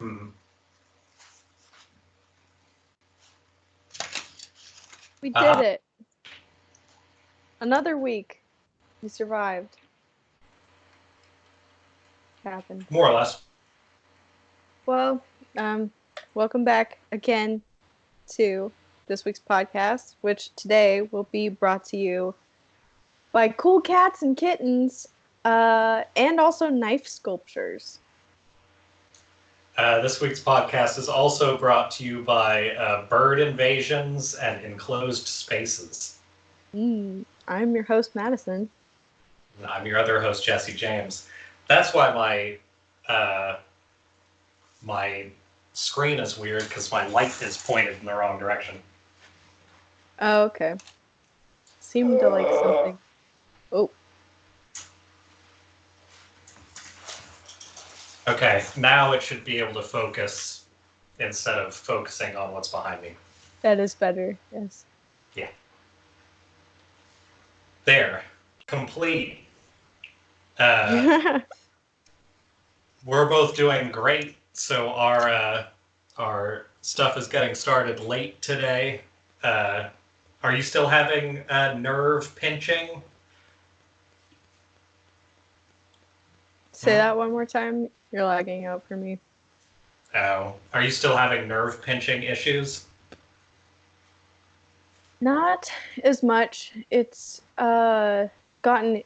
Hmm. We did it. Another week. We survived. What happened? More or less. Well, welcome back again to this week's podcast, which today will be brought to you by cool cats and kittens, and also knife sculptures. This week's podcast is also brought to you by bird invasions and enclosed spaces. I'm your host, Madison. And I'm your other host, Jesse James. That's why my screen is weird, because my light is pointed in the wrong direction. Oh, okay. Seemed to like something. Oh. Okay, now it should be able to focus instead of focusing on what's behind me. That is better, yes. Yeah. There. Complete. We're both doing great, so our stuff is getting started late today. Are you still having nerve pinching? Say that one more time. You're lagging out for me. Oh. Are you still having nerve pinching issues? Not as much. It's gotten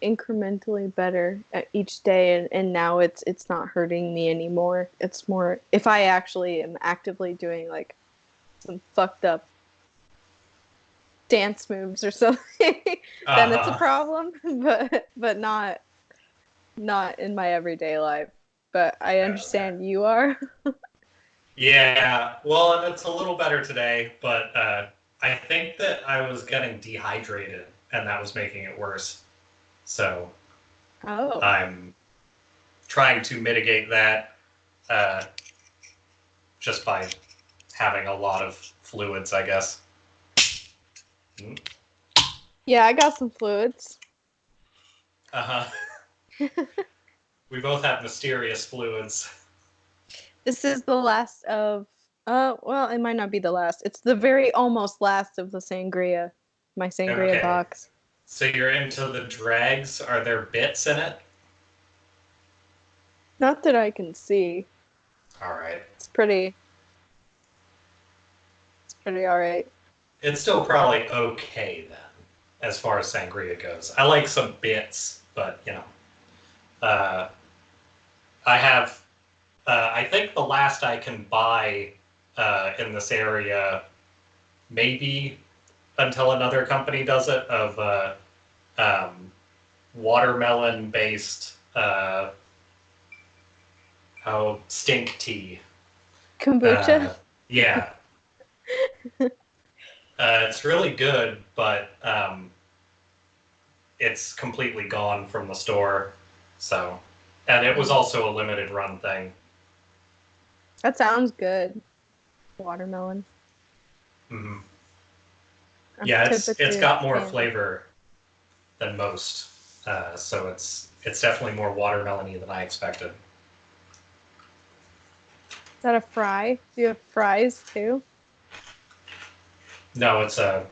incrementally better each day, and now it's not hurting me anymore. It's more if I actually am actively doing like some fucked up dance moves or something, then it's a problem. But not in my everyday life. But I understand you are. Yeah, well, and it's a little better today, but I think that I was getting dehydrated, and that was making it worse. So I'm trying to mitigate that just by having a lot of fluids, I guess. Yeah, I got some fluids. We both have mysterious fluids. This is the last of, well, it might not be the last. It's the very almost last of the sangria, my sangria box. So you're into the dregs? Are there bits in it? Not that I can see. All right. It's pretty all right. It's still probably okay then, as far as sangria goes. I like some bits, but you know, I have. I think the last I can buy in this area, maybe until another company does it, of watermelon-based stink tea. Kombucha? Yeah. It's really good, but it's completely gone from the store. So, and it was also a limited run thing. That sounds good. Watermelon. Mm-hmm. Yeah, it's got more flavor than most, so it's definitely more watermelon-y than I expected. Is that a fry? Do you have fries too? No, it's a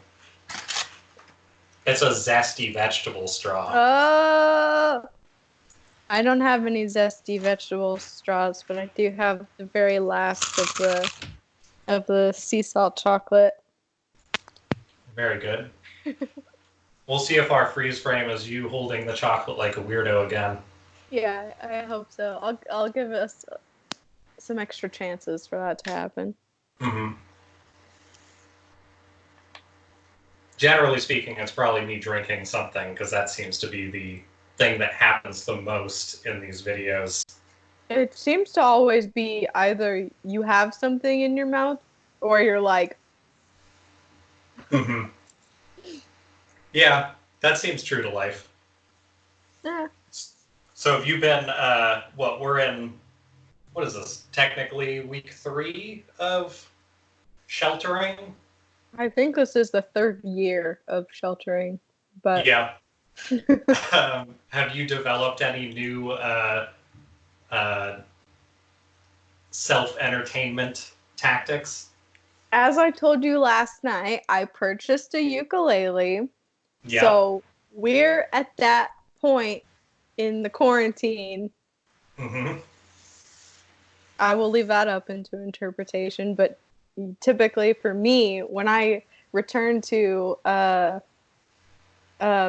zesty vegetable straw. Oh, I don't have any zesty vegetable straws, but I do have the very last of the sea salt chocolate. Very good. We'll see if our freeze frame is you holding the chocolate like a weirdo again. Yeah, I hope so. I'll give us some extra chances for that to happen. Mm-hmm. Generally speaking, it's probably me drinking something, because that seems to be the thing that happens the most in these videos. It seems to always be either you have something in your mouth or you're like... Mm-hmm. Yeah, that seems true to life. Yeah. So have you been, we're in, what is this, technically week 3 of sheltering? I think this is the 3rd year of sheltering, but... Yeah. Have you developed any new self-entertainment tactics? As I told you last night, I purchased a ukulele. Yeah. So we're at that point in the quarantine. Mm-hmm. I will leave that up into interpretation, but typically for me, when I return to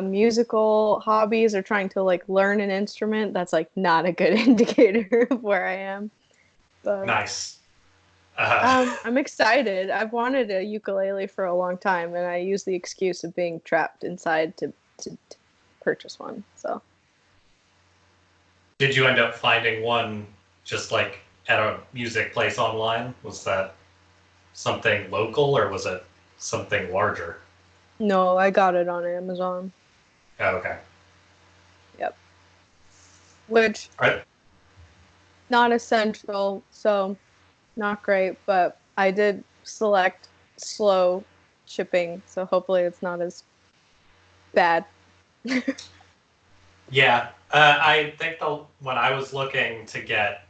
musical hobbies or trying to like learn an instrument, that's like not a good indicator of where I am. But Nice. I'm excited. I've wanted a ukulele for a long time, and I use the excuse of being trapped inside to purchase one. So, did you end up finding one just like at a music place online? Was that something local or was it something larger? no, I got it on Amazon. Oh, okay. Yep. Which not essential, so not great, but I did select slow shipping, so hopefully it's not as bad. Yeah, I think when I was looking to get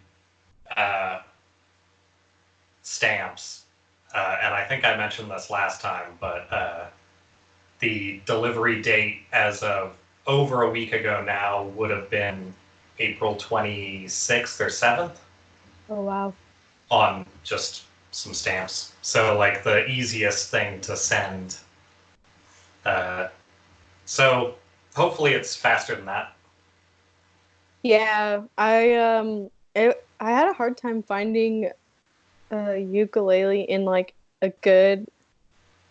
stamps, and I think I mentioned this last time, but the delivery date as of over a week ago now would have been April 26th or 7th. Oh, wow. On just some stamps. So, like, the easiest thing to send. So, hopefully it's faster than that. Yeah, I had a hard time finding a ukulele in like a good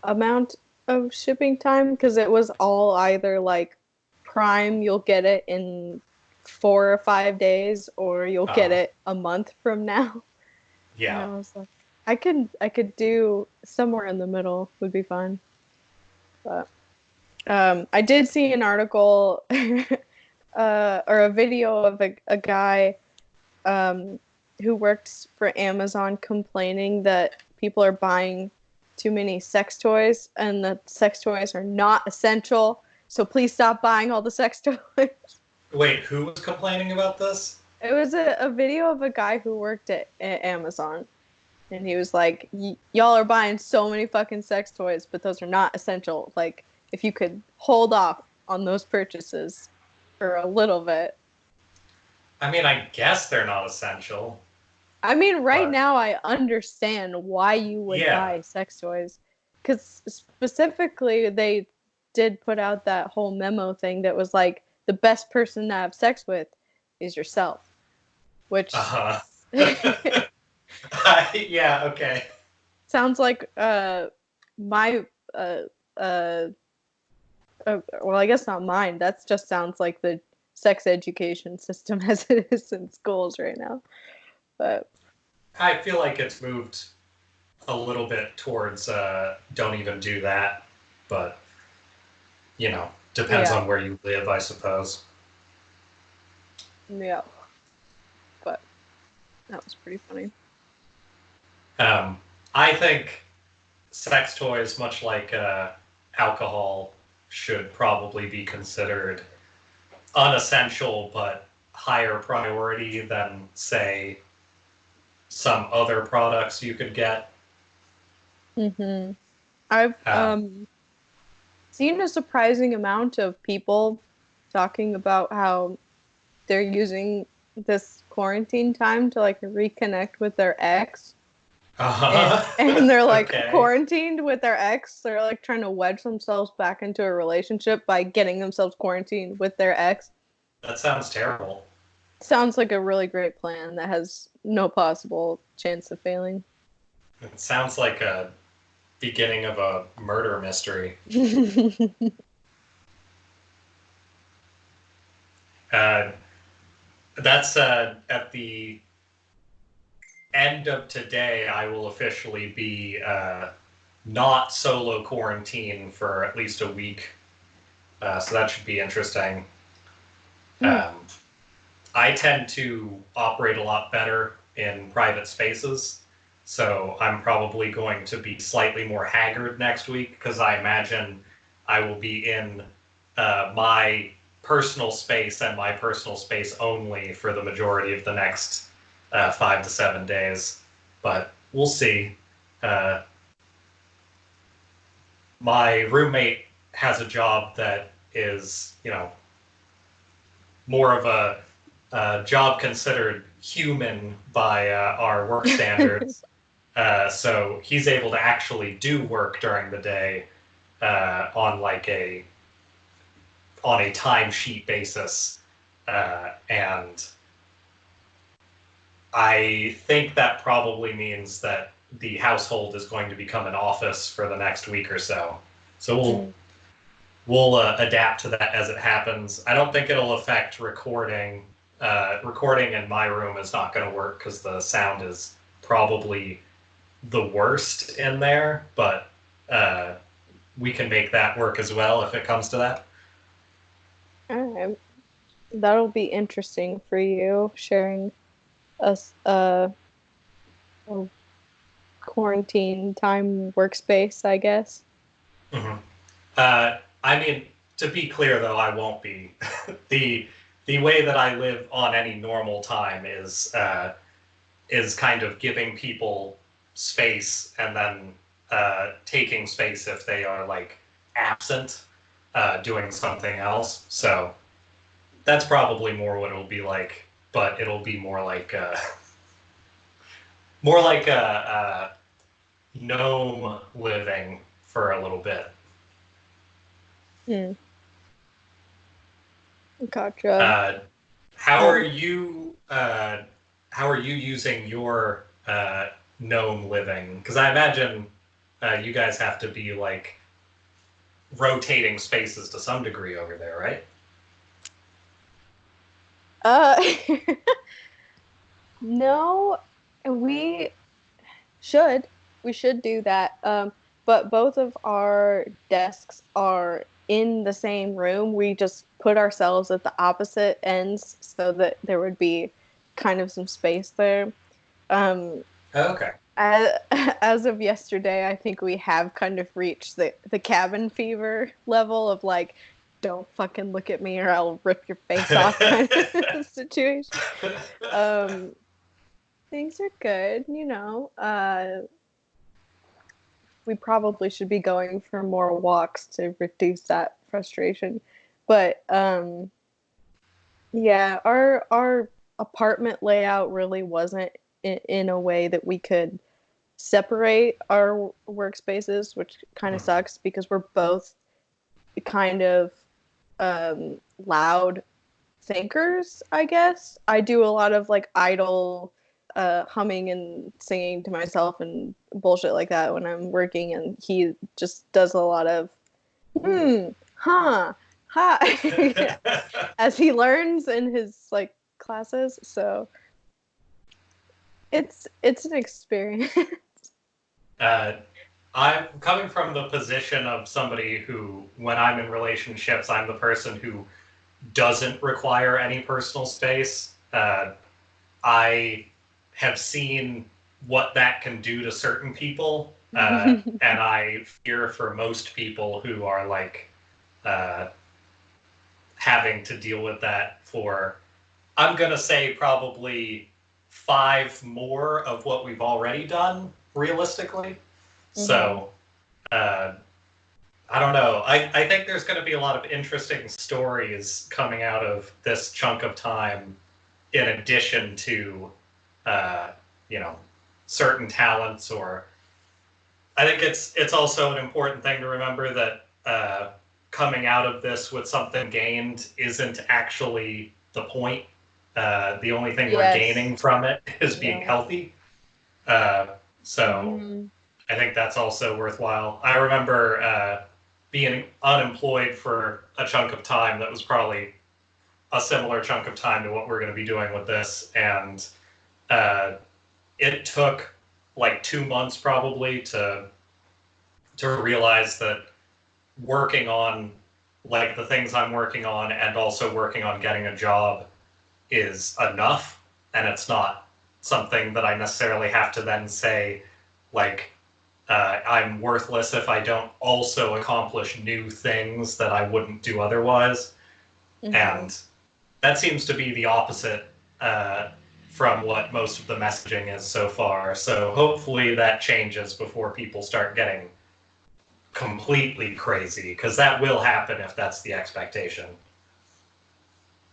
amount of shipping time because it was all either like Prime, you'll get it in 4 or 5 days, or you'll get it a month from now. Yeah. And I was like, I could do somewhere in the middle would be fine. But I did see an article or a video of a guy who works for Amazon complaining that people are buying too many sex toys and that sex toys are not essential. So please stop buying all the sex toys. Wait, who was complaining about this? It was a video of a guy who worked at Amazon. And he was like, y'all are buying so many fucking sex toys, but those are not essential. Like, if you could hold off on those purchases for a little bit. I mean, I guess they're not essential. I mean, right now I understand why you would buy sex toys. Because specifically, they did put out that whole memo thing that was like, the best person to have sex with is yourself. Which... yeah, okay. Sounds like my... well, I guess not mine. That just sounds like the sex education system as it is in schools right now. But I feel like it's moved a little bit towards don't even do that, but you know, depends on where you live, I suppose. Yeah, but that was pretty funny. I think sex toys, much like alcohol, should probably be considered unessential but higher priority than, say, some other products you could get. Mm-hmm. I've seen a surprising amount of people talking about how they're using this quarantine time to like reconnect with their ex. And they're like quarantined with their ex. They're like trying to wedge themselves back into a relationship by getting themselves quarantined with their ex. That sounds terrible. Sounds like a really great plan that has no possible chance of failing. It sounds like a beginning of a murder mystery. That's at the end of today, I will officially be not solo quarantine for at least a week. So that should be interesting. I tend to operate a lot better in private spaces. So I'm probably going to be slightly more haggard next week because I imagine I will be in my personal space and my personal space only for the majority of the next 5 to 7 days, but we'll see. My roommate has a job that is, more of a job considered human by our work standards. So he's able to actually do work during the day on a timesheet basis, and I think that probably means that the household is going to become an office for the next week or so. So we'll adapt to that as it happens. I don't think it'll affect recording. Recording in my room is not going to work because the sound is probably the worst in there, but we can make that work as well if it comes to that. All right. That'll be interesting for you, sharing a quarantine time workspace, I guess. Mm-hmm. I mean, to be clear, though, I won't be. The way that I live on any normal time is kind of giving people space and then taking space if they are absent, doing something else. So that's probably more what it'll be like, but it'll be more like a gnome living for a little bit. Gotcha. How are you using your gnome living? Because I imagine you guys have to be rotating spaces to some degree over there, right? No, we should do that. But both of our desks are in the same room. We just put ourselves at the opposite ends so that there would be kind of some space there. Okay. As of yesterday, I think we have kind of reached the cabin fever level of don't fucking look at me or I'll rip your face off kind of situation. Things are good, we probably should be going for more walks to reduce that frustration. But yeah, our apartment layout really wasn't in a way that we could separate our workspaces, which kind of sucks because we're both kind of loud thinkers, I guess. I do a lot of idle humming and singing to myself and bullshit like that when I'm working, and he just does a lot of ha as he learns in his classes. So it's an experience. I'm coming from the position of somebody who, when I'm in relationships, I'm the person who doesn't require any personal space. I have seen what that can do to certain people, and I fear for most people who are having to deal with that for, I'm gonna say, probably 5 more of what we've already done, realistically. So, I don't know. I think there's going to be a lot of interesting stories coming out of this chunk of time, in addition to, certain talents. Or I think it's also an important thing to remember that coming out of this with something gained isn't actually the point. The only thing we're gaining from it is being healthy. So I think that's also worthwhile. I remember being unemployed for a chunk of time that was probably a similar chunk of time to what we're going to be doing with this. And it took 2 months probably to realize that working on the things I'm working on and also working on getting a job is enough. And it's not something that I necessarily have to then say, I'm worthless if I don't also accomplish new things that I wouldn't do otherwise. And that seems to be the opposite from what most of the messaging is so far. So hopefully that changes before people start getting completely crazy, because that will happen if that's the expectation.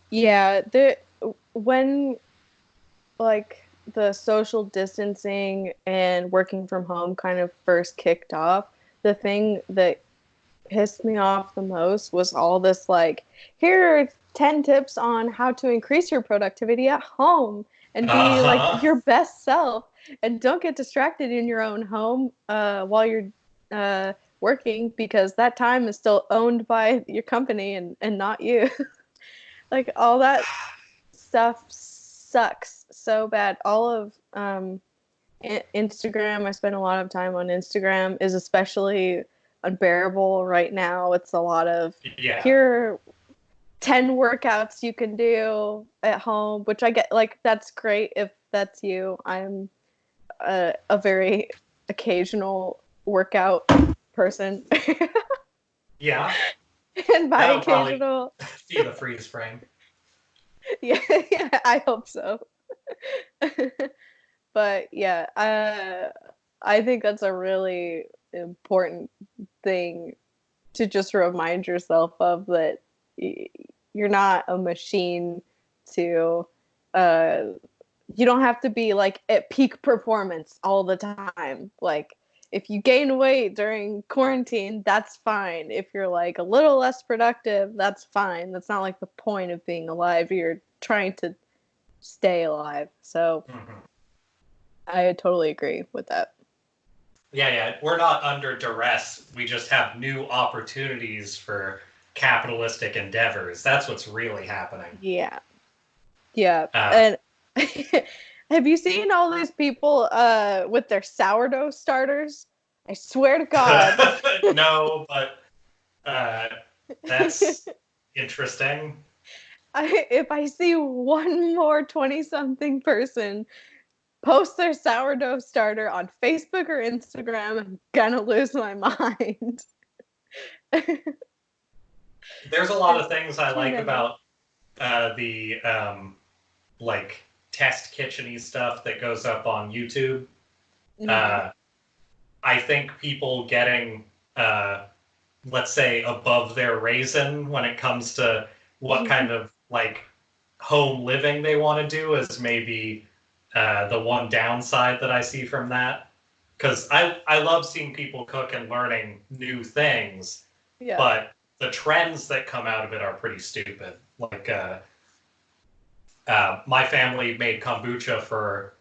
Yeah, when like the social distancing and working from home kind of first kicked off, the thing that pissed me off the most was all this like, here are 10 tips on how to increase your productivity at home and be like your best self, and don't get distracted in your own home while you're working, because that time is still owned by your company and not you. Like all that stuff sucks so bad. All of Instagram, I spend a lot of time on Instagram, is especially unbearable right now. It's a lot of here are 10 workouts you can do at home, which I get, like, that's great if that's you. I'm a very occasional workout person. Yeah. And by that'll occasional, see the freeze frame. yeah, I hope so. But yeah, I think that's a really important thing to just remind yourself of, that you're not a machine to you don't have to be like at peak performance all the time. Like if you gain weight during quarantine, that's fine. If you're like a little less productive, that's fine. That's not like the point of being alive. You're trying to stay alive. So I totally agree with that. Yeah. We're not under duress. We just have new opportunities for capitalistic endeavors. That's what's really happening. Yeah. And have you seen all these people with their sourdough starters? I swear to God. No, but that's interesting. If I see one more 20-something person post their sourdough starter on Facebook or Instagram, I'm gonna lose my mind. There's a lot of things I like about the like test kitchen-y stuff that goes up on YouTube. I think people getting let's say above their raisin when it comes to what kind of like home living they want to do is maybe the one downside that I see from that. Because I love seeing people cook and learning new things, but the trends that come out of it are pretty stupid. Like my family made kombucha for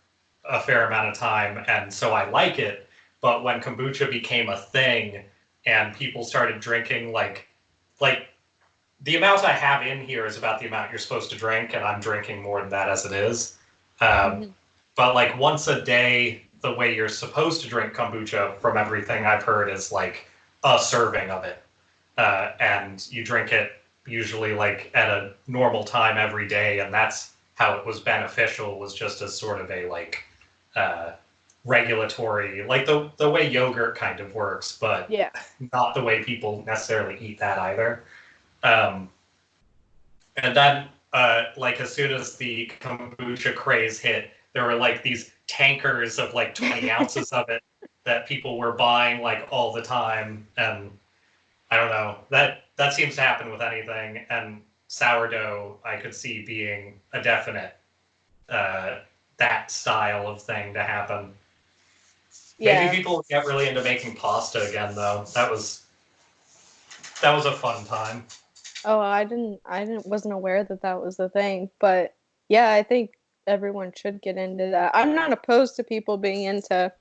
a fair amount of time, and so I like it. But when kombucha became a thing and people started drinking like the amount I have in here is about the amount you're supposed to drink, and I'm drinking more than that as it is. But like once a day, the way you're supposed to drink kombucha, from everything I've heard, is like a serving of it. And you drink it usually like at a normal time every day, and that's how it was beneficial, was just as sort of a like regulatory, like the way yogurt kind of works, but not the way people necessarily eat that either. And then like as soon as the kombucha craze hit, there were like these tankers of like 20 ounces of it that people were buying like all the time. And I don't know, that seems to happen with anything. And sourdough, I could see being a definite that style of thing to happen. Maybe people will get really into making pasta again, though. That was a fun time. Oh, wasn't aware that was the thing. But yeah, I think everyone should get into that. I'm not opposed to people being into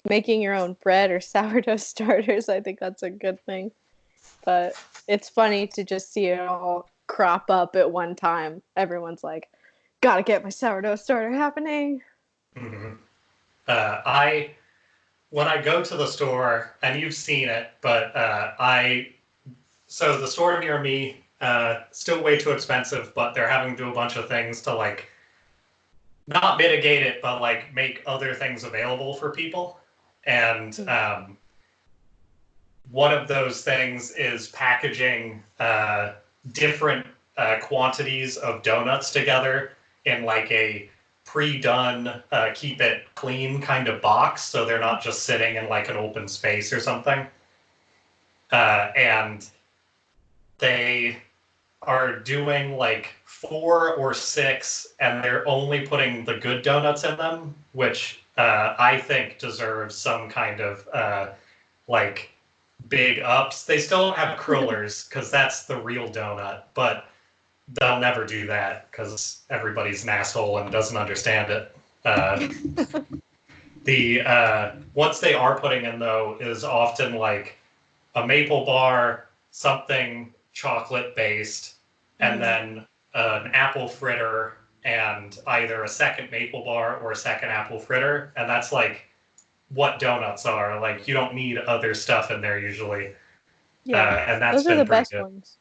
making your own bread or sourdough starters. I think that's a good thing. But it's funny to just see it all crop up at one time. Everyone's like, gotta get my sourdough starter happening. When I go to the store, and you've seen it, but so the store near me, still way too expensive, but they're having to do a bunch of things to like not mitigate it, but like make other things available for people. And one of those things is packaging different quantities of donuts together in like a pre-done, keep it clean kind of box, so they're not just sitting in like an open space or something. And they are doing like 4 or 6, and they're only putting the good donuts in them, which I think deserves some kind of like big ups. They still don't have crullers because that's the real donut, but they'll never do that because everybody's an asshole and doesn't understand it. The once they are putting in though is often like a maple bar, something chocolate based, and then an apple fritter and either a second maple bar or a second apple fritter, and that's like what donuts are. Like you don't need other stuff in there usually. Yeah, and that's those are the pretty best good. ones.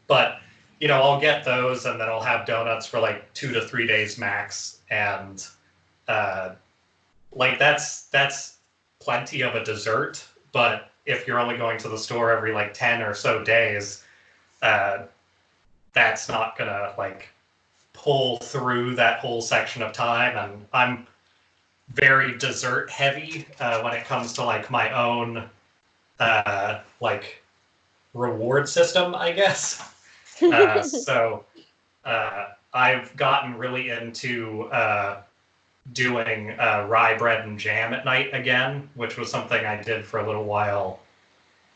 But I'll get those, and then I'll have donuts for like 2 to 3 days max, and like that's plenty of a dessert. But if you're only going to the store every like 10 or so days, that's not gonna like pull through that whole section of time. And I'm very dessert heavy when it comes to like my own like reward system, I guess. So I've gotten really into doing rye bread and jam at night again, which was something I did for a little while.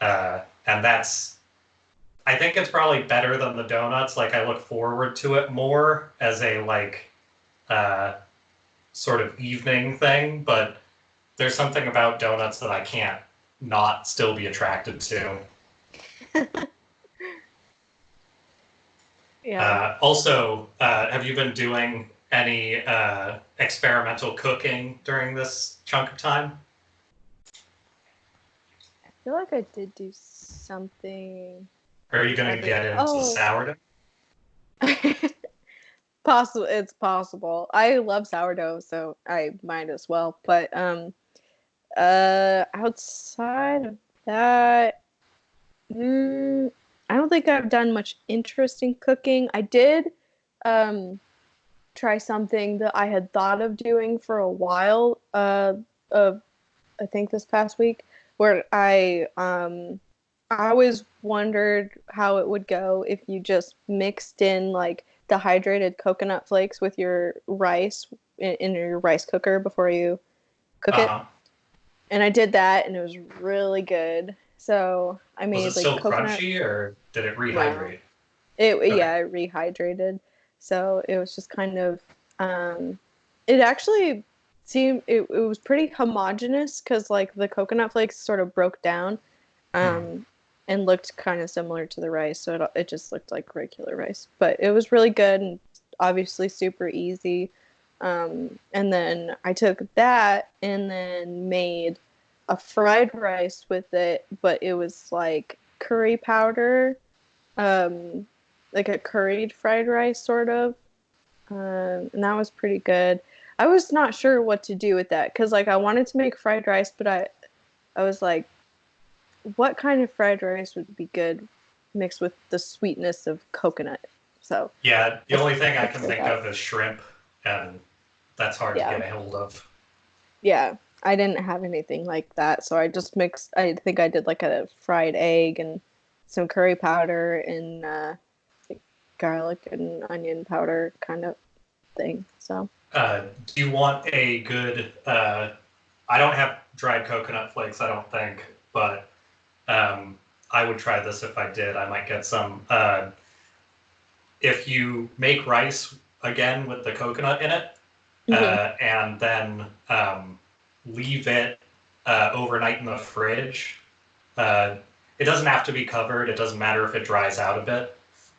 And I think it's probably better than the donuts. Like I look forward to it more as a like sort of evening thing, but there's something about donuts that I can't not still be attracted to. Yeah. Also, have you been doing any experimental cooking during this chunk of time? I feel like I did do something. Or are you going to get into sourdough? It's possible. I love sourdough, so I might as well. But outside of that, I don't think I've done much interesting cooking. I did try something that I had thought of doing for a while. I think this past week, where I always wondered how it would go if you just mixed in like dehydrated coconut flakes with your rice in your rice cooker before you cook it. And I did that, and it was really good. So I made was it like still coconut. Crunchy, or did it rehydrate? Yeah, it rehydrated. So it was just kind of it actually seemed it was pretty homogenous because like the coconut flakes sort of broke down and looked kind of similar to the rice, so it just looked like regular rice, but it was really good and obviously super easy. And then I took that and then made a fried rice with it, but it was like curry powder, like a curried fried rice sort of. And that was pretty good. I was not sure what to do with that because like I wanted to make fried rice, but I was like, what kind of fried rice would be good mixed with the sweetness of coconut? So yeah, the only thing I can think of is shrimp, and that's hard to get a hold of. Yeah, I didn't have anything like that, so I just mixed. I think I did like a fried egg and some curry powder and like garlic and onion powder kind of thing. So. Do you want a good? I don't have dried coconut flakes, I don't think, but I would try this if I did. I might get some. If you make rice again with the coconut in it, and then leave it overnight in the fridge, it doesn't have to be covered. It doesn't matter if it dries out a bit.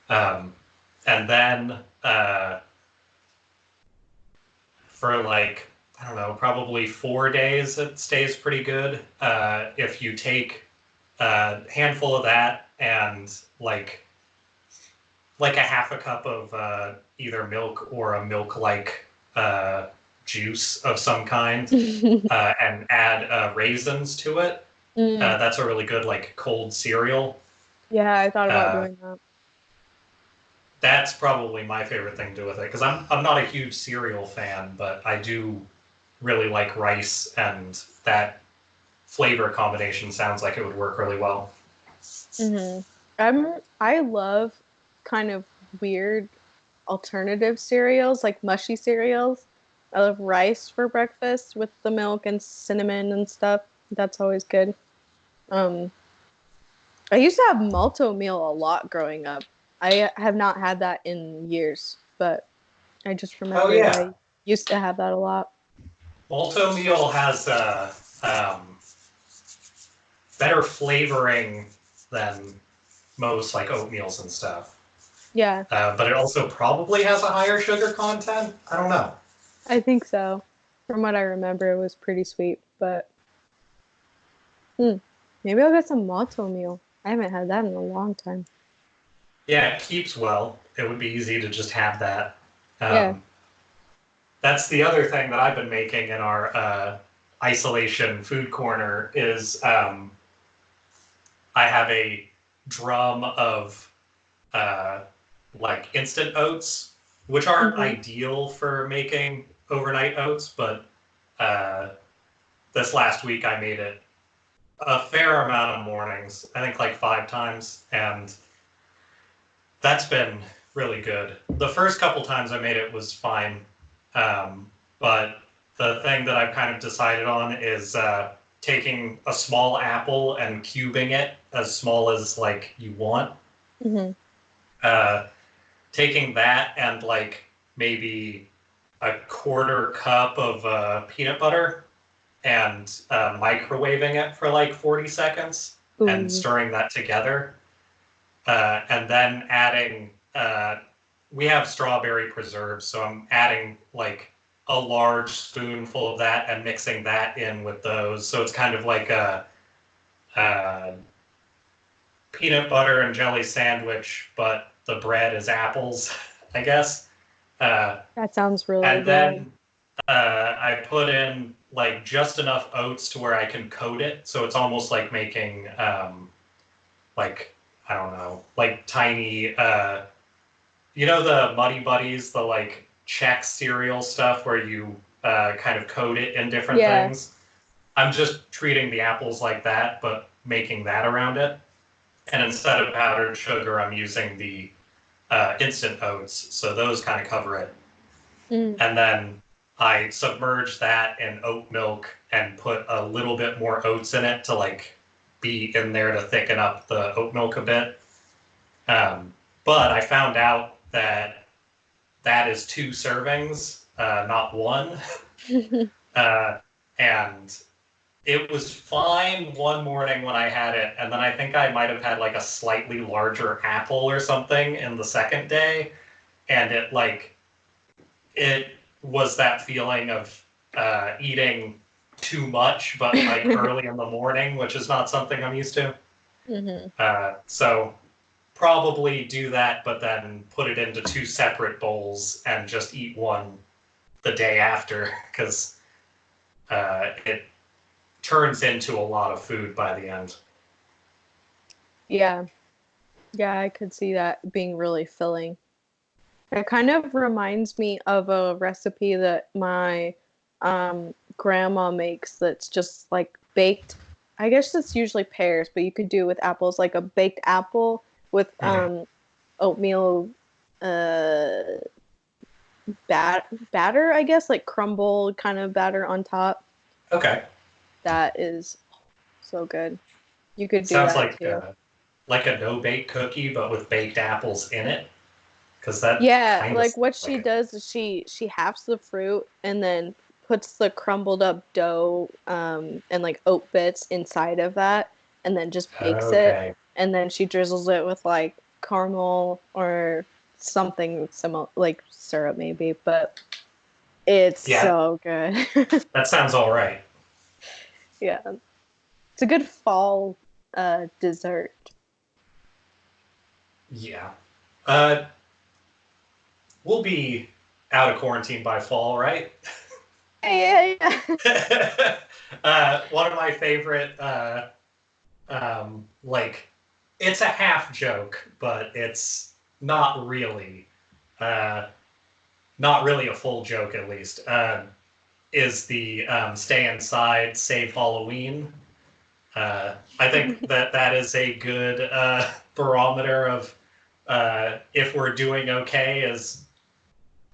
And then for like, I don't know, probably 4 days, it stays pretty good. If you take a handful of that and like a half a cup of either milk or a milk-like juice of some kind, and add raisins to it, that's a really good like cold cereal. Yeah, I thought about doing that. that's probably my favorite thing to do with it, because I'm not a huge cereal fan, but I do really like rice, and that flavor combination sounds like it would work really well. Hmm. I love kind of weird alternative cereals, like mushy cereals. I love rice for breakfast with the milk and cinnamon and stuff. That's always good. Um, I used to have malto meal a lot growing up. I have not had that in years, but I just Oh remember yeah, I used to have that a lot. Malto meal has um, better flavoring than most like oatmeals and stuff. Yeah, But it also probably has a higher sugar content. I don't know. I think so. From what I remember, it was pretty sweet, but hmm, maybe I'll get some malto meal. I haven't had that in a long time. Yeah, it keeps well. It would be easy to just have that. Yeah. Um, that's the other thing that I've been making in our isolation food corner is I have a drum of uh, like instant oats, which aren't Hmm. ideal for making overnight oats, but uh, this last week I made it a fair amount of mornings. I think like 5 times, and that's been really good. The first couple times I made it was fine, but the thing that I've kind of decided on is taking a small apple and cubing it as small as like you want. Hmm. Uh, taking that and like maybe a quarter cup of peanut butter and microwaving it for like 40 seconds and Ooh. stirring that together. And then adding, we have strawberry preserves, so I'm adding like a large spoonful of that and mixing that in with those. So it's kind of like a peanut butter and jelly sandwich, but the bread is apples, I guess. Uh, That sounds really and good. then I put in like just enough oats to where I can coat it, so it's almost like making like I don't know, like tiny you know the Muddy Buddies, the like Chex cereal stuff where you kind of coat it in different Yeah. things. I'm just treating the apples like that, but making that around it. And instead of powdered sugar, I'm using the instant oats, so those kind of cover it. Mm. And then I submerge that in oat milk and put a little bit more oats in it to like be in there to thicken up the oat milk a bit. But I found out that that is 2 servings, not one. uh, and it was fine one morning when I had it, and then I think I might have had like a slightly larger apple or something in the second day, and it was that feeling of eating too much, but like early in the morning, which is not something I'm used to. Hmm. So probably do that, but then put it into 2 separate bowls and just eat one the day after, because it turns into a lot of food by the end. Yeah. Yeah, I could see that being really filling. It kind of reminds me of a recipe that my grandma makes that's just like baked. I guess it's usually pears, but you could do it with apples, like a baked apple with Mhm. oatmeal uh batter, I guess, like crumbled kind of batter on top. Okay. That is so good. You could do Sounds that too. like a no bake cookie, but with baked apples in it, because that Yeah, kind of like sounds what like she it. does is she halves the fruit and then puts the crumbled up dough and like oat bits inside of that and then just bakes it Okay. and then she drizzles it with like caramel or something similar like syrup maybe, but it's Yeah, so good. that sounds all right. Yeah. It's a good fall dessert. Yeah. Uh, we'll be out of quarantine by fall, right? Yeah, yeah. One of my favorite, like, it's a half joke, but it's not really, uh, not really a full joke at least, is the stay inside, save Halloween. I think that is a good barometer of if we're doing okay. Is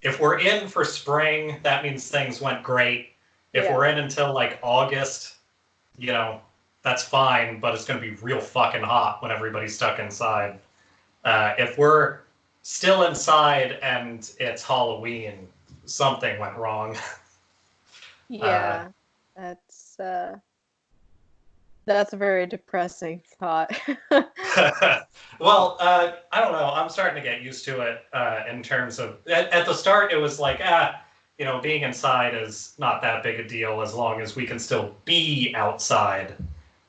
if we're in for spring, that means things went great. If we're in until like August, you know, that's fine, but it's going to be real fucking hot when everybody's stuck inside. If we're still inside and it's Halloween, something went wrong. Yeah, that's a very depressing thought. Well, I don't know. I'm starting to get used to it in terms of at the start it was like being inside is not that big a deal as long as we can still be outside.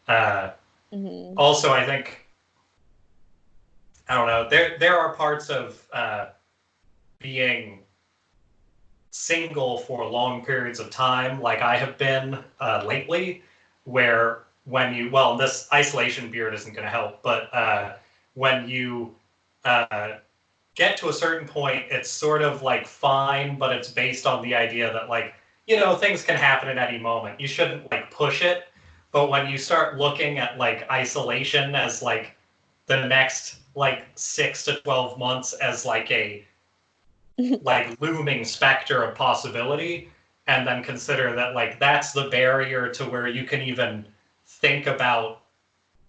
Also, I think I don't know. There are parts of being single for long periods of time, like I have been lately, where this isolation beard isn't going to help, but when you get to a certain point, it's sort of like fine, but it's based on the idea that like, things can happen at any moment. You shouldn't like push it. But when you start looking at like isolation as like the next like 6 to 12 months as like a like looming specter of possibility, and then consider that like that's the barrier to where you can even think about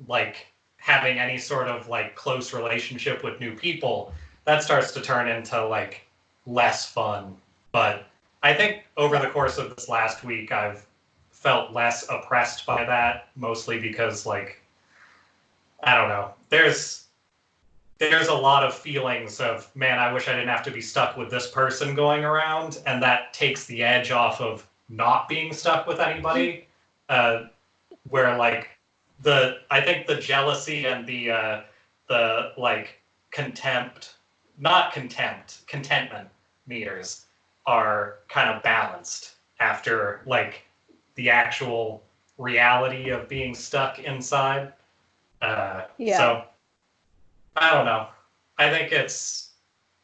like having any sort of like close relationship with new people, that starts to turn into like less fun. But I think over the course of this last week, I've felt less oppressed by that, mostly because like, I don't know, there's a lot of feelings of, man, I wish I didn't have to be stuck with this person going around, and that takes the edge off of not being stuck with anybody. Where like I think the jealousy and the like contentment meters are kind of balanced after like the actual reality of being stuck inside. So I don't know. I think it's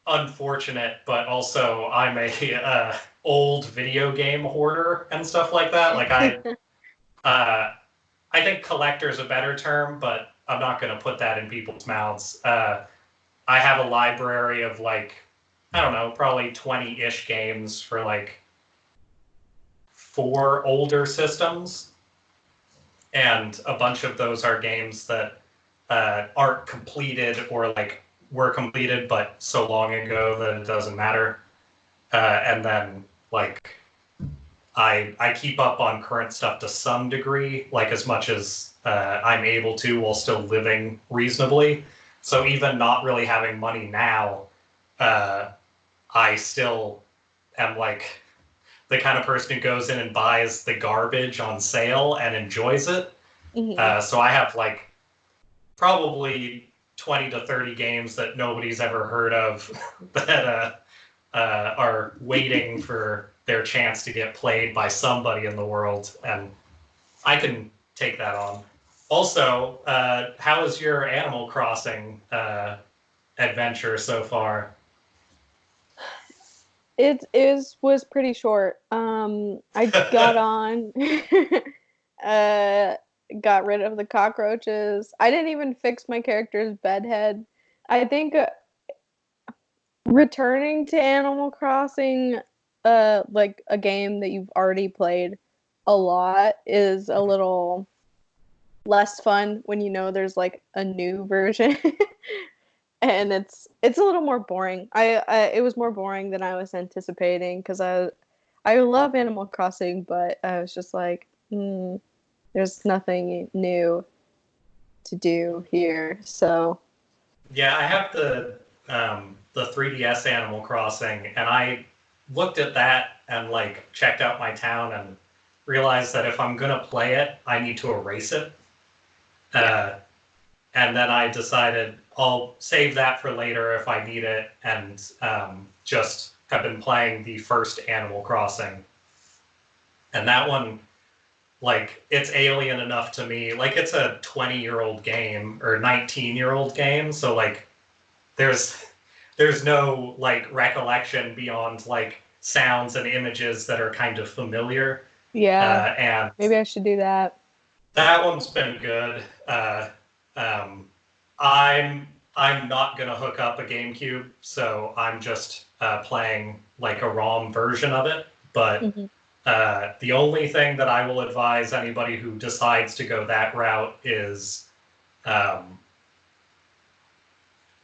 unfortunate, but also I'm a old video game hoarder and stuff like that. Like I think collector is a better term, but I'm not going to put that in people's mouths. I have a library of like, I don't know, probably 20-ish games for like 4 older systems. And a bunch of those are games that aren't completed or like were completed, but so long ago that it doesn't matter. And then like I keep up on current stuff to some degree, like as much as I'm able to while still living reasonably. So even not really having money now, I still am like the kind of person who goes in and buys the garbage on sale and enjoys it. So I have like probably 20 to 30 games that nobody's ever heard of that are waiting for their chance to get played by somebody in the world, and I can take that on. Also, how is your Animal Crossing adventure so far? It was pretty short. I got on, got rid of the cockroaches. I didn't even fix my character's bedhead. I think returning to Animal Crossing, like a game that you've already played a lot, is a little less fun when you know there's like a new version. And it's a little more boring. It was more boring than I was anticipating, because I love Animal Crossing, but I was just like, there's nothing new to do here. So yeah, I have the 3DS Animal Crossing, and I looked at that and like checked out my town and realized that if I'm gonna play it, I need to erase it. And then I decided I'll save that for later if I need it, and just have been playing the first Animal Crossing. And that one, like, it's alien enough to me. Like, it's a 20-year-old game or 19-year-old game, so like, there's there's no like recollection beyond like sounds and images that are kind of familiar. Yeah. And maybe I should do that. that one's been good. Um, I'm not gonna hook up a GameCube, so I'm just playing like a ROM version of it. But the only thing that I will advise anybody who decides to go that route is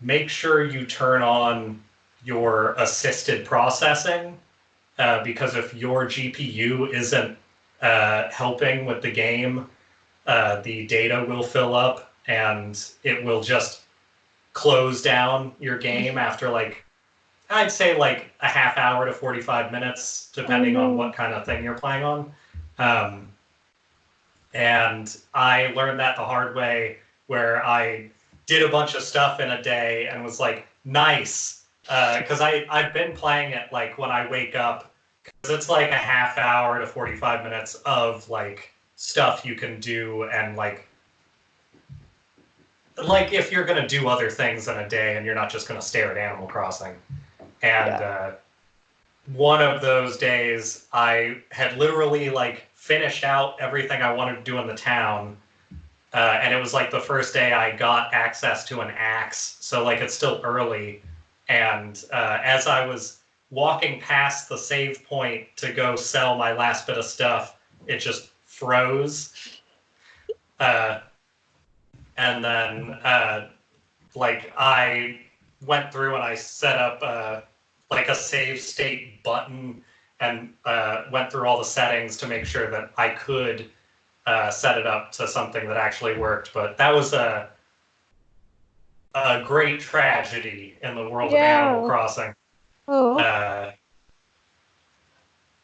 make sure you turn on your assisted processing, because if your GPU isn't helping with the game, the data will fill up and it will just close down your game after like, I'd say like a half hour to 45 minutes, depending on what kind of thing you're playing on. And I learned that the hard way, where I did a bunch of stuff in a day and was like, nice. Because I've been playing it like when I wake up, because it's like a half hour to 45 minutes of like stuff you can do, and like if you're going to do other things in a day and you're not just going to stare at Animal Crossing. And one of those days I had literally like finished out everything I wanted to do in the town. And it was like the first day I got access to an axe. So like it's still early. And as I was walking past the save point to go sell my last bit of stuff, it just froze. And then like I went through and I set up like a save state button, and went through all the settings to make sure that I could set it up to something that actually worked. But that was a great tragedy in the world of Animal Crossing.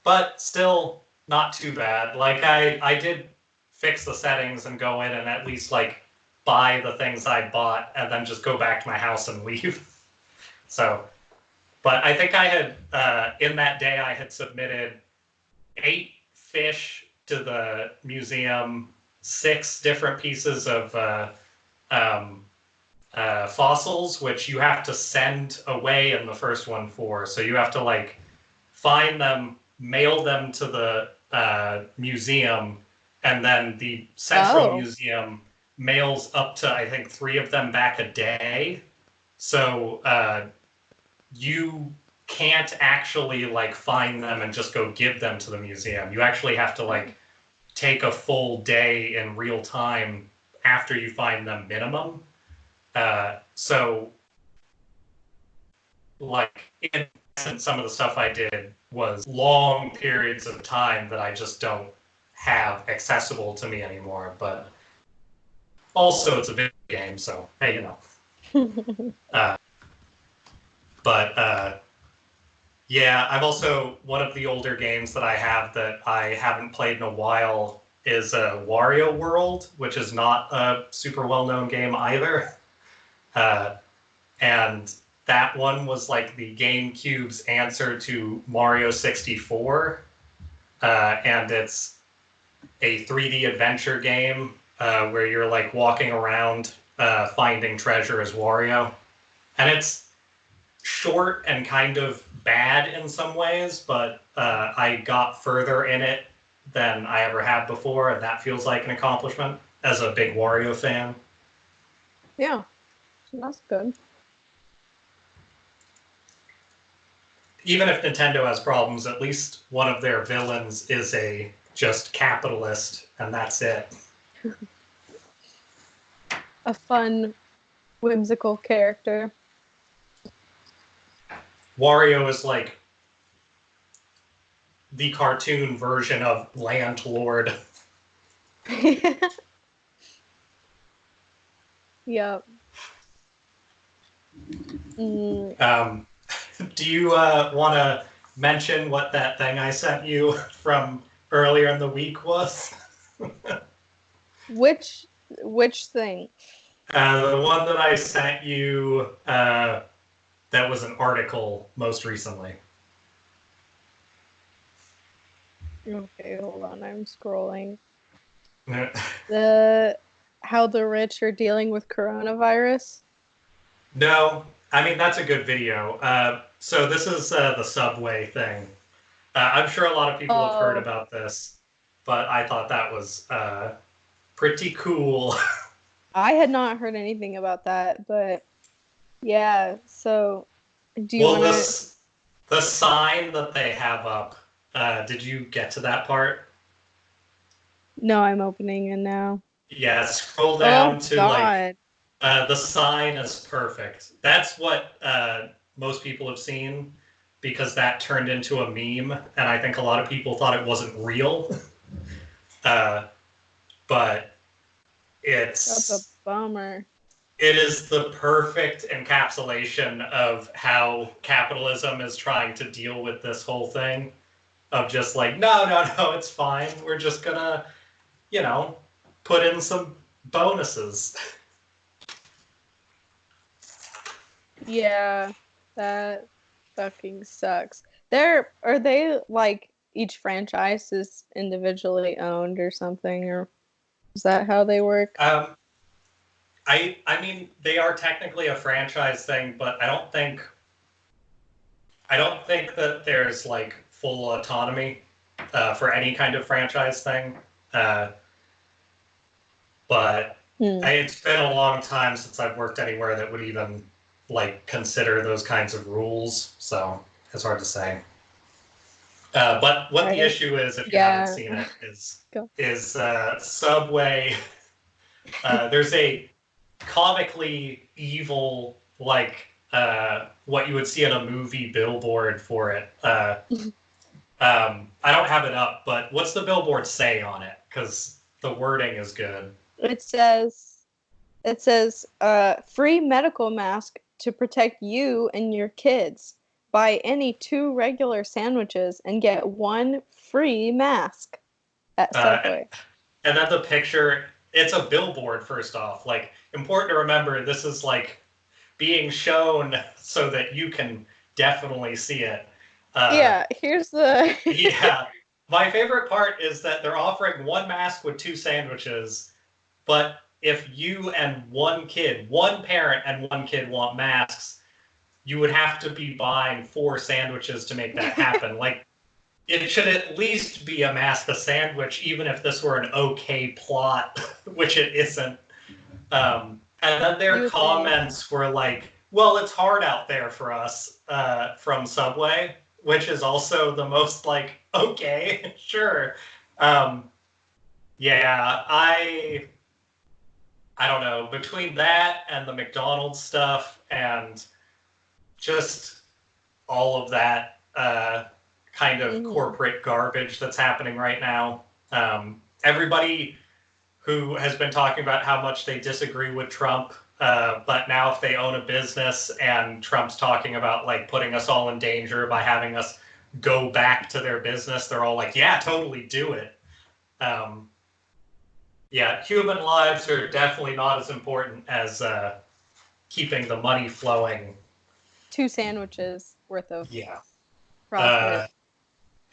But still not too bad. Like I did fix the settings and go in and at least like buy the things I bought and then just go back to my house and leave. So, but I think I had, in that day, I had submitted 8 fish to the museum, 6 different pieces of fossils, which you have to send away in the first one for. So you have to like find them, mail them to the museum, and then the central museum mails up to, I think, 3 of them back a day. So you can't actually like find them and just go give them to the museum. You actually have to like take a full day in real time after you find them minimum. So like in essence, some of the stuff I did was long periods of time that I just don't have accessible to me anymore. But also it's a video game, so hey, you know. But yeah, I've also, one of the older games that I have that I haven't played in a while is Wario World, which is not a super well-known game either. And that one was like the GameCube's answer to Mario 64. And it's a 3D adventure game where you're like walking around finding treasure as Wario. And it's short and kind of bad in some ways, but I got further in it than I ever had before, and that feels like an accomplishment as a big Wario fan. Yeah, that's good. Even if Nintendo has problems, at least one of their villains is a just capitalist, and that's it. A fun, whimsical character. Wario is like the cartoon version of Landlord. Yep. Do you want to mention what that thing I sent you from earlier in the week was? Which thing? The one that I sent you that was an article most recently. Okay, hold on. I'm scrolling. How the rich are dealing with coronavirus? No, I mean, that's a good video. So this is the subway thing. I'm sure a lot of people have heard Oh, about this, but I thought that was pretty cool. I had not heard anything about that, but yeah. So, do you Well, want to? the sign that they have up. Did you get to that part? No, I'm opening it now. Yeah, scroll Oh down to like God. the sign is perfect. That's what most people have seen because that turned into a meme, and I think a lot of people thought it wasn't real. uh, but That's a it's bummer. it is the perfect encapsulation of how capitalism is trying to deal with this whole thing of just like, no, no, no, it's fine. We're just gonna, you know, put in some bonuses. Yeah, that fucking sucks. Are they like each franchise is individually owned or something, or is that how they work? Um, I mean, they are technically a franchise thing, but I don't think that there's like full autonomy for any kind of franchise thing. Uh, but Hmm. it's been a long time since I've worked anywhere that would even like consider those kinds of rules. So it's hard to say. But what the I issue is, if you haven't yeah. seen it, is Go. Subway. There's a comically evil, like what you would see in a movie billboard for it. I don't have it up, but what's the billboard say on it? Because the wording is good. It says free medical mask to protect you and your kids. Buy any 2 regular sandwiches and get 1 free mask at Uh, Subway. and then the picture, it's a billboard, first off. Like, important to remember, this is like being shown so that you can definitely see it. Uh, Yeah, here's the yeah. My favorite part is that they're offering one mask with 2 sandwiches, but if you and one parent and one kid want masks, you would have to be buying 4 sandwiches to make that happen. Like, it should at least be a mask a sandwich, even if this were an okay plot, which it isn't. And then you their would think. comments were like, well, it's hard out there for us from Subway, which is also the most like, okay, sure. Um, yeah, I don't know. Between that and the McDonald's stuff and just all of that kind of Mm-hmm. corporate garbage that's happening right now, everybody who has been talking about how much they disagree with Trump, but now if they own a business and Trump's talking about like putting us all in danger by having us go back to their business, they're all like, yeah, totally do it. Um, yeah, human lives are definitely not as important as keeping the money flowing. 2 sandwiches worth of Yeah. profit. Uh,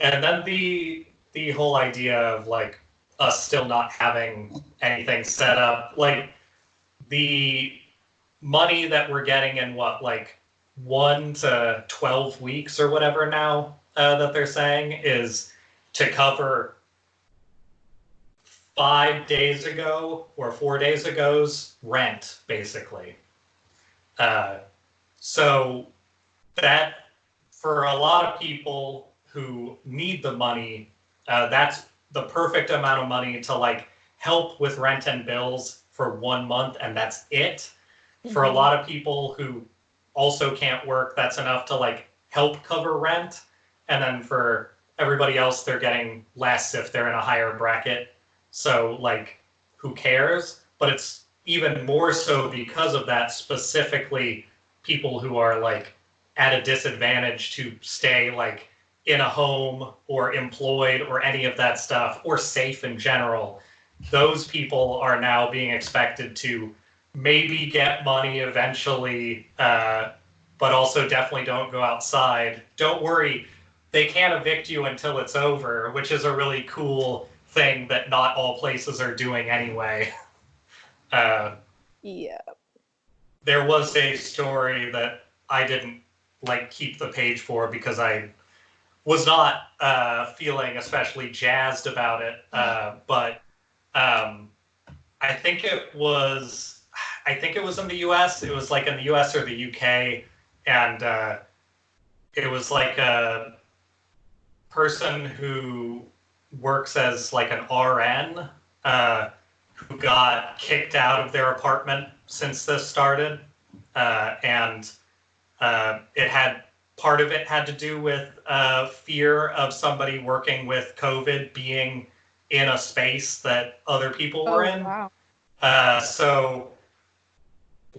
and then the whole idea of like us still not having anything set up, like the money that we're getting in what, like 1 to 12 weeks or whatever now that they're saying is to cover 5 days ago or 4 days ago's rent, basically. Uh, so that for a lot of people who need the money, that's the perfect amount of money to like help with rent and bills for 1 month, and that's it. For a Mm-hmm. lot of people who also can't work, that's enough to like help cover rent. And then for everybody else, they're getting less if they're in a higher bracket. So like, who cares? But it's even more so because of that, specifically people who are like at a disadvantage to stay like in a home or employed or any of that stuff or safe in general. Those people are now being expected to maybe get money eventually, but also definitely don't go outside. Don't worry, they can't evict you until it's over, which is a really cool thing that not all places are doing anyway. Uh, Yeah. there was a story that I didn't like keep the page for because I was not feeling especially jazzed about it. But I think it was in the U.S. It was like in the U.S. or the U.K. and it was like a person who works as like an RN who got kicked out of their apartment since this started, and it had part of it had to do with fear of somebody working with COVID being in a space that other people were in. Wow. So,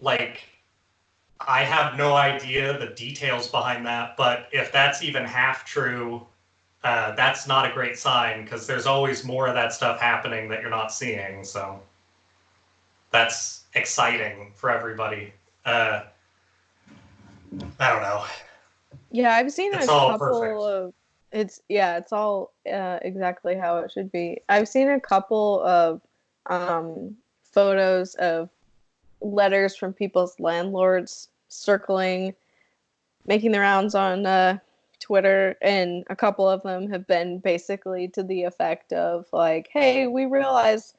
like, I have no idea the details behind that, but if that's even half true, that's not a great sign because there's always more of that stuff happening that you're not seeing. So that's exciting for everybody. I don't know. Yeah, I've seen it's a all couple perfect. of it's all exactly how it should be. I've seen a couple of photos of letters from people's landlords circling, making the rounds on Twitter, and a couple of them have been basically to the effect of like, hey, we realize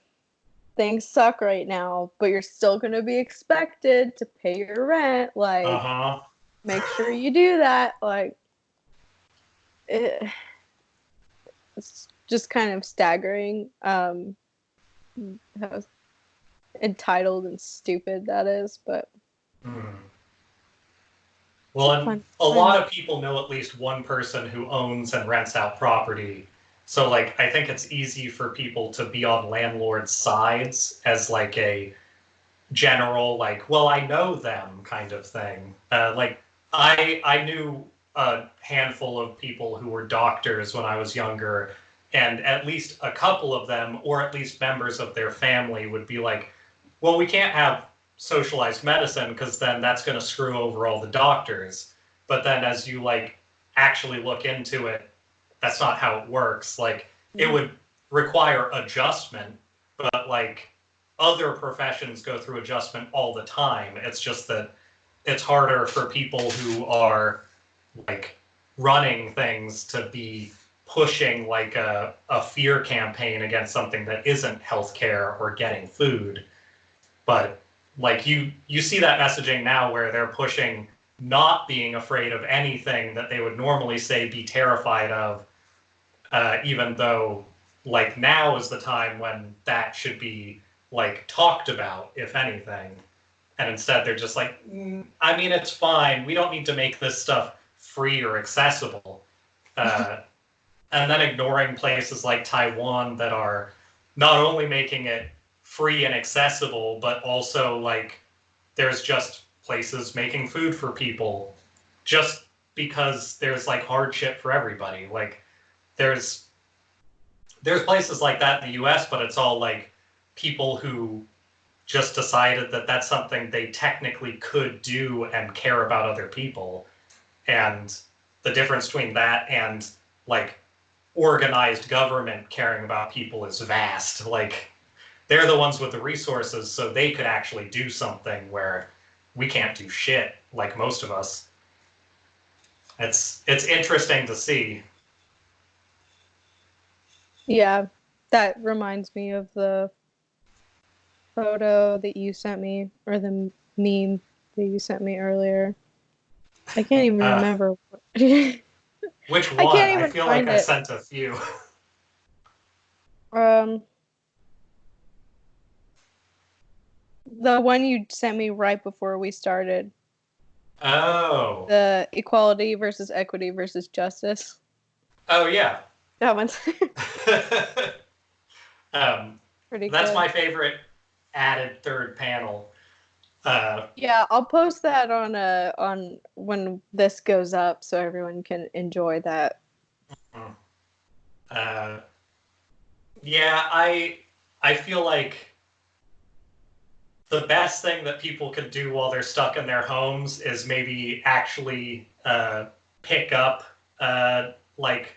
things suck right now, but you're still going to be expected to pay your rent. Like, make sure you do that. Like, it's just kind of staggering how entitled and stupid that is, but well, and a lot of people know at least one person who owns and rents out property, so like I think it's easy for people to be on landlords' sides as like a general like, well, I know them kind of thing. Like I knew a handful of people who were doctors when I was younger, and at least a couple of them, or at least members of their family, would be like, well, we can't have socialized medicine because then that's going to screw over all the doctors. But then as you like actually look into it, that's not how it works. Like it would require adjustment, but like other professions go through adjustment all the time. It's just that it's harder for people who are like running things to be pushing like a fear campaign against something that isn't healthcare or getting food. But like you see that messaging now where they're pushing not being afraid of anything that they would normally say be terrified of, even though like now is the time when that should be like talked about, if anything. And instead they're just like, I mean, it's fine. We don't need to make this stuff free or accessible. And then ignoring places like Taiwan that are not only making it free and accessible, but also like there's just places making food for people just because there's like hardship for everybody. Like there's places like that in the US, but it's all like people who just decided that that's something they technically could do and care about other people. And the difference between that and like organized government caring about people is vast. Like they're the ones with the resources, so they could actually do something where we can't do shit like most of us. It's interesting to see. Yeah, that reminds me of the photo that you sent me, or the meme that you sent me earlier. I can't even remember. Which one? I feel like I sent a few. The one you sent me right before we started. Oh. The equality versus equity versus justice. Oh, yeah. That one's pretty that's good. My favorite added third panel. Yeah, I'll post that on when this goes up so everyone can enjoy that. Yeah, I feel like the best thing that people could do while they're stuck in their homes is maybe actually pick up like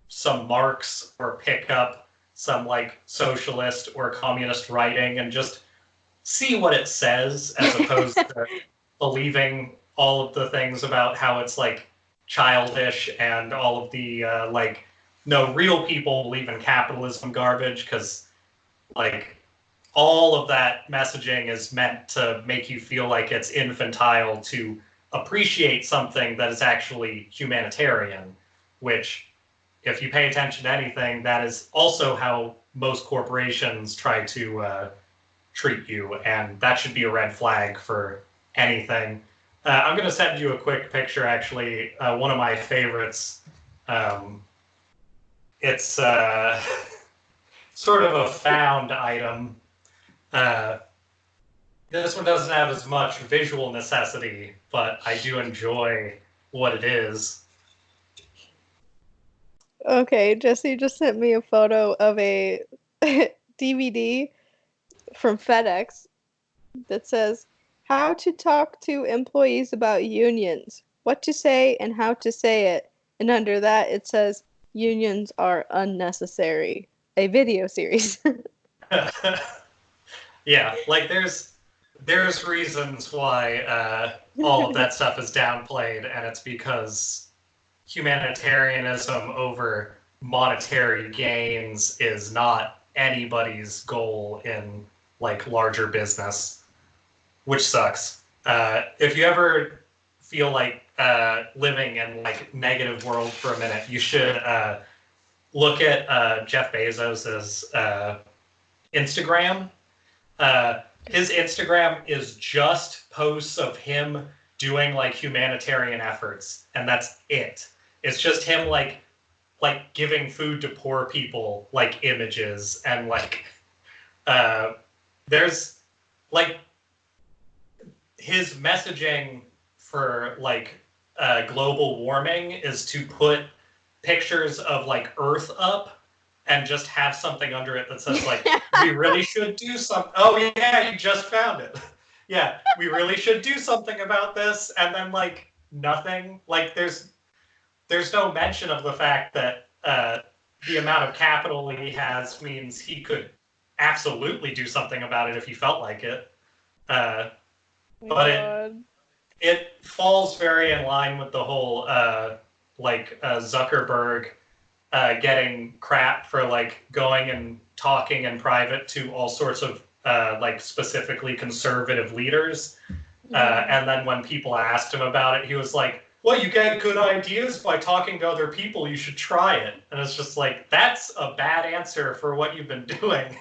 some Marx, or pick up some like socialist or communist writing and just see what it says, as opposed to believing all of the things about how it's like childish and all of the like no real people believe in capitalism garbage, because like all of that messaging is meant to make you feel like it's infantile to appreciate something that is actually humanitarian, which if you pay attention to anything, that is also how most corporations try to treat you, and that should be a red flag for anything. I'm going to send you a quick picture, actually. One of my favorites. It's sort of a found item. This one doesn't have as much visual necessity, but I do enjoy what it is. Okay, Jesse just sent me a photo of a DVD from FedEx that says, "How to talk to employees about unions, what to say and how to say it." And under that it says, "Unions are unnecessary." A video series. Yeah, like there's reasons why all of that stuff is downplayed, and it's because humanitarianism over monetary gains is not anybody's goal in like larger business, which sucks. If you ever feel like living in like negative world for a minute, you should look at Jeff Bezos's Instagram. His Instagram is just posts of him doing like humanitarian efforts, and that's it. It's just him like giving food to poor people, like images, and like there's like his messaging for like global warming is to put pictures of like Earth up and just have something under it that says like, we really should do something. Oh yeah, you just found it. Yeah, we really should do something about this, and then like nothing. Like there's no mention of the fact that the amount of capital he has means he could absolutely do something about it if he felt like it. But it falls very in line with the whole Zuckerberg getting crap for like going and talking in private to all sorts of like specifically conservative leaders. And then when people asked him about it, he was like, well, you get good ideas by talking to other people, you should try it. And it's just like, that's a bad answer for what you've been doing.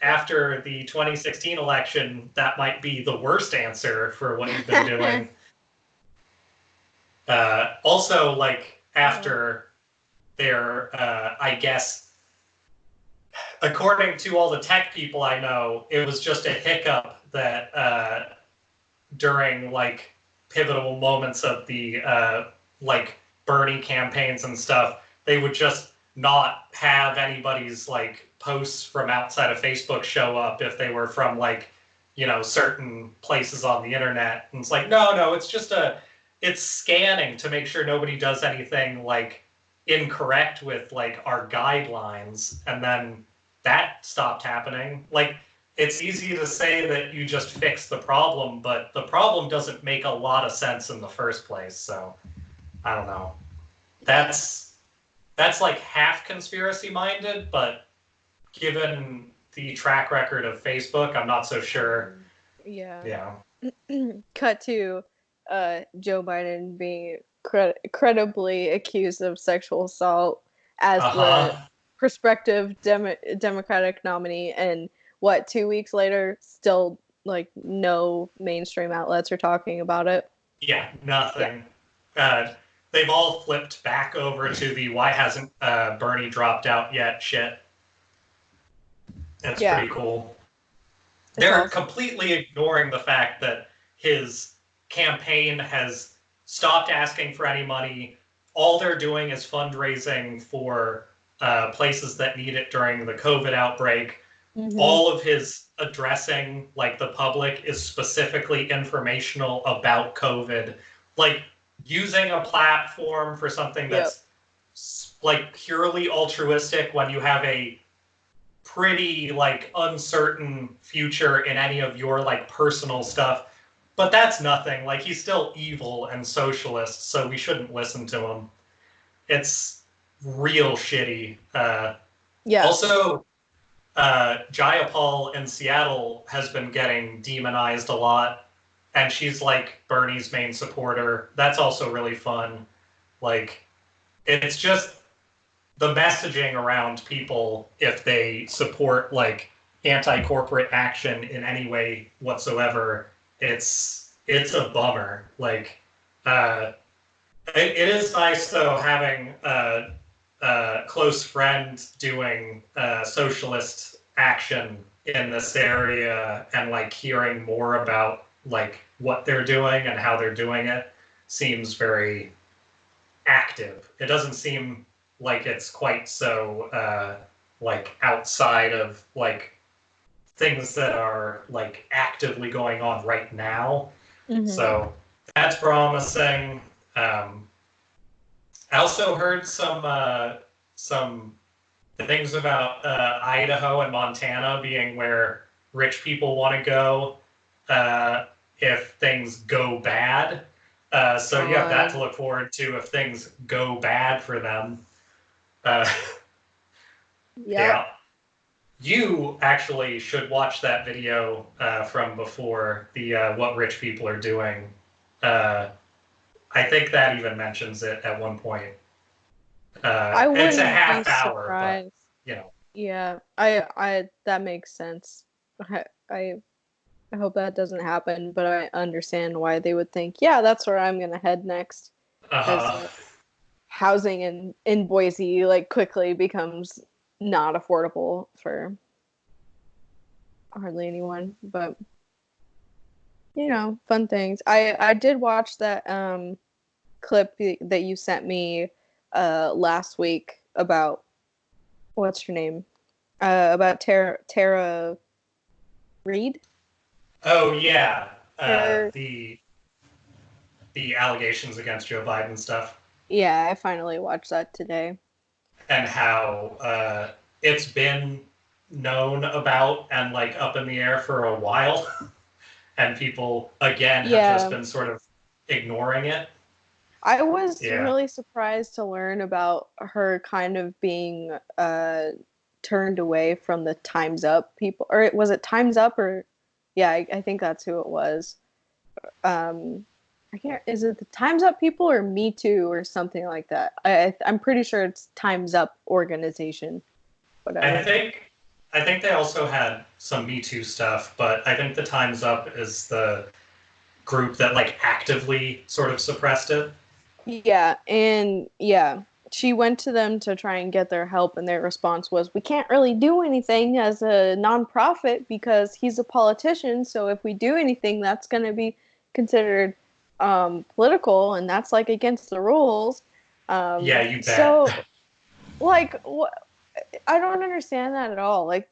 After the 2016 election, that might be the worst answer for what you've been doing. Also, like, after their, I guess, according to all the tech people I know, it was just a hiccup that during, like, pivotal moments of the, like, Bernie campaigns and stuff, they would just not have anybody's, like, posts from outside of Facebook show up if they were from, like, you know, certain places on the internet. And it's like, no, it's just it's scanning to make sure nobody does anything, like, incorrect with, like, our guidelines. And then that stopped happening. Like, it's easy to say that you just fix the problem, but the problem doesn't make a lot of sense in the first place. So, I don't know. That's like half conspiracy minded, but given the track record of Facebook, I'm not so sure. Yeah. Cut to Joe Biden being credibly accused of sexual assault as the prospective Democratic nominee, and 2 weeks later, still like no mainstream outlets are talking about it. Yeah, nothing. Yeah. They've all flipped back over to the why hasn't Bernie dropped out yet shit. That's pretty cool. They're completely ignoring the fact that his campaign has stopped asking for any money. All they're doing is fundraising for places that need it during the COVID outbreak. Mm-hmm. All of his addressing, like, the public is specifically informational about COVID. Like, using a platform for something that's like purely altruistic when you have a pretty like uncertain future in any of your like personal stuff. But that's nothing. Like, he's still evil and socialist, so we shouldn't listen to him. It's real shitty. Yeah. Also, Jayapal in Seattle has been getting demonized a lot, and she's like Bernie's main supporter. That's also really fun. Like, it's just the messaging around people, if they support like anti-corporate action in any way whatsoever, it's a bummer. Like, it is nice though having a close friend doing socialist action in this area, and like hearing more about like what they're doing and how they're doing it seems very active. It doesn't seem like it's quite so like outside of like things that are like actively going on right now. Mm-hmm. So that's promising. I also heard some things about Idaho and Montana being where rich people want to go if things go bad. So you have that to look forward to if things go bad for them. Yeah. You actually should watch that video from before, the what rich people are doing. I think that even mentions it at one point. I It's a wouldn't half be hour, surprised. but you know. Yeah, I that makes sense. I hope that doesn't happen, but I understand why they would think, yeah, that's where I'm gonna head next. Because housing in Boise like quickly becomes not affordable for hardly anyone. But you know, fun things. I did watch that clip that you sent me last week about what's her name? About Tara Reid. Oh yeah, Her, the allegations against Joe Biden stuff, yeah, I finally watched that today. and how it's been known about and like up in the air for a while, and people again have just been sort of ignoring it. I was really surprised to learn about her kind of being turned away from the Time's Up people, or was it Time's Up, or yeah, I think that's who it was. I can't. Is it the Time's Up people or Me Too or something like that? I'm pretty sure it's Time's Up organization. Whatever. I think they also had some Me Too stuff, but I think the Time's Up is the group that like actively sort of suppressed it. Yeah, and yeah, she went to them to try and get their help, and their response was, "We can't really do anything as a nonprofit because he's a politician. So if we do anything, that's going to be considered political, and that's like against the rules." Yeah, you bet. So, like, I don't understand that at all. Like,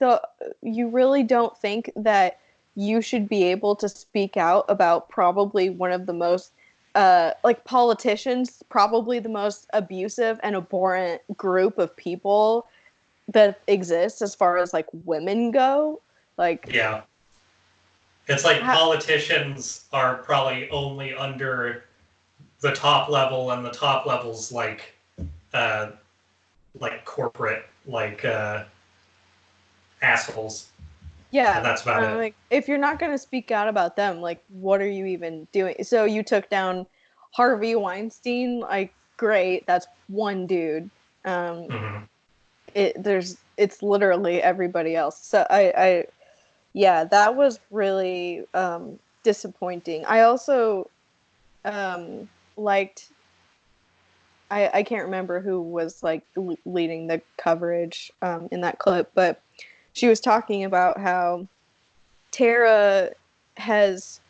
you really don't think that you should be able to speak out about probably one of the most like politicians, probably the most abusive and abhorrent group of people that exists as far as like women go. Like, yeah, it's like politicians are probably only under the top level, and the top level's like corporate assholes. Yeah, and that's about it. Like, if you're not going to speak out about them, like, what are you even doing? So you took down Harvey Weinstein, like, great, that's one dude. It's literally everybody else. So yeah, that was really disappointing. I also liked. I can't remember who was like leading the coverage in that clip, but she was talking about how Tara has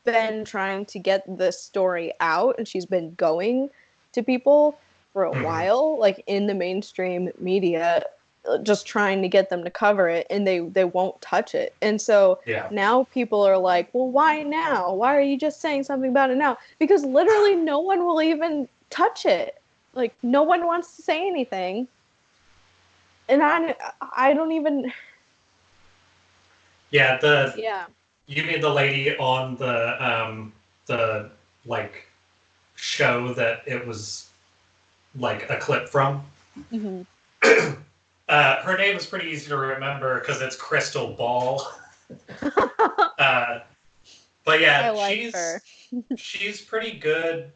been trying to get this story out, and she's been going to people for a while, like in the mainstream media, just trying to get them to cover it, and they won't touch it. And so now people are like, well, why now? Why are you just saying something about it now? Because literally no one will even touch it. Like, no one wants to say anything. And I don't even... Yeah, You mean the lady on the like show that it was like a clip from? Mm-hmm. Her name is pretty easy to remember because it's Crystal Ball. But yeah, I like her. she's pretty good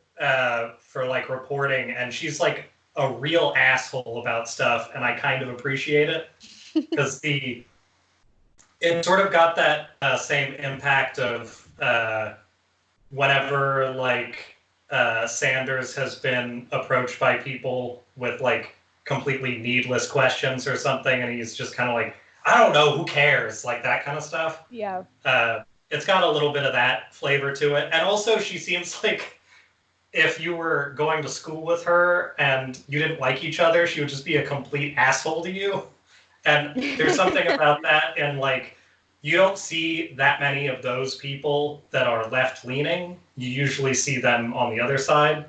for like reporting, and she's like a real asshole about stuff, and I kind of appreciate it because it sort of got that same impact of whenever like Sanders has been approached by people with like completely needless questions or something, and he's just kind of like, I don't know, who cares, like that kind of stuff. Yeah. It's got a little bit of that flavor to it, and also she seems like if you were going to school with her and you didn't like each other, she would just be a complete asshole to you. And there's something about that, and like, you don't see that many of those people that are left leaning. You usually see them on the other side.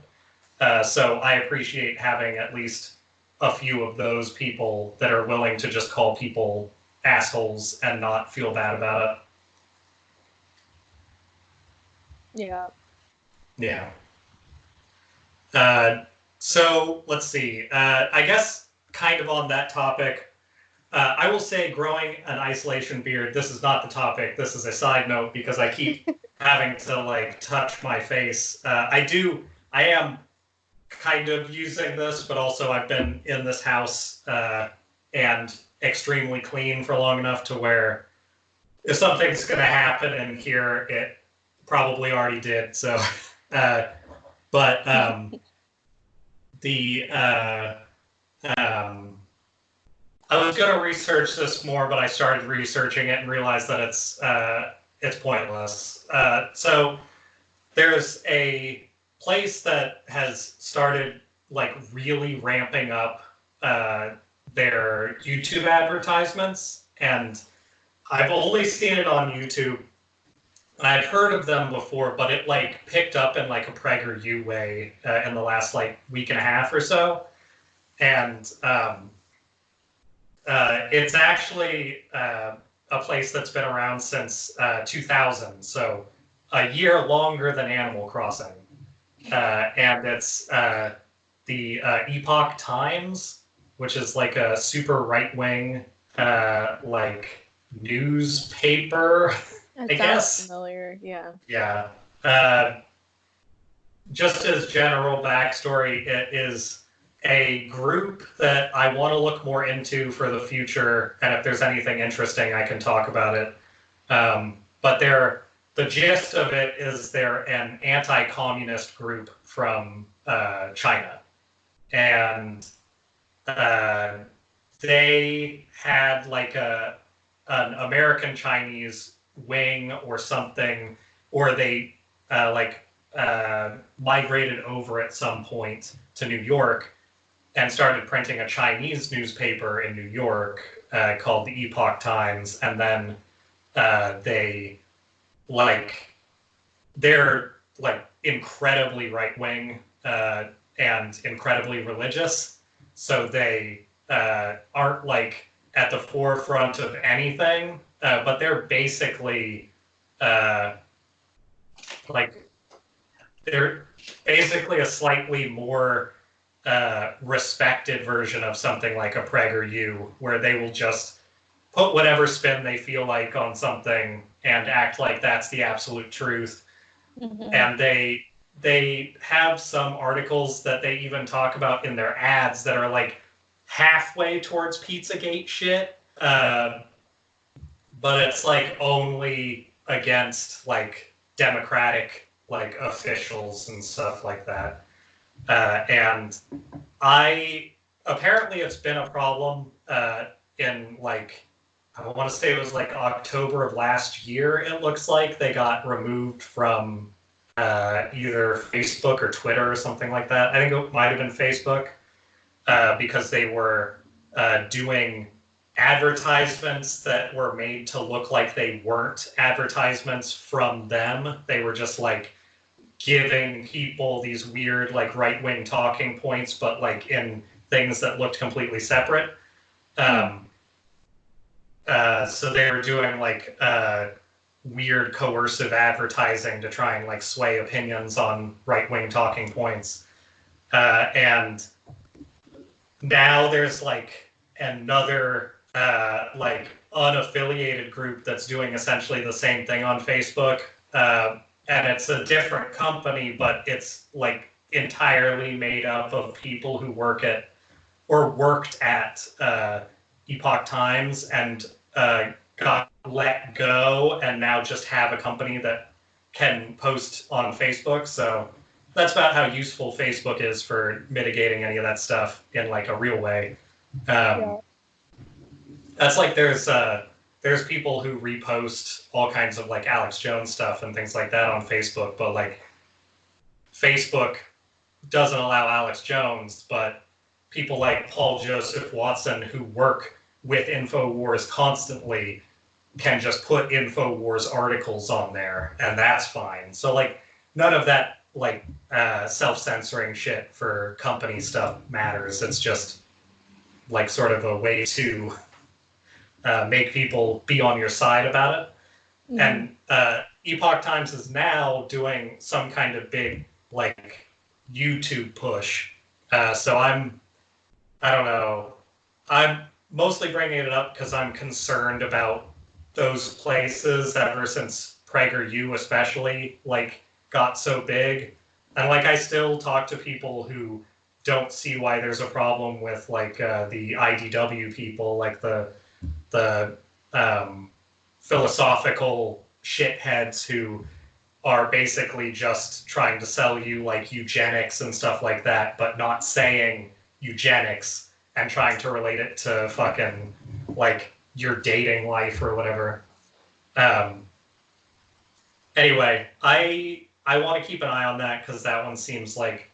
So I appreciate having at least a few of those people that are willing to just call people assholes and not feel bad about it. Yeah. Yeah. So let's see. I guess kind of on that topic, I will say growing an isolation beard, this is not the topic. This is a side note because I keep having to like touch my face. I am kind of using this, but also I've been in this house and extremely clean for long enough to where if something's going to happen in here, it probably already did. So, but the I was going to research this more, but I started researching it and realized that it's pointless. So there's a place that has started like really ramping up their YouTube advertisements, and I've only seen it on YouTube. I'd heard of them before, but it like picked up in like a PragerU way in the last like week and a half or so, and it's actually a place that's been around since 2000, so a year longer than Animal Crossing. And it's the Epoch Times, which is like a super right-wing like newspaper, I guess. Familiar, yeah. Yeah. Just as general backstory, it is a group that I want to look more into for the future, and if there's anything interesting, I can talk about it. But the gist of it is they're an anti-communist group from China, and they had like an American Chinese wing or something, or they migrated over at some point to New York and started printing a Chinese newspaper in New York called the Epoch Times, and then they're like incredibly right wing and incredibly religious, so they aren't like at the forefront of anything, but they're basically they're basically a slightly more respected version of something like a PragerU, where they will just put whatever spin they feel like on something and act like that's the absolute truth. Mm-hmm. And they have some articles that they even talk about in their ads that are like halfway towards Pizzagate shit, but it's like only against like Democratic like officials and stuff like that. And apparently it's been a problem in like, I want to say it was like October of last year, it looks like. They got removed from either Facebook or Twitter or something like that. I think it might have been Facebook because they were doing advertisements that were made to look like they weren't advertisements from them. They were just like giving people these weird like right-wing talking points, but like in things that looked completely separate. So they were doing like weird coercive advertising to try and like sway opinions on right-wing talking points. And now there's like another like unaffiliated group that's doing essentially the same thing on Facebook. And it's a different company, but it's like entirely made up of people who work at or worked at Epoch Times and got let go and now just have a company that can post on Facebook. So that's about how useful Facebook is for mitigating any of that stuff in like a real way. That's like there's people who repost all kinds of like Alex Jones stuff and things like that on Facebook, but like Facebook doesn't allow Alex Jones, but people like Paul Joseph Watson who work with InfoWars constantly can just put InfoWars articles on there, and that's fine. So like none of that like self-censoring shit for company stuff matters. It's just like sort of a way to make people be on your side about it. Mm-hmm. And Epoch Times is now doing some kind of big like YouTube push. So I don't know. I'm mostly bringing it up because I'm concerned about those places ever since PragerU especially like got so big. And like I still talk to people who don't see why there's a problem with like the IDW people, like the philosophical shitheads who are basically just trying to sell you like eugenics and stuff like that, but not saying eugenics and trying to relate it to fucking like your dating life or whatever. Anyway, I want to keep an eye on that because that one seems like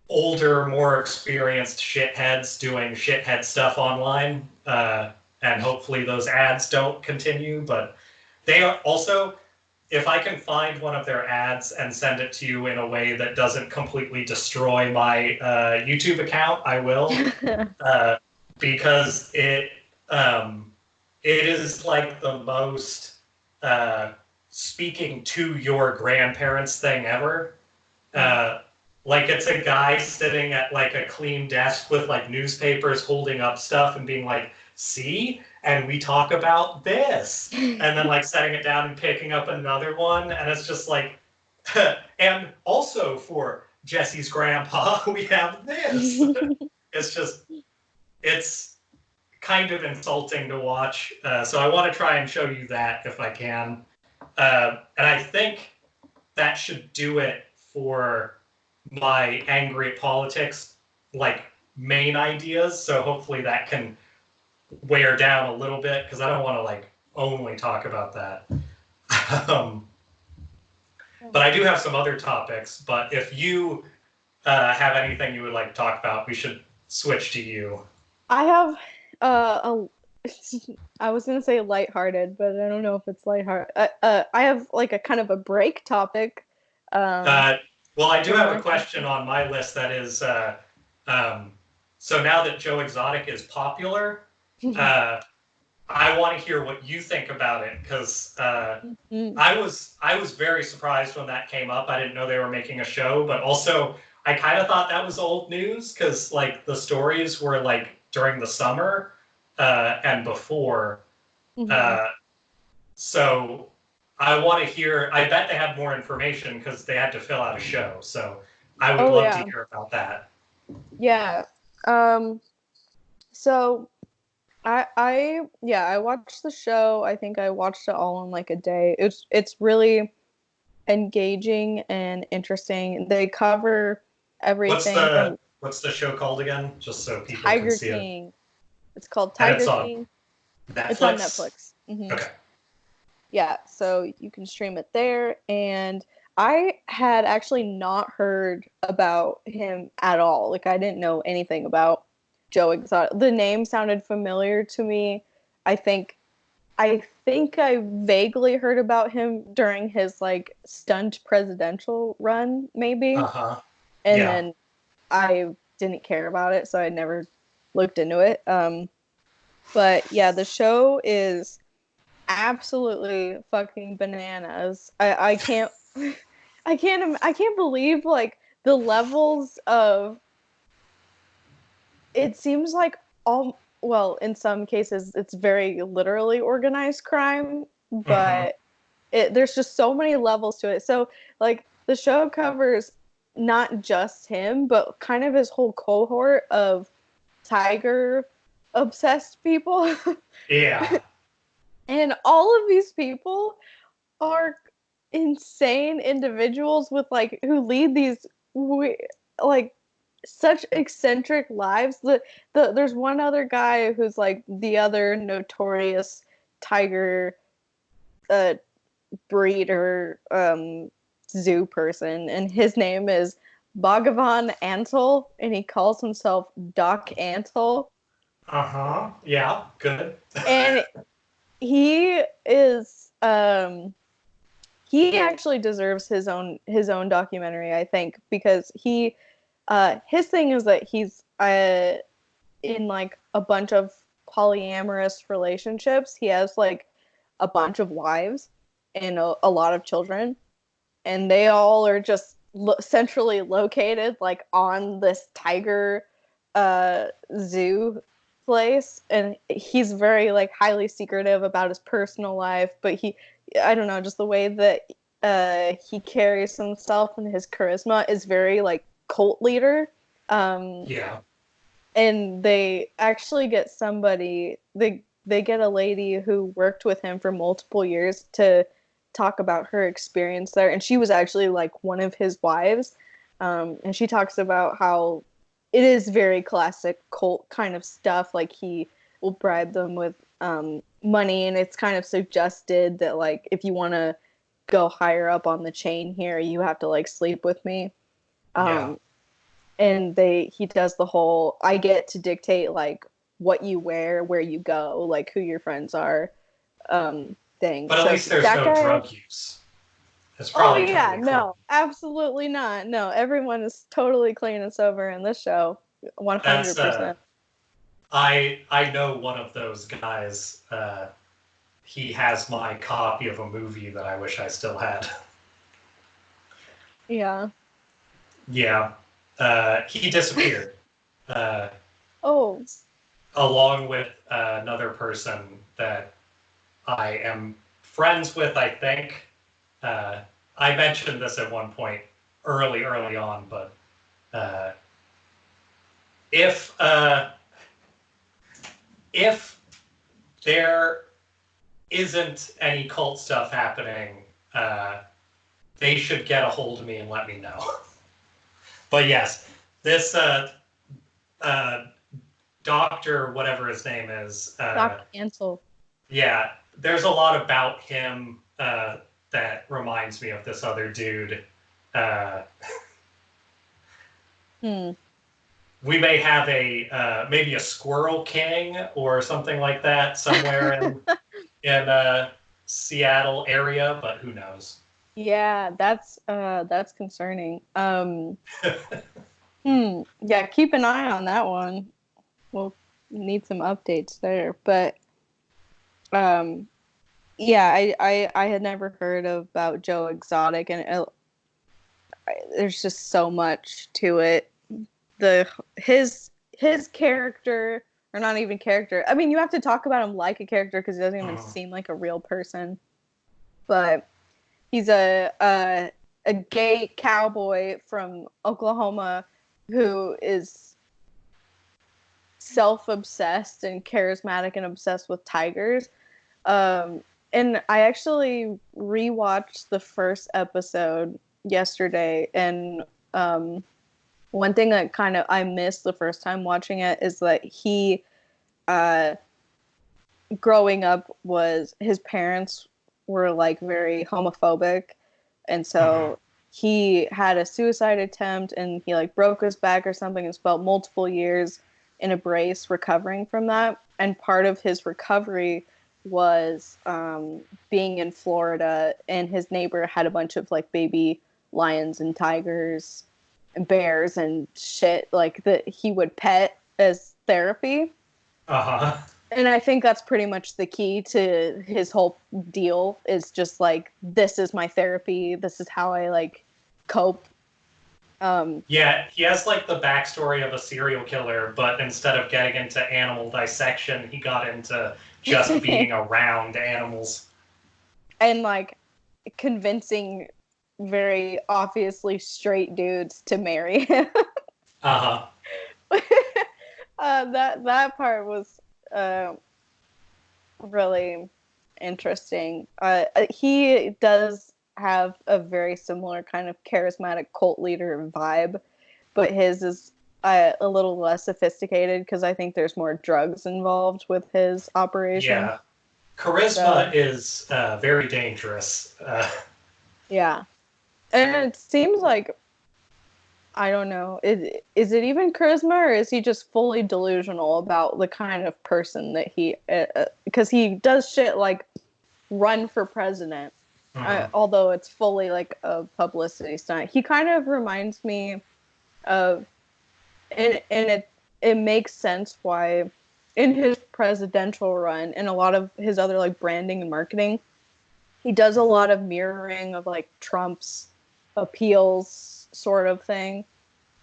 older, more experienced shitheads doing shithead stuff online. And hopefully those ads don't continue, but they are also, if I can find one of their ads and send it to you in a way that doesn't completely destroy my YouTube account, I will, because it is like the most speaking to your grandparents thing ever. Like it's a guy sitting at like a clean desk with like newspapers holding up stuff and being like, see, and we talk about this, and then like setting it down and picking up another one, and it's just like, and also for Jesse's grandpa, we have this. It's kind of insulting to watch, so I want to try and show you that if I can, and I think that should do it for my angry at politics like main ideas, so hopefully that can wear down a little bit because I don't want to like only talk about that. But I do have some other topics, but if you have anything you would like to talk about, we should switch to you. I have I was going to say lighthearted, but I don't know if it's lighthearted. I have like a kind of a break topic. Well, I do have a question on my list that is, so now that Joe Exotic is popular, I want to hear what you think about it because I was very surprised when that came up. I didn't know they were making a show, but also I kind of thought that was old news because like the stories were like during the summer and before. So I want to hear. I bet they have more information because they had to fill out a show. So I would love to hear about that. Yeah. So I watched the show. I think I watched it all in like a day. It's really engaging and interesting. They cover everything. What's the show called again? Just so people Tiger can see King. It's called Tiger King. Netflix? It's on Netflix. Mm-hmm. Okay. Yeah, so you can stream it there. And I had actually not heard about him at all. Like I didn't know anything about Joe Exotic. The name sounded familiar to me. I think I vaguely heard about him during his like stunt presidential run, maybe. And then I didn't care about it, so I never looked into it. But yeah, the show is absolutely fucking bananas. I can't I can't believe like the levels of, it seems like all, well, in some cases it's very literally organized crime, Mm-hmm. but there's just so many levels to it. So like the show covers not just him, but kind of his whole cohort of tiger obsessed people. Yeah. And all of these people are insane individuals with like who lead these like such eccentric lives. There's one other guy who's like the other notorious tiger uh breeder zoo person, and his name is Bhagavan Antle, and he calls himself Doc Antle. Uh-huh. Yeah. Good. And he is he actually deserves his own documentary, I think, because he his thing is that he's in like a bunch of polyamorous relationships. He has like a bunch of wives and a lot of children, and they all are just centrally located like on this tiger zoo place. And he's very like highly secretive about his personal life, but I don't know, just the way that he carries himself and his charisma is very like cult leader. um Yeah. and they actually get they get a lady who worked with him for multiple years to talk about her experience there, and she was actually like one of his wives. And she talks about how it is very classic cult kind of stuff. Like he will bribe them with money, and it's kind of suggested that like if you want to go higher up on the chain here, you have to like sleep with me. Yeah. um, and he does the whole I get to dictate like what you wear, where you go, like who your friends are, thing. But at So least there's that no guy. drug use. It's Oh probably yeah, totally clean. no, absolutely not. No, everyone is totally clean and sober in this show, That's 100%. I know one of those guys. He has my copy of a movie that I wish I still had. Yeah. Yeah. He disappeared. Uh, Oh. Along with another person that I am friends with, I think. Uh, I mentioned this at one point early on, but uh, if uh, if there isn't any cult stuff happening, they should get a hold of me and let me know. But yes, this uh, doctor, whatever his name is, Doc Ansel. yeah, there's a lot about him that reminds me of this other dude. Uh, Hmm. we may have maybe a Squirrel King or something like that somewhere in Seattle area, but who knows? Yeah, that's concerning. Yeah, keep an eye on that one. We'll need some updates there. But um yeah, I had never heard about Joe Exotic, and there's just so much to it. His character, or not even character. I mean, you have to talk about him like a character because he doesn't even seem like a real person. But he's a gay cowboy from Oklahoma who is self-obsessed and charismatic and obsessed with tigers. And I actually rewatched the first episode yesterday, and one thing that kind of I missed the first time watching it is that he, uh, growing up, was his parents were like very homophobic, and Mm-hmm. so he had a suicide attempt, and he like broke his back or something, and spent multiple years in a brace recovering from that. And part of his recovery was being in Florida, and his neighbor had a bunch of like baby lions and tigers and bears and shit like that he would pet as therapy. Uh huh. And I think that's pretty much the key to his whole deal is just like, this is my therapy. This is how I like cope. Yeah, he has like the backstory of a serial killer, but instead of getting into animal dissection, he got into just being around animals. And like convincing very obviously straight dudes to marry him. Uh-huh. That part was really interesting. He does have a very similar kind of charismatic cult leader vibe, but his is a little less sophisticated because I think there's more drugs involved with his operation. Yeah. Charisma is very dangerous. Yeah. And it seems like, I don't know, is it even charisma or is he just fully delusional about the kind of person that he, because he does shit like run for president, although it's fully like a publicity stunt. He kind of reminds me of, and it makes sense why in his presidential run and a lot of his other like branding and marketing, he does a lot of mirroring of like Trump's appeals sort of thing.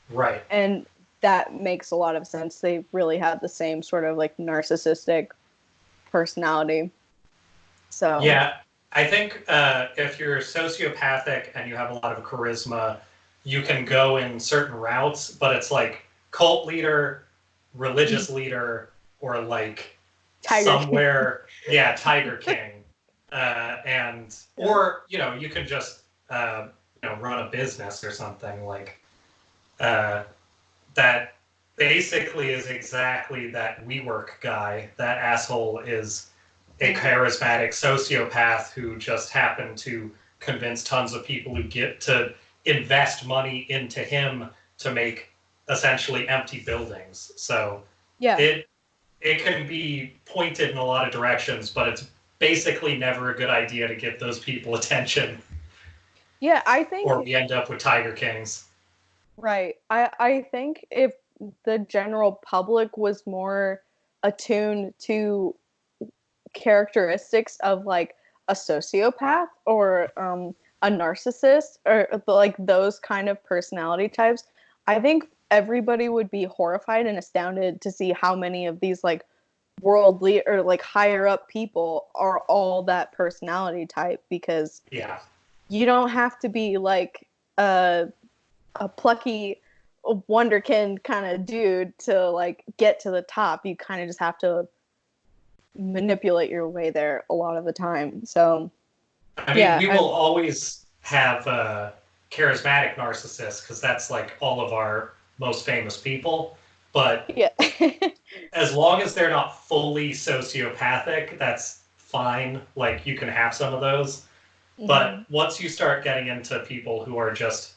Right. And that makes a lot of sense. They really have the same sort of like narcissistic personality. So yeah, I think if you're sociopathic and you have a lot of charisma, you can go in certain routes, but it's like cult leader, religious leader, or like Tiger somewhere, yeah, Tiger King, and or you can just run a business or something like that. Basically, is exactly that WeWork guy. That asshole is a charismatic sociopath who just happened to convince tons of people who get to invest money into him to make essentially empty buildings. So yeah, it can be pointed in a lot of directions, but it's basically never a good idea to give those people attention. yeah, I think, or we end up with Tiger Kings. right. I think if the general public was more attuned to characteristics of like a sociopath or a narcissist or like those kind of personality types, I think everybody would be horrified and astounded to see how many of these like worldly or like higher up people are all that personality type, because Yeah. you don't have to be like a plucky wonderkind kind of dude to like get to the top. You kind of just have to manipulate your way there a lot of the time. So I mean, yeah, we will always have charismatic narcissists because that's like all of our most famous people. But yeah. as long as they're not fully sociopathic, that's fine. Like you can have some of those. But once you start getting into people who are just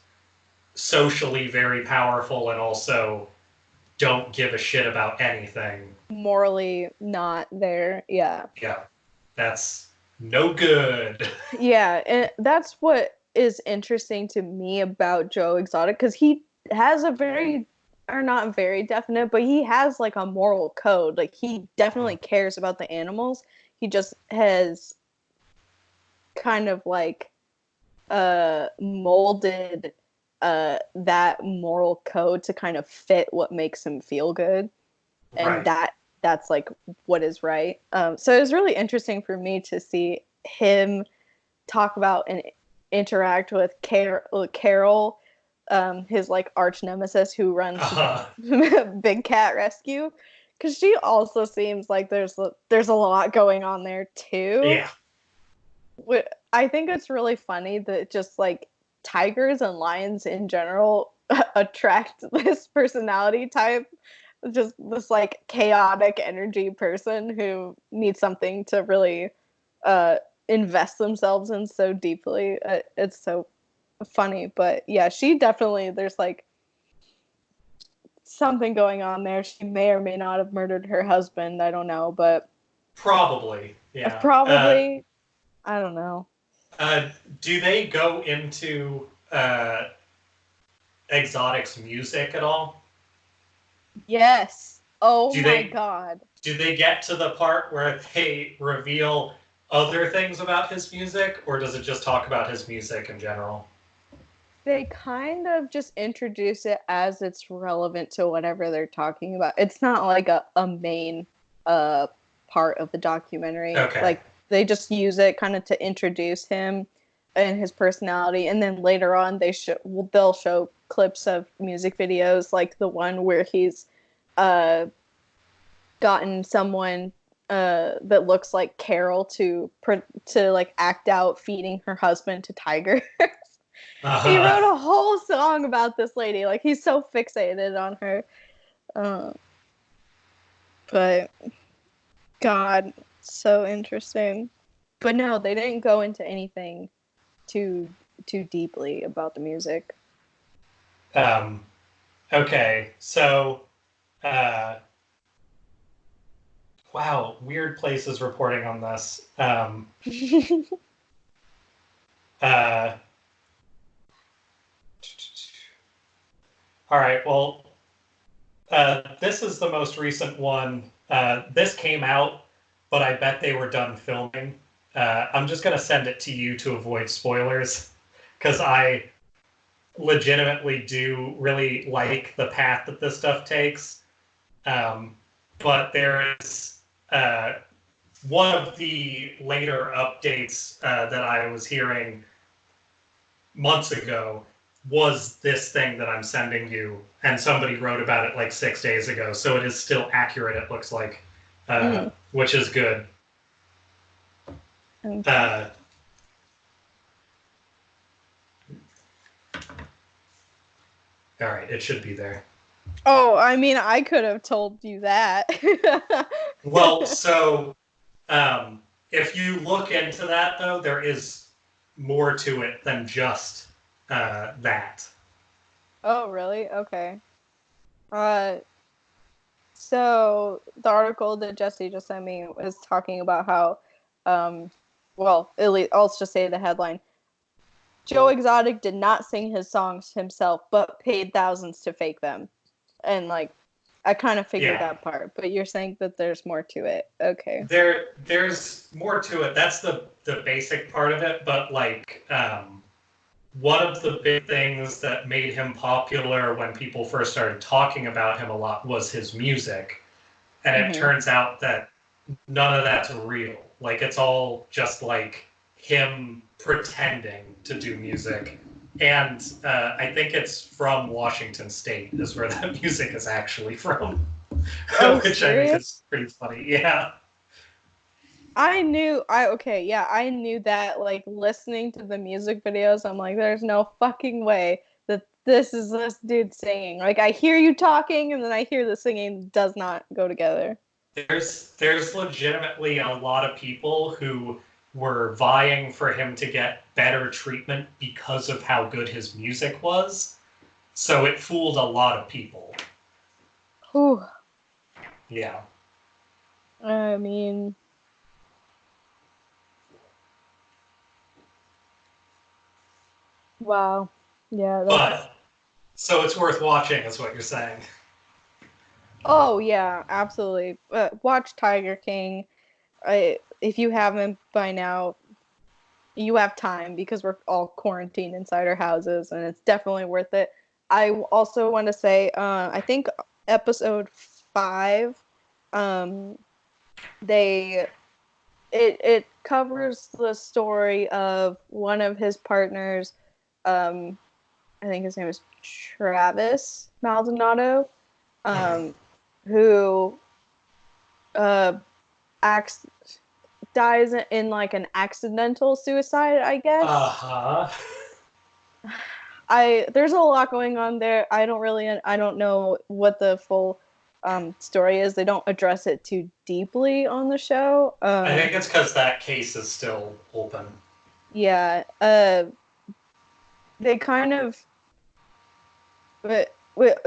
socially very powerful and also don't give a shit about anything, Morally not there. Yeah. yeah, that's no good. Yeah, and that's what is interesting to me about Joe Exotic, because he has a very, or not very definite, but he has like a moral code. Like he definitely cares about the animals. He just has kind of like molded that moral code to kind of fit what makes him feel good, and Right. that's like what is right. So it was really interesting for me to see him talk about and interact with Carol, his like arch nemesis who runs Big Cat Rescue, because she also seems like there's a lot going on there too. Yeah. I think it's really funny that just like tigers and lions in general attract this personality type, just this like chaotic energy person who needs something to really uh, invest themselves in so deeply. It's so funny, but yeah, she definitely, there's like something going on there. She may or may not have murdered her husband. I don't know, but Probably. Yeah. probably. I don't know. Do they go into Exotic's music at all? Yes. Oh Do my they god. do they get to the part where they reveal other things about his music, or does it just talk about his music in general? They kind of just introduce it as it's relevant to whatever they're talking about. It's not like a main uh part of the documentary. Okay. Like they just use it kind of to introduce him and his personality, and then later on they'll show clips of music videos, like the one where he's uh gotten someone that looks like Carol to like act out feeding her husband to tigers. He Uh, wrote a whole song about this lady. Like he's so fixated on her. Uh, but God, so interesting. But no, they didn't go into anything too too deeply about the music. um, okay, so uh, wow, weird places reporting on this. Uh, all right, well, this is the most recent one. This came out, but I bet they were done filming. I'm just going to send it to you to avoid spoilers, because I legitimately do really like the path that this stuff takes. But there is one of the later updates that I was hearing months ago was this thing that I'm sending you, and somebody wrote about it like 6 days ago, so it is still accurate, it looks like, which is good. Okay. All right, it should be there. Oh, I mean, I could have told you that. Well, so if you look into that, though, there is more to it than just that. Oh, really? Okay. Uh, so the article that Jesse just sent me was talking about how, well, at least I'll just say the headline: Joe Exotic did not sing his songs himself, but paid thousands to fake them. And like, I kind of figured Yeah. that part, but you're saying that there's more to it. Okay. There's more to it. That's the basic part of it, but like one of the big things that made him popular when people first started talking about him a lot was his music. And it turns out that none of that's real. Like it's all just like him pretending to do music. And I think it's from Washington State is where that music is actually from, Oh, which I think serious? is pretty funny. Yeah. I knew I knew that, like, listening to the music videos, I'm like, there's no fucking way that this is this dude singing. Like, I hear you talking and then I hear the singing does not go together. There's legitimately a lot of people who were vying for him to get better treatment because of how good his music was. So it fooled a lot of people. Whew. Yeah. I mean, wow. Yeah, that's But so it's worth watching is what you're saying. Oh yeah, absolutely. Watch Tiger King. If you haven't by now, you have time because we're all quarantined inside our houses, and it's definitely worth it. I also want to say, I think episode 5, um, they it covers the story of one of his partners. Um, I think his name is Travis Maldonado, um, who uh, acts dies in like an accidental suicide, I guess. Uh-huh. I There's a lot going on there. I don't know what the full story is. They don't address it too deeply on the show. I think it's because that case is still open. Yeah. They kind of but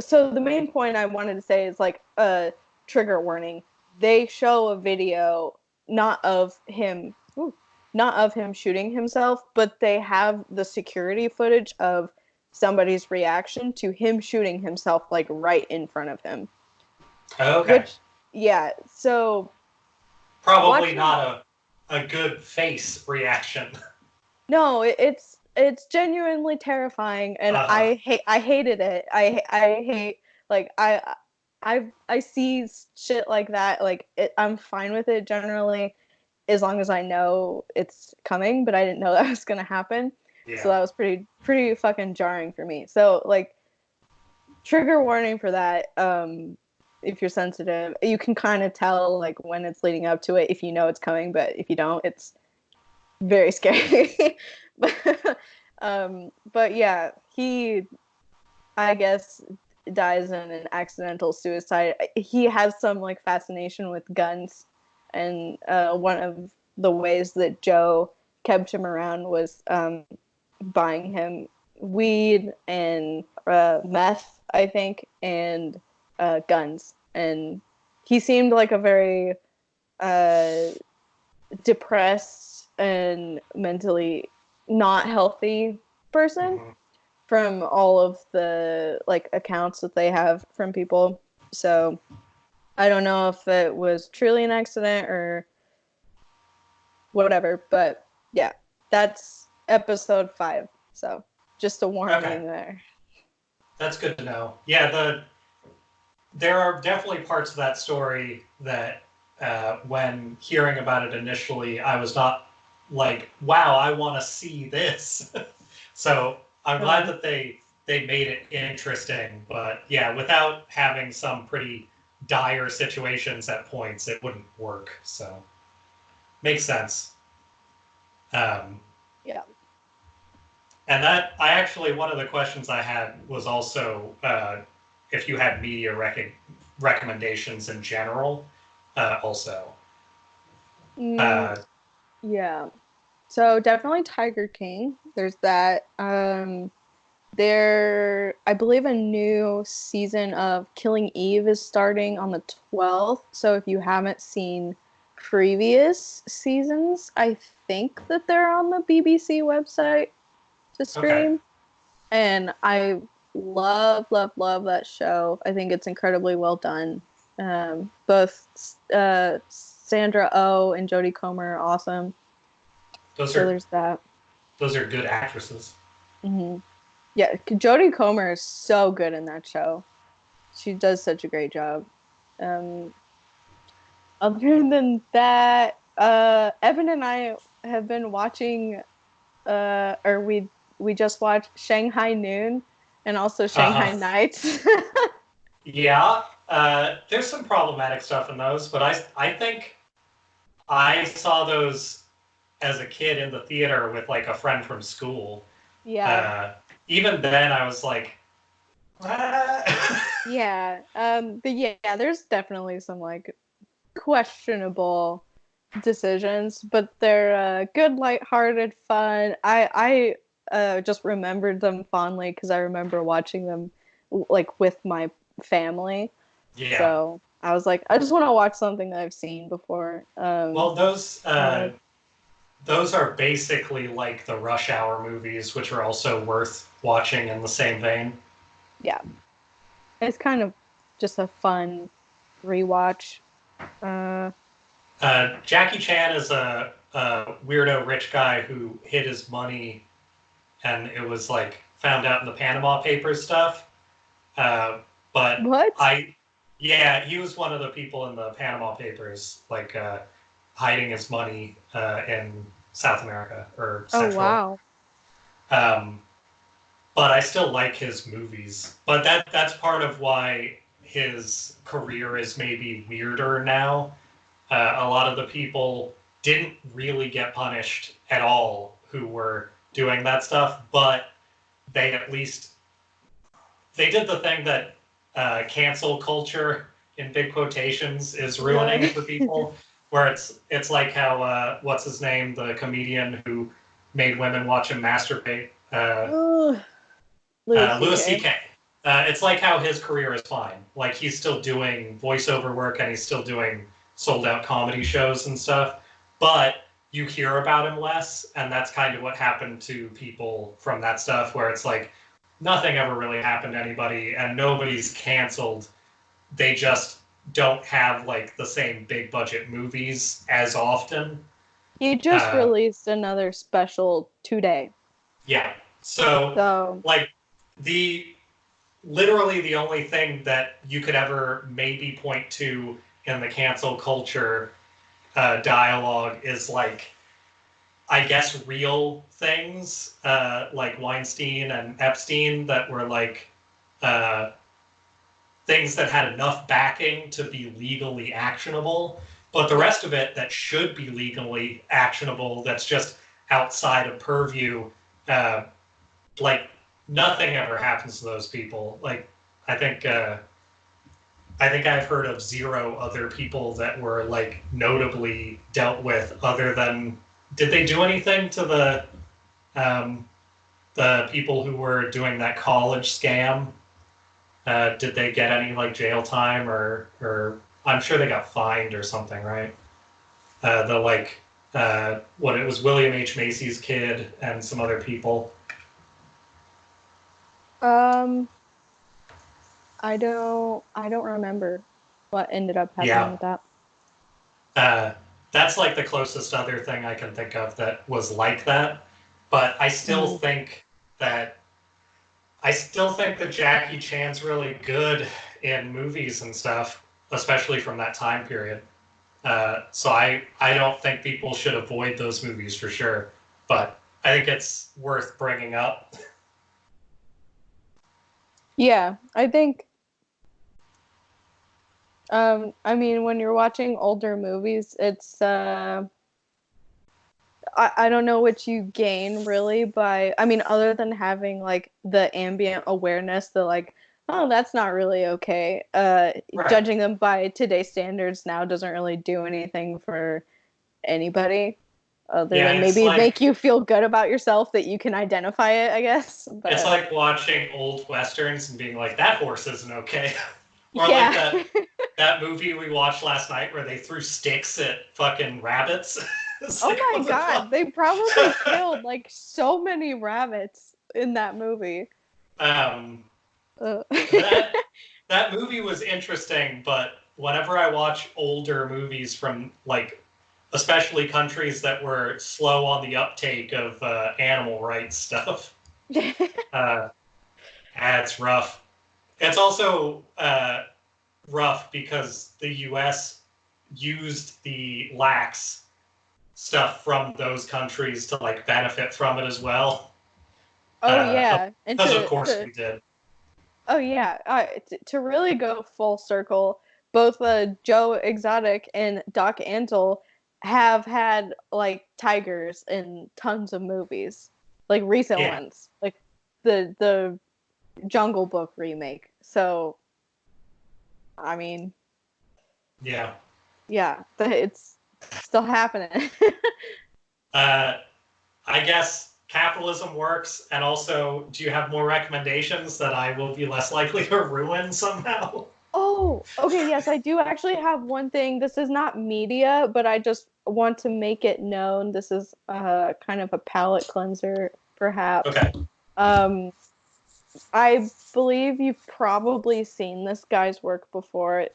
so the main point I wanted to say is like a trigger warning. They show a video not of him not of him shooting himself, but they have the security footage of somebody's reaction to him shooting himself like right in front of him. Okay. Which, yeah, so Probably watching. not a good face reaction. No, it's genuinely terrifying, and Uh-huh. I hated it. I hate, like, I see shit like that. Like, I'm fine with it generally, as long as I know it's coming. But I didn't know that was gonna happen, so Yeah. that was pretty fucking jarring for me. So, like, trigger warning for that. If you're sensitive, you can kind of tell, like, when it's leading up to it, if you know it's coming. But if you don't, it's very scary. But yeah, he, I guess, dies in an accidental suicide. He has some, like, fascination with guns, and one of the ways that Joe kept him around was buying him weed and meth, I think, and guns. And he seemed like a very uh, depressed and mentally not healthy person Hmm. from all of the, like, accounts that they have from people. So I don't know if it was truly an accident or whatever, but yeah, that's episode 5. So just a Okay. warning there. That's good to know. Yeah, there are definitely parts of that story that when hearing about it initially, I was not like, wow, I want to see this. So I'm glad Um, that they made it interesting. But yeah, without having some pretty dire situations at points, it wouldn't work. So makes sense. Um, yeah. and that I actually one of the questions I had was also if you had media recommendations in general, also. Mm, Uh, yeah. So definitely Tiger King. There's that. There, I believe a new season of Killing Eve is starting on the 12th. So if you haven't seen previous seasons, I think that they're on the BBC website to okay. stream. And I love, love, love that show. I think it's incredibly well done. Both Sandra Oh and Jodie Comer are awesome. Those So are there's that. those are good actresses. Hmm. Yeah, Jodie Comer is so good in that show. She does such a great job. Um, Other than that, Evan and I have been watching, or we just watched Shanghai Noon and also Uh-huh. Shanghai Nights. Yeah, there's some problematic stuff in those, but I think I saw those as a kid in the theater with like a friend from school. Yeah, Uh, Even then, I was like, ah. yeah. But yeah, there's definitely some, like, questionable decisions, but they're good, lighthearted fun. I just remembered them fondly because I remember watching them, like, with my family. Yeah. So I was like, I just want to watch something that I've seen before. Well, Uh, those are basically like the Rush Hour movies, which are also worth watching in the same vein. yeah, it's kind of just a fun rewatch. Uh, Jackie Chan is a weirdo rich guy who hid his money, and it was like found out in the Panama Papers stuff. Uh, but what? yeah, he was one of the people in the Panama Papers, like hiding his money in South America or Oh Central. wow. Um, but I still like his movies. But that's part of why his career is maybe weirder now. A lot of the people didn't really get punished at all who were doing that stuff, but they at least they did the thing that cancel culture in big quotations is ruining for people, where it's like how what's his name, the comedian who made women watch him masturbate, Ugh, Louis Louis C.K. C.K. It's like how his career is fine. Like he's still doing voiceover work and he's still doing sold out comedy shows and stuff, but you hear about him less, and that's kind of what happened to people from that stuff, where it's like nothing ever really happened to anybody and nobody's canceled. They just don't have like the same big budget movies as often. He just released another special today. Yeah. So like literally the only thing that you could ever maybe point to in the cancel culture dialogue is like, I guess, real things like Weinstein and Epstein that were like things that had enough backing to be legally actionable. But the rest of it that should be legally actionable, that's just outside of purview, like nothing ever happens to those people. Like I think I've heard of 0 other people that were like notably dealt with, other than, did they do anything to the people who were doing that college scam? Did they get any like jail time or I'm sure they got fined or something, right? What, it was William H. Macy's kid and some other people. I don't remember what ended up happening with that. That's like the closest other thing I can think of that was like that. But I still think that Jackie Chan's really good in movies and stuff, especially from that time period. So I don't think people should avoid those movies for sure, but I think it's worth bringing up. Yeah, I think. I mean, when you're watching older movies, it's I don't know what you gain really by, I mean, other than having like the ambient awareness that like, oh, that's not really okay. Right. Judging them by today's standards now doesn't really do anything for anybody other than maybe like, make you feel good about yourself that you can identify it, I guess. But it's like watching old Westerns and being like, that horse isn't okay. Or like that movie we watched last night where they threw sticks at fucking rabbits. Oh like, my god, they probably killed like so many rabbits in that movie. That movie was interesting, but whenever I watch older movies from like, especially countries that were slow on the uptake of animal rights stuff, it's rough. It's also rough because the U.S. used the lax stuff from those countries to like benefit from it as well. Oh yeah, because of course we did. Oh yeah, to really go full circle, both Joe Exotic and Doc Antle have had like tigers in tons of movies, like recent ones, like the Jungle Book remake. So, I mean, yeah, it's still happening. I guess capitalism works, and also, do you have more recommendations that I will be less likely to ruin somehow? Oh, okay, yes, I do actually have one thing. This is not media, but I just want to make it known. This is kind of a palate cleanser, perhaps. Okay. I believe you've probably seen this guy's work before.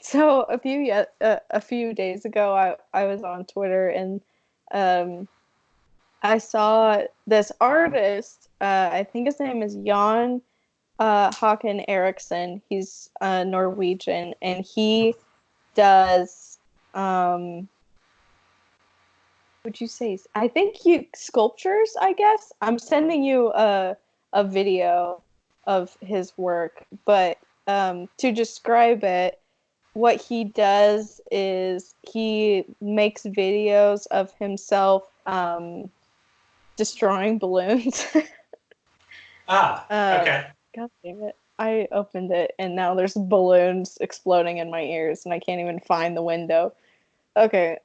So a few days ago, I was on Twitter and I saw this artist. I think his name is Jan Håkon Eriksson. He's Norwegian, and he does. Would you say? I think sculptures. I guess I'm sending you a video of his work, but to describe it, what he does is he makes videos of himself destroying balloons. Okay. God damn it. I opened it and now there's balloons exploding in my ears and I can't even find the window. Okay.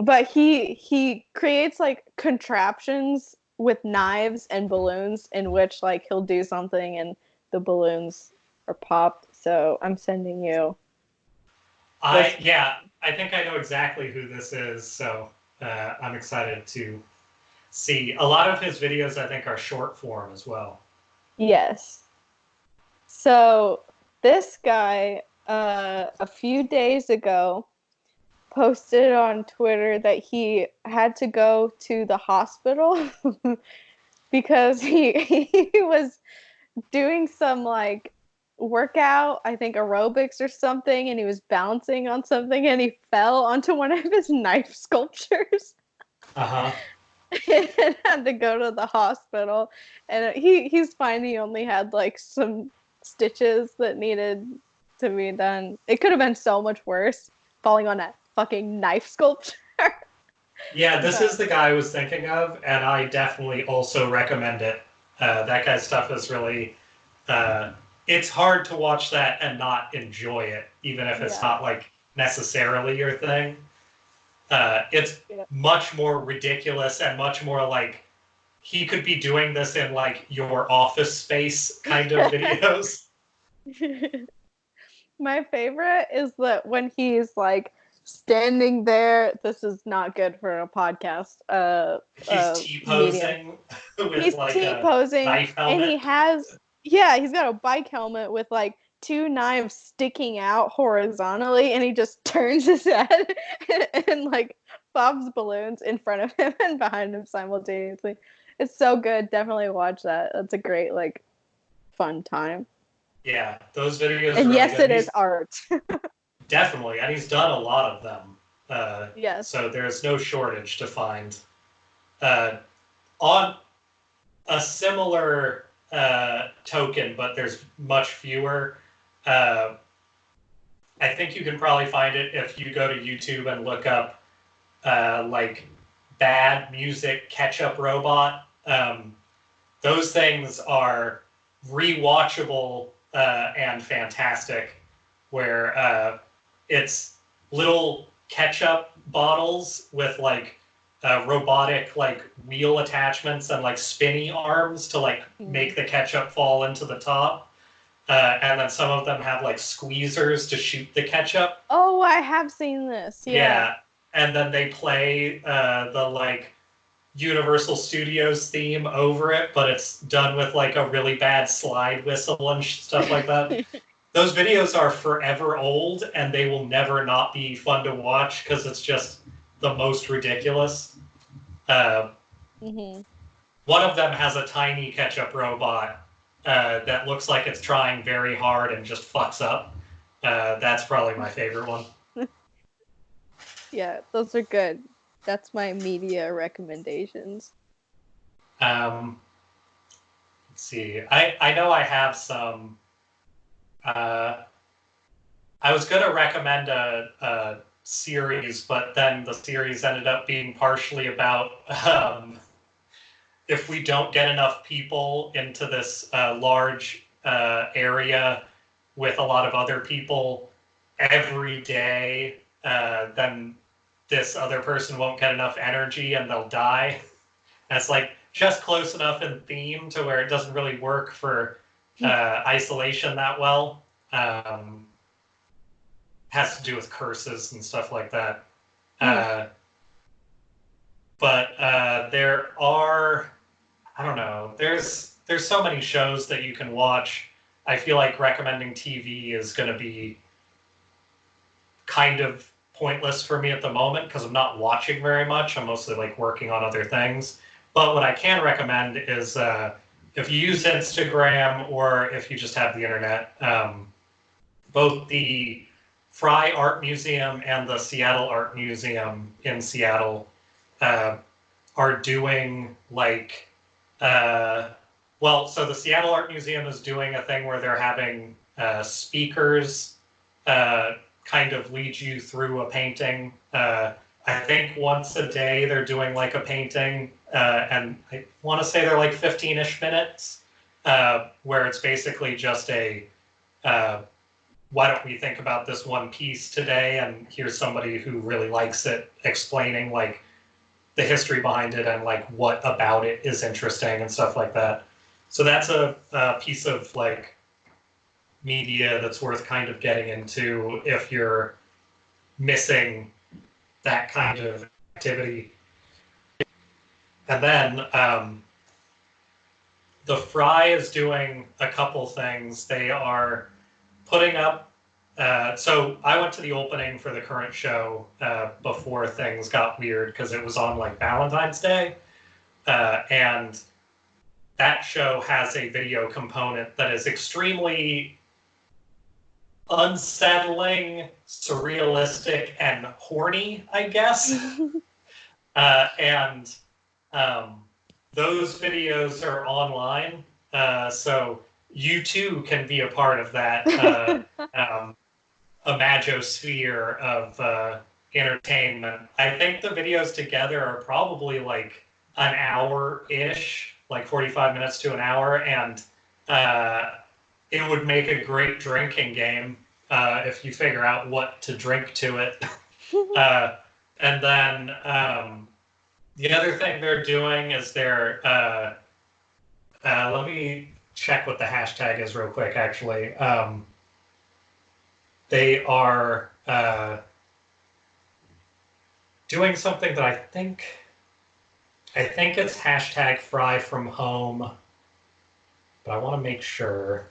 But he creates like contraptions with knives and balloons in which like he'll do something and the balloons are popped. So I'm sending you. I think I know exactly who this is. So I'm excited to see. A lot of his videos, I think, are short form as well. Yes. So this guy, a few days ago posted on Twitter that he had to go to the hospital because he was doing some like workout, I think aerobics or something, and he was bouncing on something and he fell onto one of his knife sculptures. Uh-huh. And had to go to the hospital. And he's fine. He only had like some stitches that needed to be done. It could have been so much worse falling on that fucking knife sculpture. Yeah, this is the guy I was thinking of, and I definitely also recommend it. That guy's stuff is really, it's hard to watch that and not enjoy it, even if it's not like necessarily your thing. It's much more ridiculous and much more like he could be doing this in like your Office Space kind of videos. My favorite is that when he's like standing there, this is not good for a podcast. He's T-posing with he's like T-posing, a knife helmet. And he's got a bike helmet with like 2 knives sticking out horizontally, and he just turns his head and like bobs balloons in front of him and behind him simultaneously. It's so good. Definitely watch that. That's a great like fun time. Yeah, those videos. And yes, really good. It is art. Definitely, and he's done a lot of them. Yes. So there's no shortage to find. On a similar token, but there's much fewer. I think you can probably find it if you go to YouTube and look up like bad music ketchup robot. Those things are rewatchable and fantastic, where it's little ketchup bottles with like robotic like wheel attachments and like spinny arms to like make the ketchup fall into the top. And then some of them have like squeezers to shoot the ketchup. Oh, I have seen this. Yeah. And then they play the like Universal Studios theme over it, but it's done with like a really bad slide whistle and stuff like that. Those videos are forever old, and they will never not be fun to watch because it's just the most ridiculous. One of them has a tiny ketchup robot that looks like it's trying very hard and just fucks up. That's probably my favorite one. Yeah, those are good. That's my media recommendations. Let's see. I know I have some. I was going to recommend a series, but then the series ended up being partially about if we don't get enough people into this large area with a lot of other people every day, then this other person won't get enough energy and they'll die. And it's like just close enough in theme to where it doesn't really work for isolation that well. Has to do with curses and stuff like that. But there are, I don't know, there's so many shows that you can watch. I feel like recommending TV is going to be kind of pointless for me at the moment because I'm not watching very much. I'm mostly like working on other things. But what I can recommend is if you use Instagram or if you just have the internet, both the Fry Art Museum and the Seattle Art Museum in Seattle are doing like, so the Seattle Art Museum is doing a thing where they're having speakers kind of lead you through a painting. I think once a day they're doing like a painting, and I want to say they're like 15-ish minutes, where it's basically just a, why don't we think about this one piece today, and here's somebody who really likes it explaining like the history behind it and like what about it is interesting and stuff like that. So that's a piece of like media that's worth kind of getting into if you're missing that kind of activity. And then the Fry is doing a couple things. They are putting up So I went to the opening for the current show before things got weird because it was on like Valentine's Day. And that show has a video component that is extremely unsettling, surrealistic, and horny, I guess. And those videos are online, so you too can be a part of that imagosphere of entertainment. I think the videos together are probably like an hour-ish, like 45 minutes to an hour, and it would make a great drinking game if you figure out what to drink to it. And then the other thing they're doing is let me check what the hashtag is real quick, actually. They are doing something that I think it's hashtag fry from home, but I want to make sure.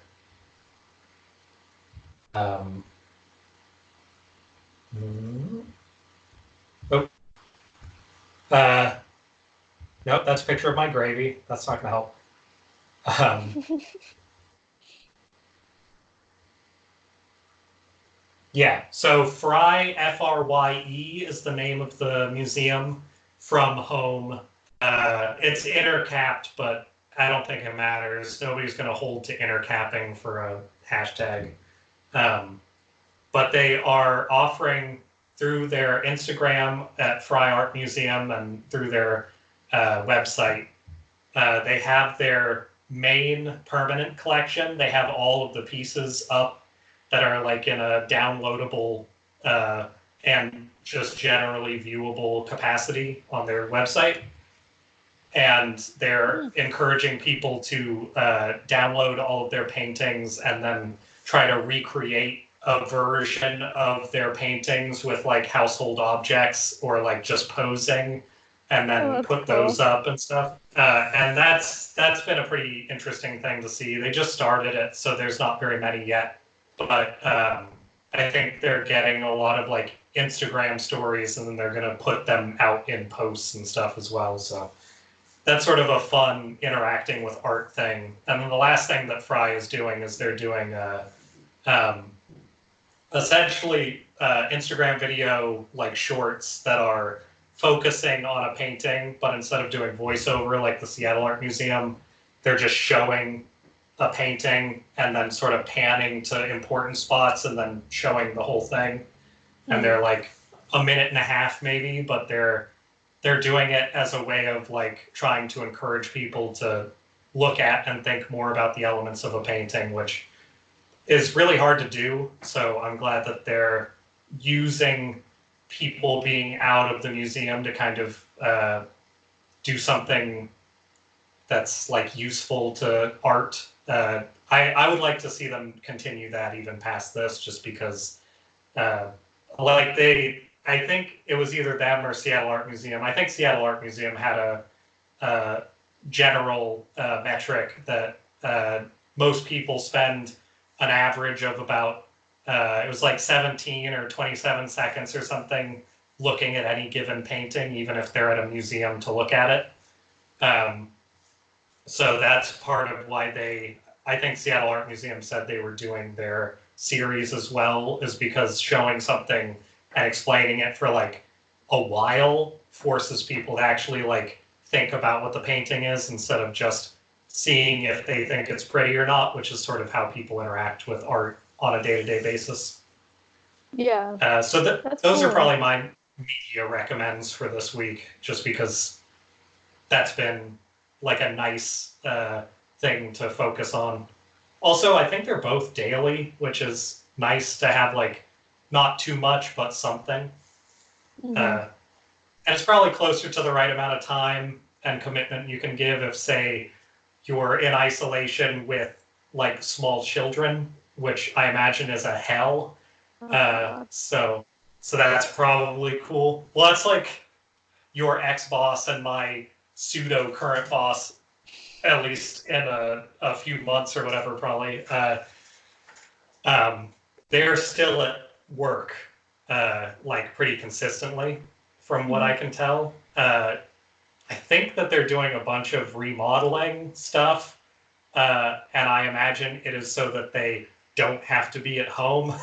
Oh. Nope, that's a picture of my gravy. That's not going to help. Yeah, so Frye, Frye, is the name of the museum from home. It's intercapped, but I don't think it matters. Nobody's going to hold to intercapping for a hashtag. But they are offering through their Instagram at Frye Art Museum and through their website, they have their main permanent collection. They have all of the pieces up that are like in a downloadable and just generally viewable capacity on their website. And they're encouraging people to download all of their paintings and then try to recreate a version of their paintings with like household objects or like just posing and then put those up and stuff. And that's been a pretty interesting thing to see. They just started it, so there's not very many yet. But I think they're getting a lot of like Instagram stories, and then they're going to put them out in posts and stuff as well. So that's sort of a fun interacting with art thing. And then the last thing that Frye is doing is they're doing essentially Instagram video like shorts that are focusing on a painting, but instead of doing voiceover like the Seattle Art Museum, they're just showing a painting and then sort of panning to important spots and then showing the whole thing. And they're like a minute and a half maybe, but they're doing it as a way of like trying to encourage people to look at and think more about the elements of a painting, which is really hard to do. So I'm glad that they're using people being out of the museum to kind of do something that's like useful to art. I would like to see them continue that even past this, just because I think it was either them or Seattle Art Museum. I think Seattle Art Museum had a general metric that most people spend an average of about, it was like 17 or 27 seconds or something looking at any given painting, even if they're at a museum to look at it. So that's part of why I think Seattle Art Museum said they were doing their series as well, is because showing something and explaining it for like a while forces people to actually like think about what the painting is instead of just seeing if they think it's pretty or not, which is sort of how people interact with art on a day-to-day basis. Yeah. So those are probably my media recommends for this week, just because that's been like a nice thing to focus on. Also, I think they're both daily, which is nice to have like not too much, but something. And it's probably closer to the right amount of time and commitment you can give if, say, you're in isolation with like small children, which I imagine is a hell. So that's probably cool. Well, that's like your ex-boss and my pseudo current boss, at least in a few months or whatever, probably. they're still at work, like pretty consistently, from what I can tell. I think that they're doing a bunch of remodeling stuff, and I imagine it is so that they don't have to be at home,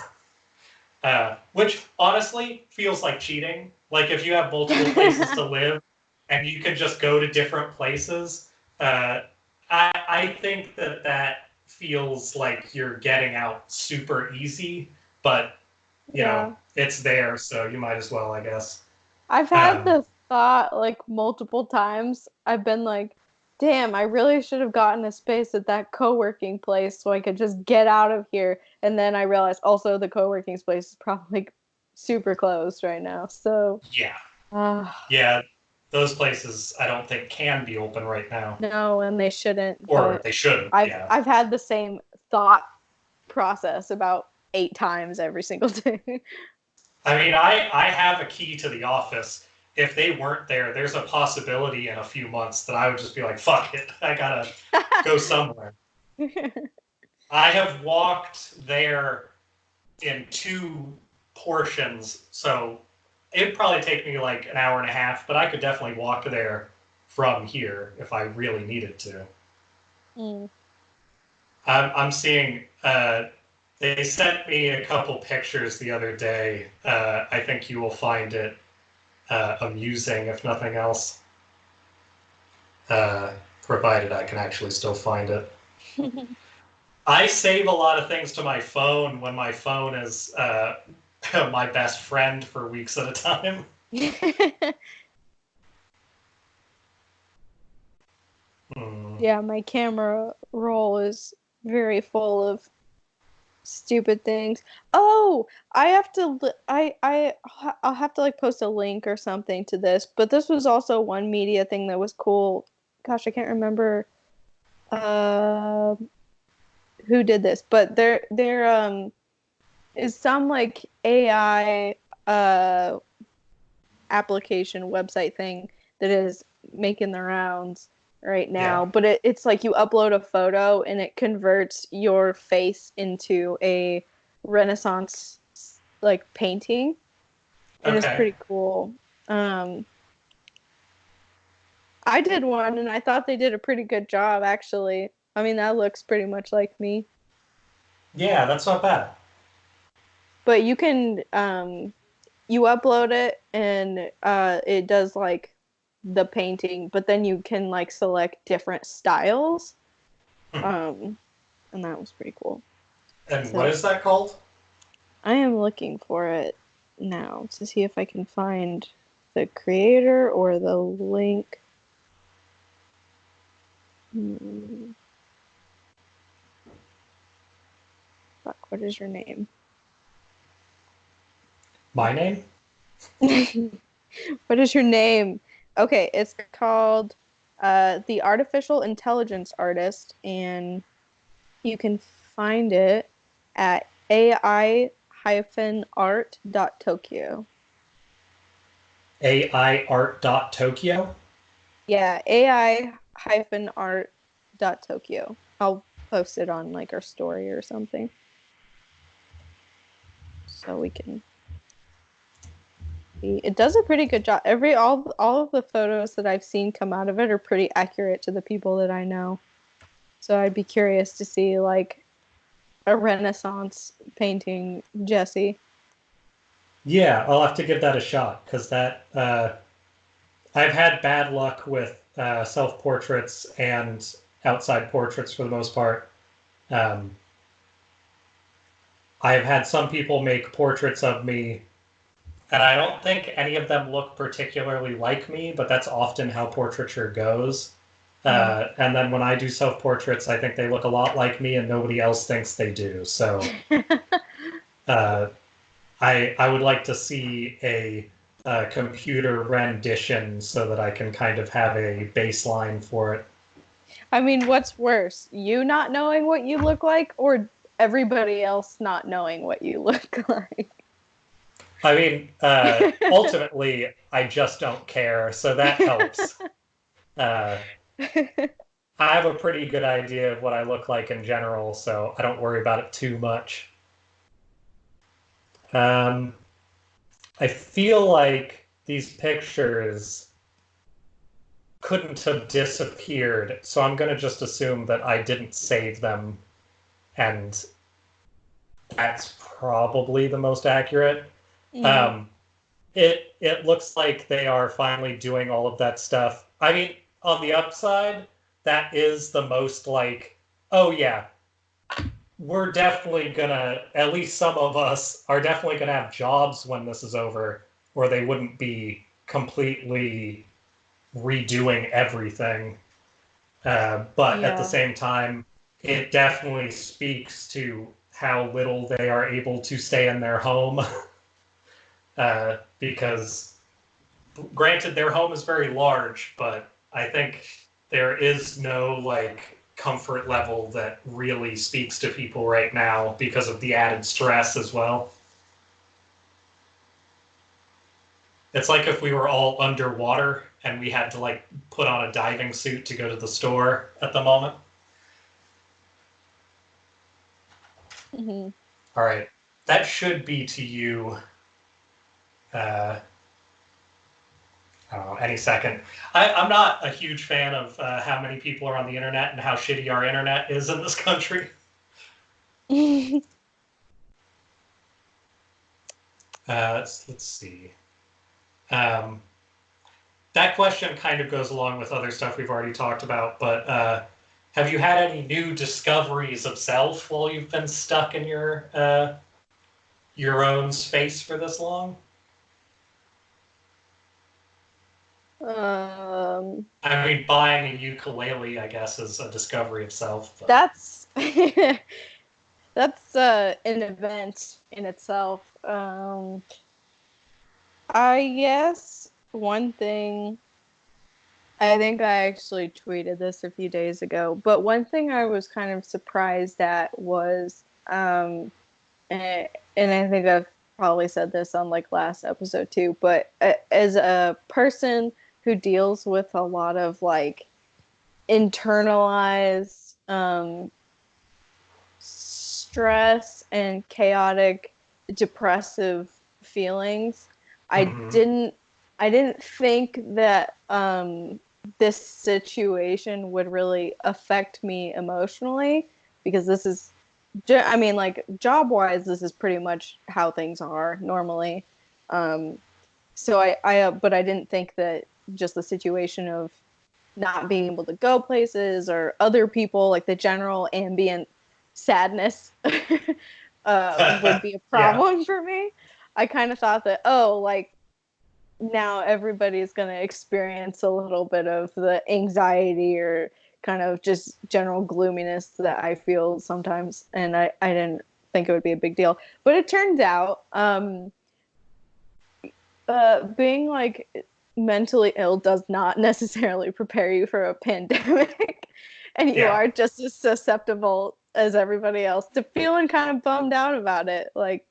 which honestly feels like cheating. Like if you have multiple places to live and you can just go to different places, I think that that feels like you're getting out super easy, but you know, it's there, so you might as well, I guess. I've had the thought like multiple times. I've been like, damn, I really should have gotten a space at that co-working place so I could just get out of here. And then I realized also the co-working space is probably like, super closed right now. So yeah, those places I don't think can be open right now. No, and they shouldn't. Or they shouldn't. I've had the same thought process about 8 times every single day. I mean, I have a key to the office. If they weren't there, there's a possibility in a few months that I would just be like, fuck it, I gotta go somewhere. I have walked there in 2 portions, so it'd probably take me like an hour and a half, but I could definitely walk there from here if I really needed to. I'm seeing, they sent me a couple pictures the other day. I think you will find it amusing, if nothing else, provided I can actually still find it. I save a lot of things to my phone when my phone is my best friend for weeks at a time. Yeah, my camera roll is very full of stupid things. Oh, I have to. I'll have to like post a link or something to this. But this was also one media thing that was cool. Gosh, I can't remember who did this, but there is some like AI application website thing that is making the rounds right now. But it's like you upload a photo and it converts your face into a Renaissance like painting, and it's pretty cool. I did one and I thought they did a pretty good job, actually. I mean, that looks pretty much like me. Yeah, that's not bad. But you can you upload it and it does like the painting, but then you can like select different styles. And that was pretty cool. And so, what is that called? I am looking for it now to see if I can find the creator or the link. Fuck, what is your name? My name? What is your name? Okay, it's called The Artificial Intelligence Artist, and you can find it at ai-art.tokyo. AI-art.tokyo? Yeah, ai-art.tokyo. I'll post it on like our story or something, so we can see. It does a pretty good job. All of the photos that I've seen come out of it are pretty accurate to the people that I know. So I'd be curious to see like a Renaissance painting Jesse. Yeah, I'll have to give that a shot, because that I've had bad luck with self-portraits and outside portraits for the most part. I've had some people make portraits of me, and I don't think any of them look particularly like me, but that's often how portraiture goes. And then when I do self-portraits, I think they look a lot like me, and nobody else thinks they do. So I would like to see a computer rendition so that I can kind of have a baseline for it. I mean, what's worse, you not knowing what you look like, or everybody else not knowing what you look like? I mean, ultimately, I just don't care, so that helps. I have a pretty good idea of what I look like in general, so I don't worry about it too much. I feel like these pictures couldn't have disappeared, so I'm going to just assume that I didn't save them, and that's probably the most accurate. Mm-hmm. It looks like they are finally doing all of that stuff. I mean, on the upside, that is the most like, oh yeah, we're definitely gonna, at least some of us are definitely gonna have jobs when this is over, or they wouldn't be completely redoing everything. But at the Yeah. same time, it definitely speaks to how little they are able to stay in their home. Because granted, their home is very large, but I think there is no like comfort level that really speaks to people right now because of the added stress as well. It's like if we were all underwater and we had to like put on a diving suit to go to the store at the moment. Mm-hmm. All right, that should be to you. Uh, I don't know, any second. I'm not a huge fan of how many people are on the internet and how shitty our internet is in this country. Let's see. Um, that question kind of goes along with other stuff we've already talked about, but have you had any new discoveries of self while you've been stuck in your own space for this long? um, I mean, buying a ukulele, I guess, is a discovery of self. But that's that's an event in itself. I guess one thing, I think I actually tweeted this a few days ago, but one thing I was kind of surprised at was, and I think I've probably said this on like last episode too, but as a person who deals with a lot of like internalized stress and chaotic depressive feelings, I mm-hmm. didn't I didn't think that this situation would really affect me emotionally, because this is, I mean, like job wise, this is pretty much how things are normally. Um, so but I didn't think that just the situation of not being able to go places or other people, like the general ambient sadness, would be a Yeah. problem for me. I kind of thought that, oh, like now everybody's going to experience a little bit of the anxiety or kind of just general gloominess that I feel sometimes. And I didn't think it would be a big deal. But it turns out being like mentally ill does not necessarily prepare you for a pandemic. And you Yeah. are just as susceptible as everybody else to feeling kind of bummed out about it. Like,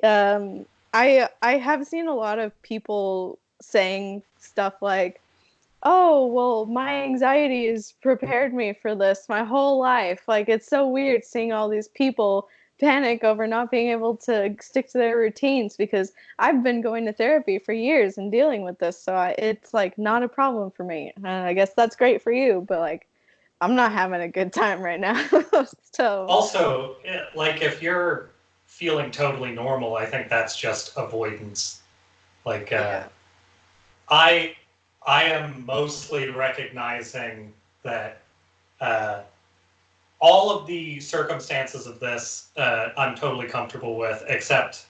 um, I have seen a lot of people saying stuff like, "Oh, well, my anxiety has prepared me for this my whole life. Like, it's so weird seeing all these people panic over not being able to stick to their routines, because I've been going to therapy for years and dealing with this, so it's like not a problem for me. And I guess that's great for you, but like, I'm not having a good time right now." So, Also, like if you're feeling totally normal, I think that's just avoidance. Like yeah. I I am mostly recognizing that uh, all of the circumstances of this I'm totally comfortable with, except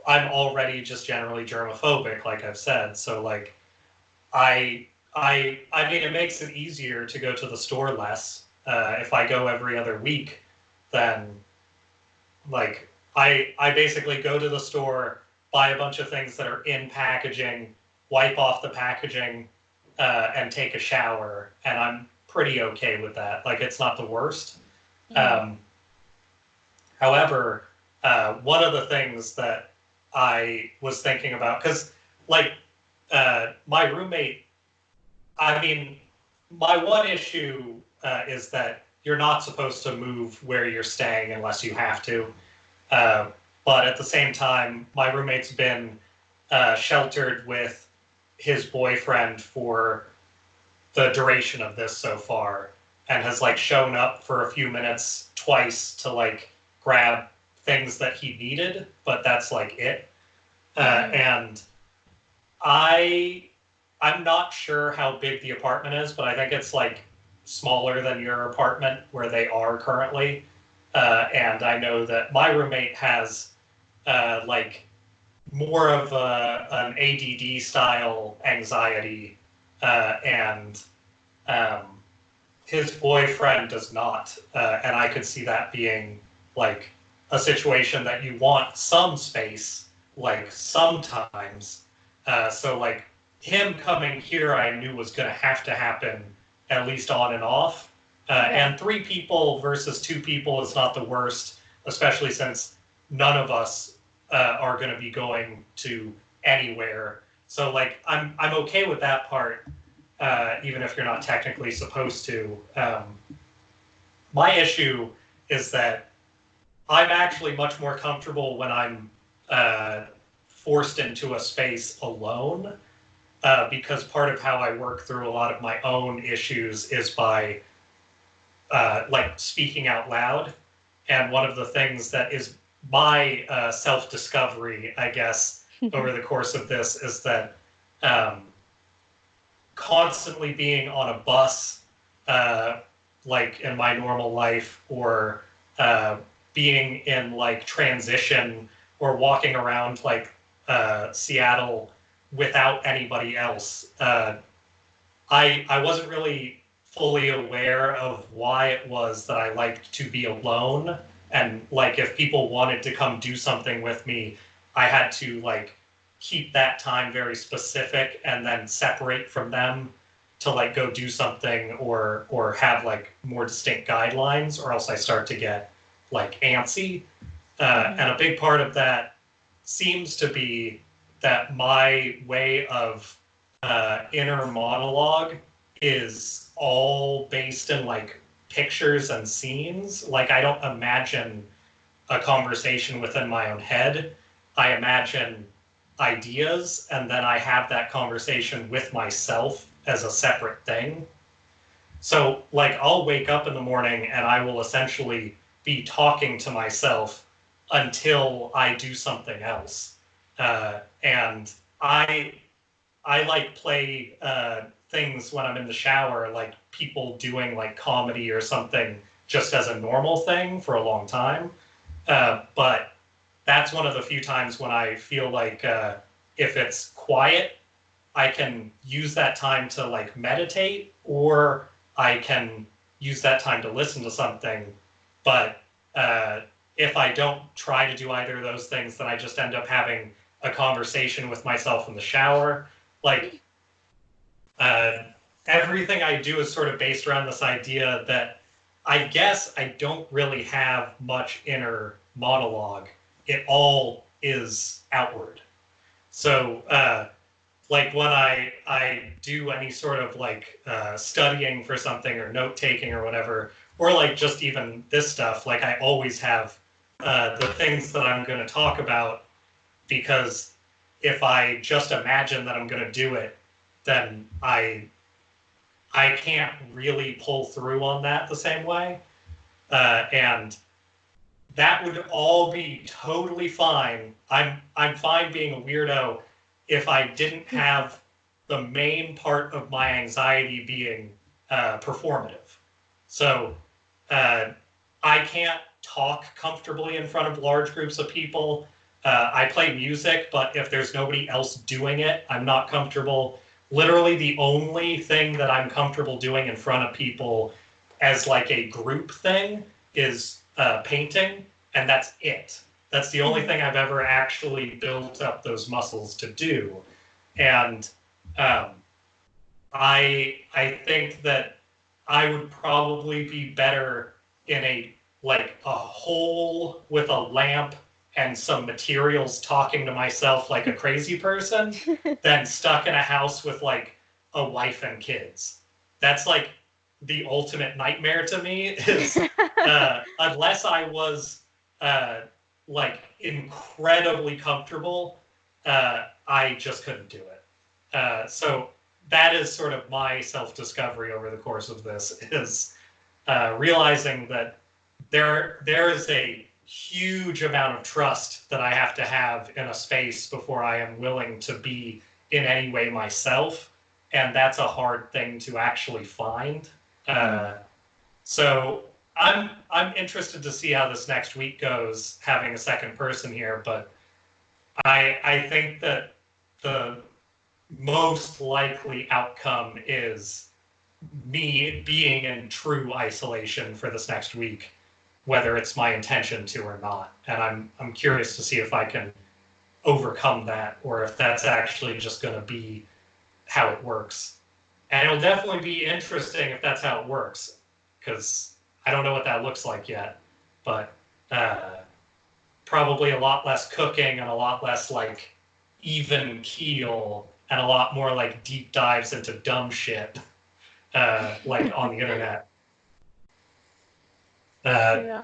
I'm already just generally germophobic, like I've said. So like I mean, it makes it easier to go to the store less. If I go every other week, then like I basically go to the store, buy a bunch of things that are in packaging, wipe off the packaging, and take a shower, and I'm pretty okay with that. Like it's not the worst. Mm-hmm. Um, However, one of the things that I was thinking about, because like my roommate, I mean, my one issue is that you're not supposed to move where you're staying unless you have to. Uh, But at the same time, my roommate's been sheltered with his boyfriend for the duration of this so far, and has like shown up for a few minutes twice to like grab things that he needed, but that's like it. And I'm not sure how big the apartment is, but I think it's like smaller than your apartment where they are currently. And I know that my roommate has like more of an ADD style anxiety, and his boyfriend does not. And I could see that being like a situation that you want some space, like sometimes. So like him coming here, I knew was going to have to happen at least on and off. And 3 people versus 2 people is not the worst, especially since none of us are going to be going to anywhere. So like I'm okay with that part, even if you're not technically supposed to. My issue is that I'm actually much more comfortable when I'm forced into a space alone, because part of how I work through a lot of my own issues is by like speaking out loud. And one of the things that is my self-discovery, I guess, over the course of this is that constantly being on a bus, like in my normal life, or being in like transition, or walking around like Seattle without anybody else, I wasn't really fully aware of why it was that I liked to be alone. And like if people wanted to come do something with me, I had to like keep that time very specific and then separate from them to like go do something, or have like more distinct guidelines, or else I start to get like antsy. And a big part of that seems to be that my way of inner monologue is all based in like pictures and scenes. Like I don't imagine a conversation within my own head. I imagine ideas, and then I have that conversation with myself as a separate thing. So like I'll wake up in the morning and I will essentially be talking to myself until I do something else. And I like play things when I'm in the shower, like people doing like comedy or something, just as a normal thing for a long time. But that's one of the few times when I feel like if it's quiet, I can use that time to like meditate, or I can use that time to listen to something. But if I don't try to do either of those things, then I just end up having a conversation with myself in the shower. Like everything I do is sort of based around this idea that I guess I don't really have much inner monologue. It all is outward. So like when I do any sort of like studying for something or note taking or whatever, or like just even this stuff, like I always have the things that I'm going to talk about, because if I just imagine that I'm going to do it, then I can't really pull through on that the same way. And that would all be totally fine. I'm fine being a weirdo if I didn't have the main part of my anxiety being performative. So I can't talk comfortably in front of large groups of people. I play music, but if there's nobody else doing it, I'm not comfortable. Literally the only thing that I'm comfortable doing in front of people as like a group thing is painting, and that's it. That's the only thing I've ever actually built up those muscles to do. And I think that I would probably be better in a hole with a lamp and some materials talking to myself like a crazy person than stuck in a house with like a wife and kids. That's like the ultimate nightmare to me is unless I was like incredibly comfortable, I just couldn't do it. So that is sort of my self-discovery over the course of this, is realizing that there is a huge amount of trust that I have to have in a space before I am willing to be in any way myself, and that's a hard thing to actually find. So I'm interested to see how this next week goes, having a second person here, but I think that the most likely outcome is me being in true isolation for this next week, whether it's my intention to or not. And I'm curious to see if I can overcome that, or if that's actually just going to be how it works. And it'll definitely be interesting if that's how it works, because I don't know what that looks like yet, but probably a lot less cooking and a lot less like even keel and a lot more like deep dives into dumb shit, like on the internet. Yeah.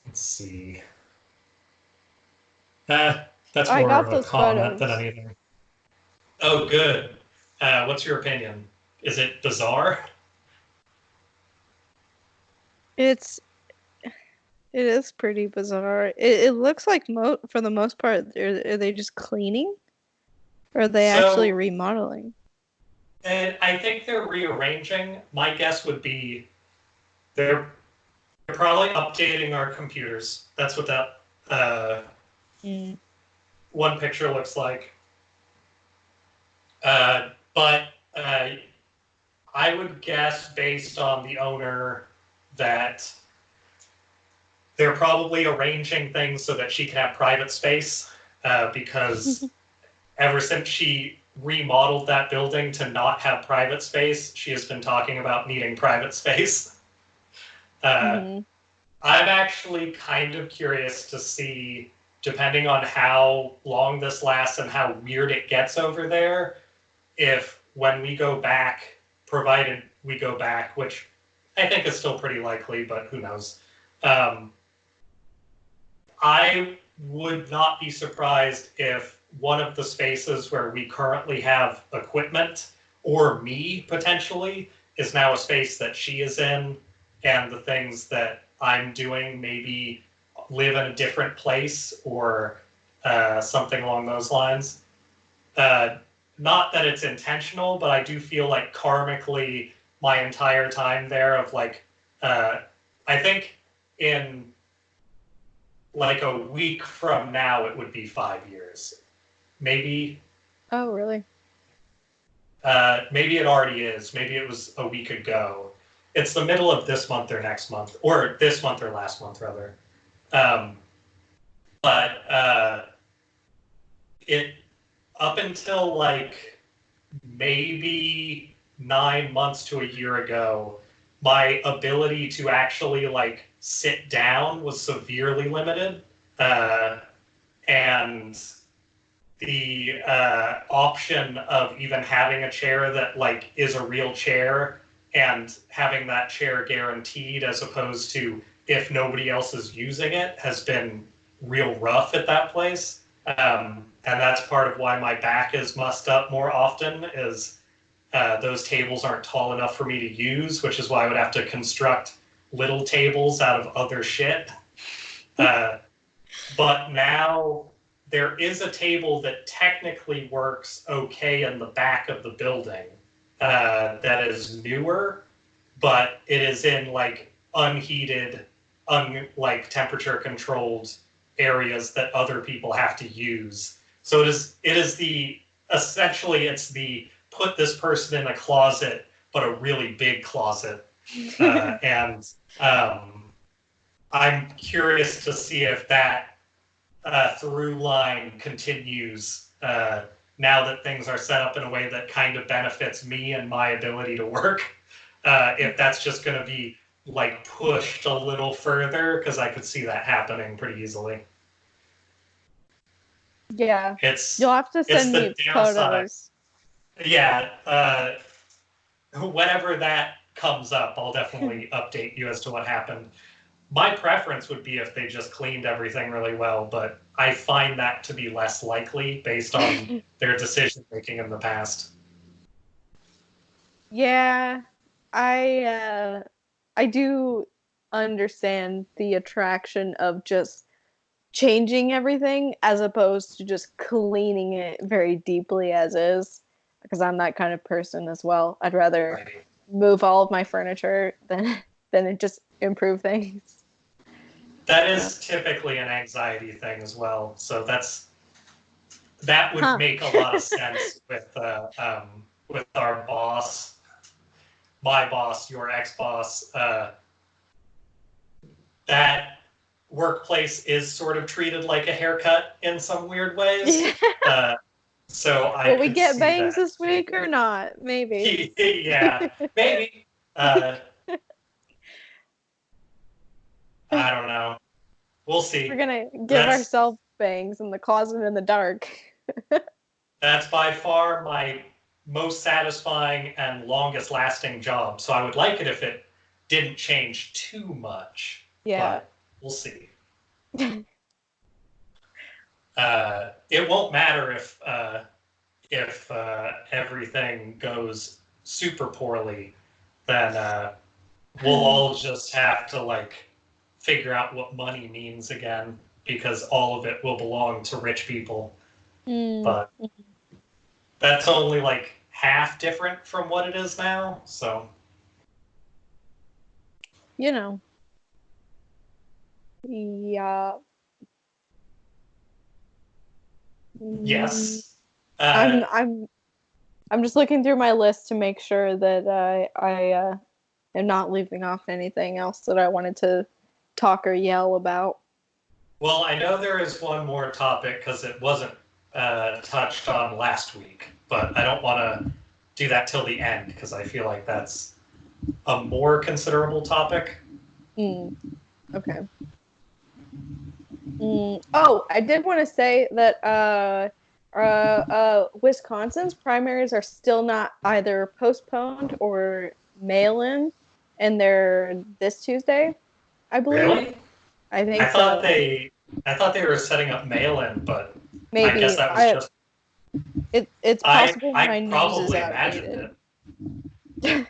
Let's see. That's more of a comment than anything. Oh, good. What's your opinion? Is it bizarre? It is pretty bizarre. It looks like for the most part, are they just cleaning? Or are they actually remodeling? And I think they're rearranging. My guess would be they're probably updating our computers. That's what that one picture looks like. But I would guess, based on the owner, that they're probably arranging things so that she can have private space, because ever since she remodeled that building to not have private space, she has been talking about needing private space. I'm actually kind of curious to see, depending on how long this lasts and how weird it gets over there, if when we go back, provided we go back, which I think is still pretty likely, but who knows, I would not be surprised if one of the spaces where we currently have equipment, or me potentially, is now a space that she is in, and the things that I'm doing maybe live in a different place, or something along those lines. Not that it's intentional, but I do feel like karmically my entire time there of like, I think in like a week from now, it would be 5 years. Maybe. Oh, really? Maybe it already is. Maybe it was a week ago. It's the middle of this month or next month, or this month or last month, rather. But it, up until like maybe 9 months to a year ago, my ability to actually like sit down was severely limited, and the option of even having a chair that like is a real chair and having that chair guaranteed, as opposed to if nobody else is using it, has been real rough at that place. And that's part of why my back is mussed up more often, is those tables aren't tall enough for me to use, which is why I would have to construct little tables out of other shit. But now there is a table that technically works okay in the back of the building, that is newer, but it is in like unheated, like temperature controlled areas that other people have to use. So it is the, essentially it's the put this person in a closet, but a really big closet. And I'm curious to see if that through line continues now that things are set up in a way that kind of benefits me and my ability to work. If that's just going to be like pushed a little further, because I could see that happening pretty easily. Yeah, you'll have to send me photos. Yeah, whenever that comes up, I'll definitely update you as to what happened. my preference would be if they just cleaned everything really well, but I find that to be less likely based on their decision making in the past. Yeah, I do understand the attraction of just changing everything as opposed to just cleaning it very deeply as is, because I'm that kind of person as well. I'd rather Right. move all of my furniture than just improve things. That Uh, is typically an anxiety thing as well. So that would huh. make a lot of sense with our boss, my boss, your ex-boss. That workplace is sort of treated like a haircut in some weird ways. Yeah. So I Will we could get see bangs that. this week or not? Maybe. Yeah, maybe. I don't know. We'll We're see. gonna give That's ourselves bangs in the closet in the dark. that's by far my most satisfying and longest lasting job. So I would like it if it didn't change too much, Yeah. but we'll see. It won't matter if everything goes super poorly. Then we'll all just have to like figure out what money means again because all of it will belong to rich people. Mm. But that's only like half different from what it is now. So You know. Yeah. Mm. yes, I'm uh, I'm I'm just looking through my list to make sure that I am not leaving off anything else that I wanted to talk or yell about. well, I know there is one more topic because it wasn't touched on last week, but I don't want to do that till the end because I feel like that's a more considerable topic. Mm. Okay. Oh, I did want to say that Wisconsin's primaries are still not either postponed or mail-in, and they're this Tuesday, I believe. Really? I I think thought so. they I thought they were setting up mail-in, but I guess Maybe that was just it's possible I my news is probably imagined outdated. it.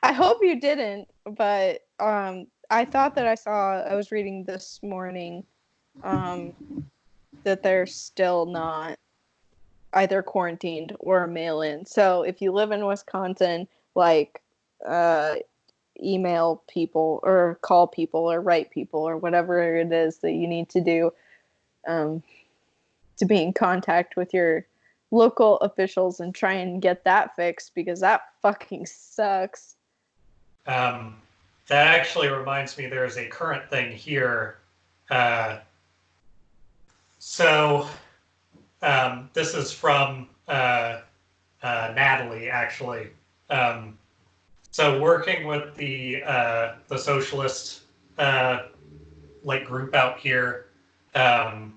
I hope you didn't, but I thought that I was reading this morning um, that they're still not either quarantined or mail in. So if you live in Wisconsin, like uh, email people or call people or write people or whatever it is that you need to do um, to be in contact with your local officials and try and get that fixed because that fucking sucks. Um, that actually reminds me there is a current thing here. Uh, so this is from Natalie, actually. Um, so working with the socialist like group out here. Um,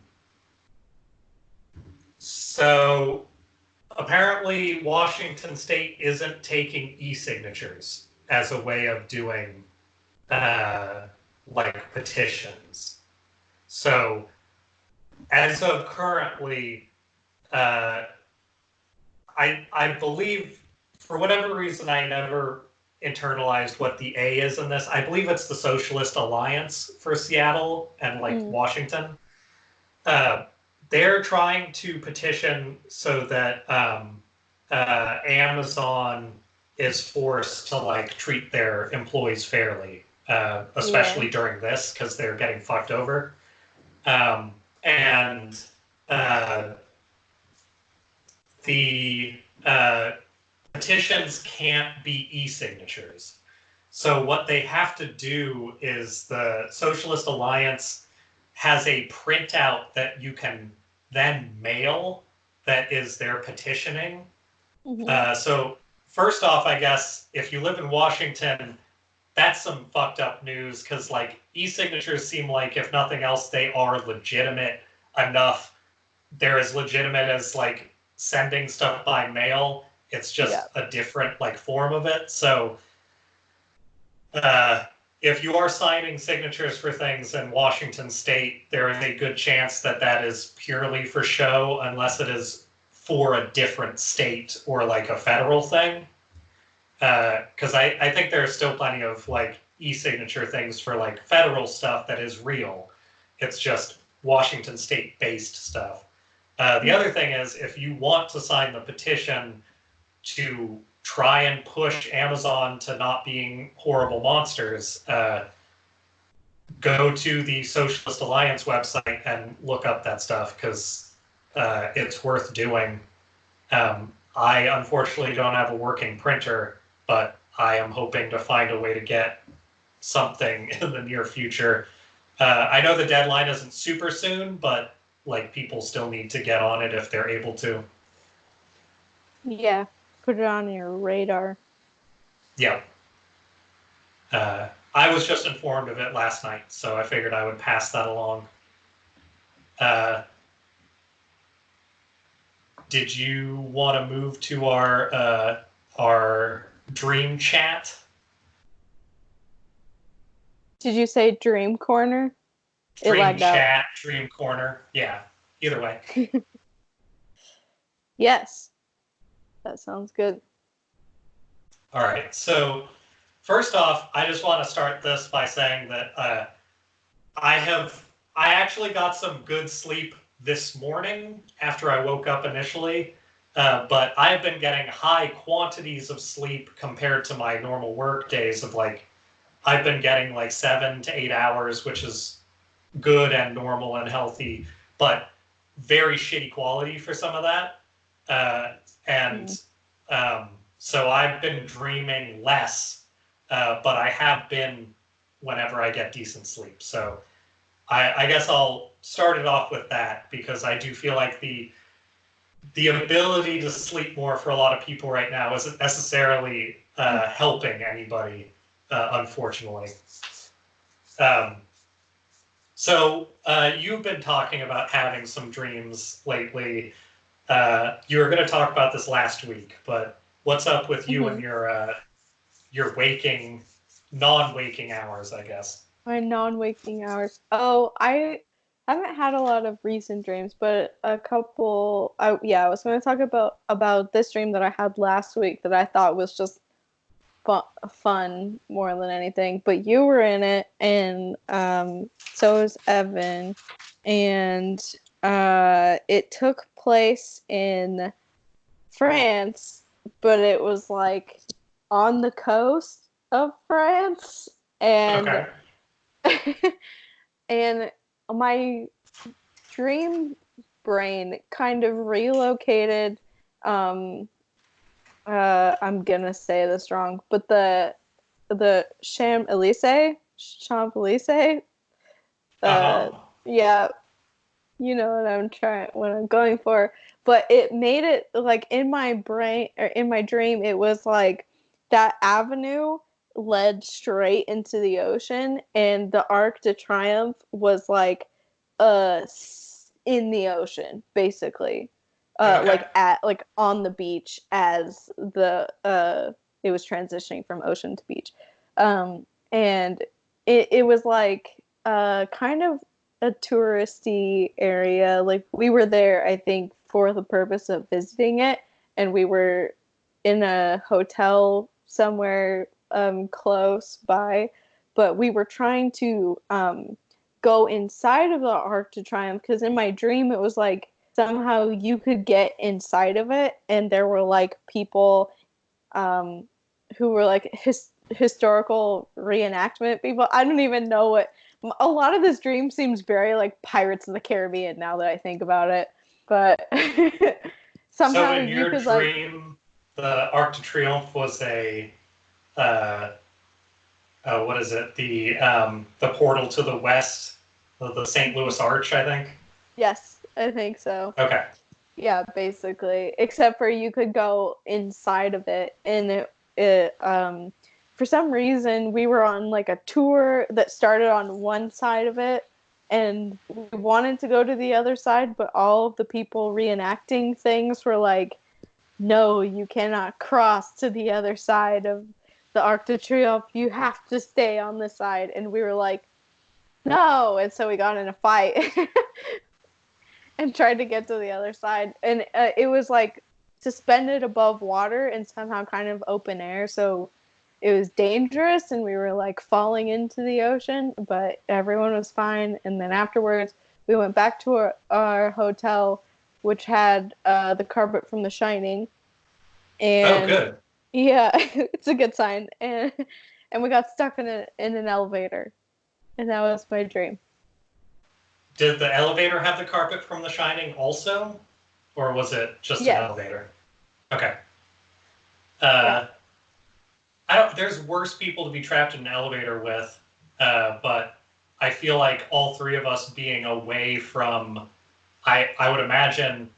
so apparently, Washington State isn't taking e-signatures as a way of doing like petitions. So as of currently, uh, I believe for whatever reason I never internalized what the A is in this. I believe it's the Socialist Alliance for Seattle and like Mm. Washington. Uh, they're trying to petition so that Amazon is forced to like treat their employees fairly, Yeah. especially during this because they're getting fucked over. And uh, the petitions can't be e-signatures. So what they have to do is the Socialist Alliance has a printout that you can then mail that is their petitioning. Mm-hmm. So first off, I guess if you live in Washington, that's some fucked up news because like e-signatures seem like if nothing else, they are legitimate enough. They're as legitimate as like sending stuff by mail. It's Yeah. just a different like form of it. So uh, if you are signing signatures for things in Washington State, there is a good chance that that is purely for show, unless it is for a different state or like a federal thing. Because I think there are still plenty of like e-signature things for like federal stuff that is real. It's just Washington State based stuff. The other thing is, if you want to sign the petition to try and push Amazon to not being horrible monsters, go to the Socialist Alliance website and look up that stuff, because it's worth doing. I unfortunately don't have a working printer, but I am hoping to find a way to get something in the near future. I know the deadline isn't super soon, but like people still need to get on it if they're able to. Yeah, put it on your radar. Yeah. I was just informed of it last night, so I figured I would pass that along. Did you want to move to our dream chat? Did you say dream corner? Dream chat, dream corner. Yeah, either way. Yes, that sounds good. All right, so first off, I just want to start this by saying that I actually got some good sleep this morning after I woke up initially, but I've been getting high quantities of sleep compared to my normal work days of like, I've been getting like 7 to 8 hours, which is good and normal and healthy, but very shitty quality for some of that. So I've been dreaming less, but I have been whenever I get decent sleep. So I guess I'll start it off with that, because I do feel like the ability to sleep more for a lot of people right now isn't necessarily helping anybody, unfortunately. So you've been talking about having some dreams lately. You were going to talk about this last week, but what's up with you and your waking, non-waking hours, I guess? My non-waking hours. Oh, I haven't had a lot of recent dreams, but a couple. I was going to talk about this dream that I had last week that I thought was just fun more than anything. But you were in it, and so was Evan, and it took place in France, but it was like on the coast of France, and Okay. and my dream brain kind of relocated. I'm gonna say this wrong, but the Champs-Élysées, yeah, you know what I'm going for. But it made it like in my brain, or in my dream, it was like that avenue led straight into the ocean, and the Arc de Triomphe was like in the ocean, basically. Like on the beach as the it was transitioning from ocean to beach. And it was like kind of a touristy area. Like we were there, I think, for the purpose of visiting it, and we were in a hotel somewhere close by, but we were trying to go inside of the Arc de Triomphe, because in my dream it was like somehow you could get inside of it, and there were like people who were like historical reenactment people. I don't even know what. A lot of this dream seems very like Pirates of the Caribbean now that I think about it, but somehow so in your you could dream, the Arc de Triomphe was a what is it? The portal to the west of the St. Louis Arch, I think. Yes, I think so. Okay. Yeah, basically, except for you could go inside of it, and it for some reason we were on like a tour that started on one side of it, and we wanted to go to the other side, but all of the people reenacting things were like, no, you cannot cross to the other side of the Arc de Triomphe, you have to stay on this side. And we were like, no. And so we got in a fight and tried to get to the other side. And it was like suspended above water and somehow kind of open air. So it was dangerous and we were like falling into the ocean, but everyone was fine. And then afterwards, we went back to our hotel, which had the carpet from The Shining. And oh, good. yeah, it's a good sign. And we got stuck in an elevator, and that was my dream. Did the elevator have the carpet from The Shining also, or was it just an elevator? Okay. Yeah. There's worse people to be trapped in an elevator with, but I feel like all three of us being away from, I would imagine,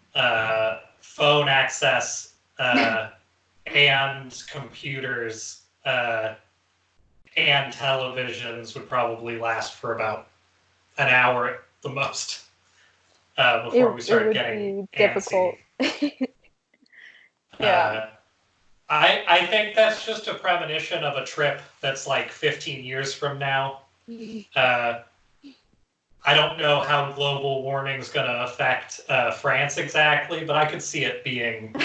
phone access and computers and televisions would probably last for about an hour at the most before we started getting difficult. Yeah. I think that's just a premonition of a trip that's like 15 years from now. I don't know how global warming is going to affect France exactly, but I could see it being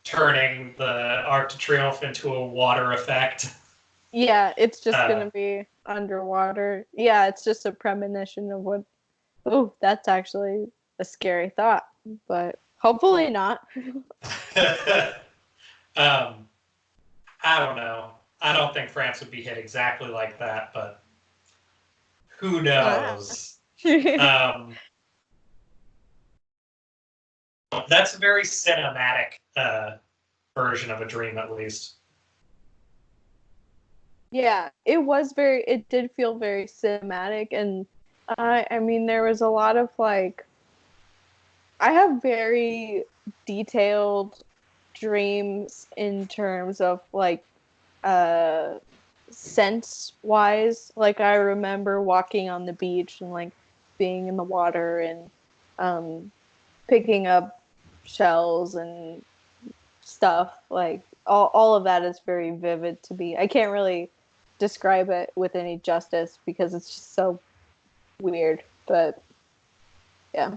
turning the Arc de Triomphe into a water effect. Yeah, it's just going to be underwater. Yeah, it's just a premonition of what... Oh, that's actually a scary thought, but hopefully not. I don't know. I don't think France would be hit exactly like that, but who knows? That's a very cinematic version of a dream, at least. Yeah, it did feel very cinematic, and I mean, there was a lot of like, I have very detailed dreams in terms of like sense wise. Like I remember walking on the beach and like being in the water and picking up shells and stuff. Like all of that is very vivid to me. I can't really describe it with any justice because it's just so weird, but yeah.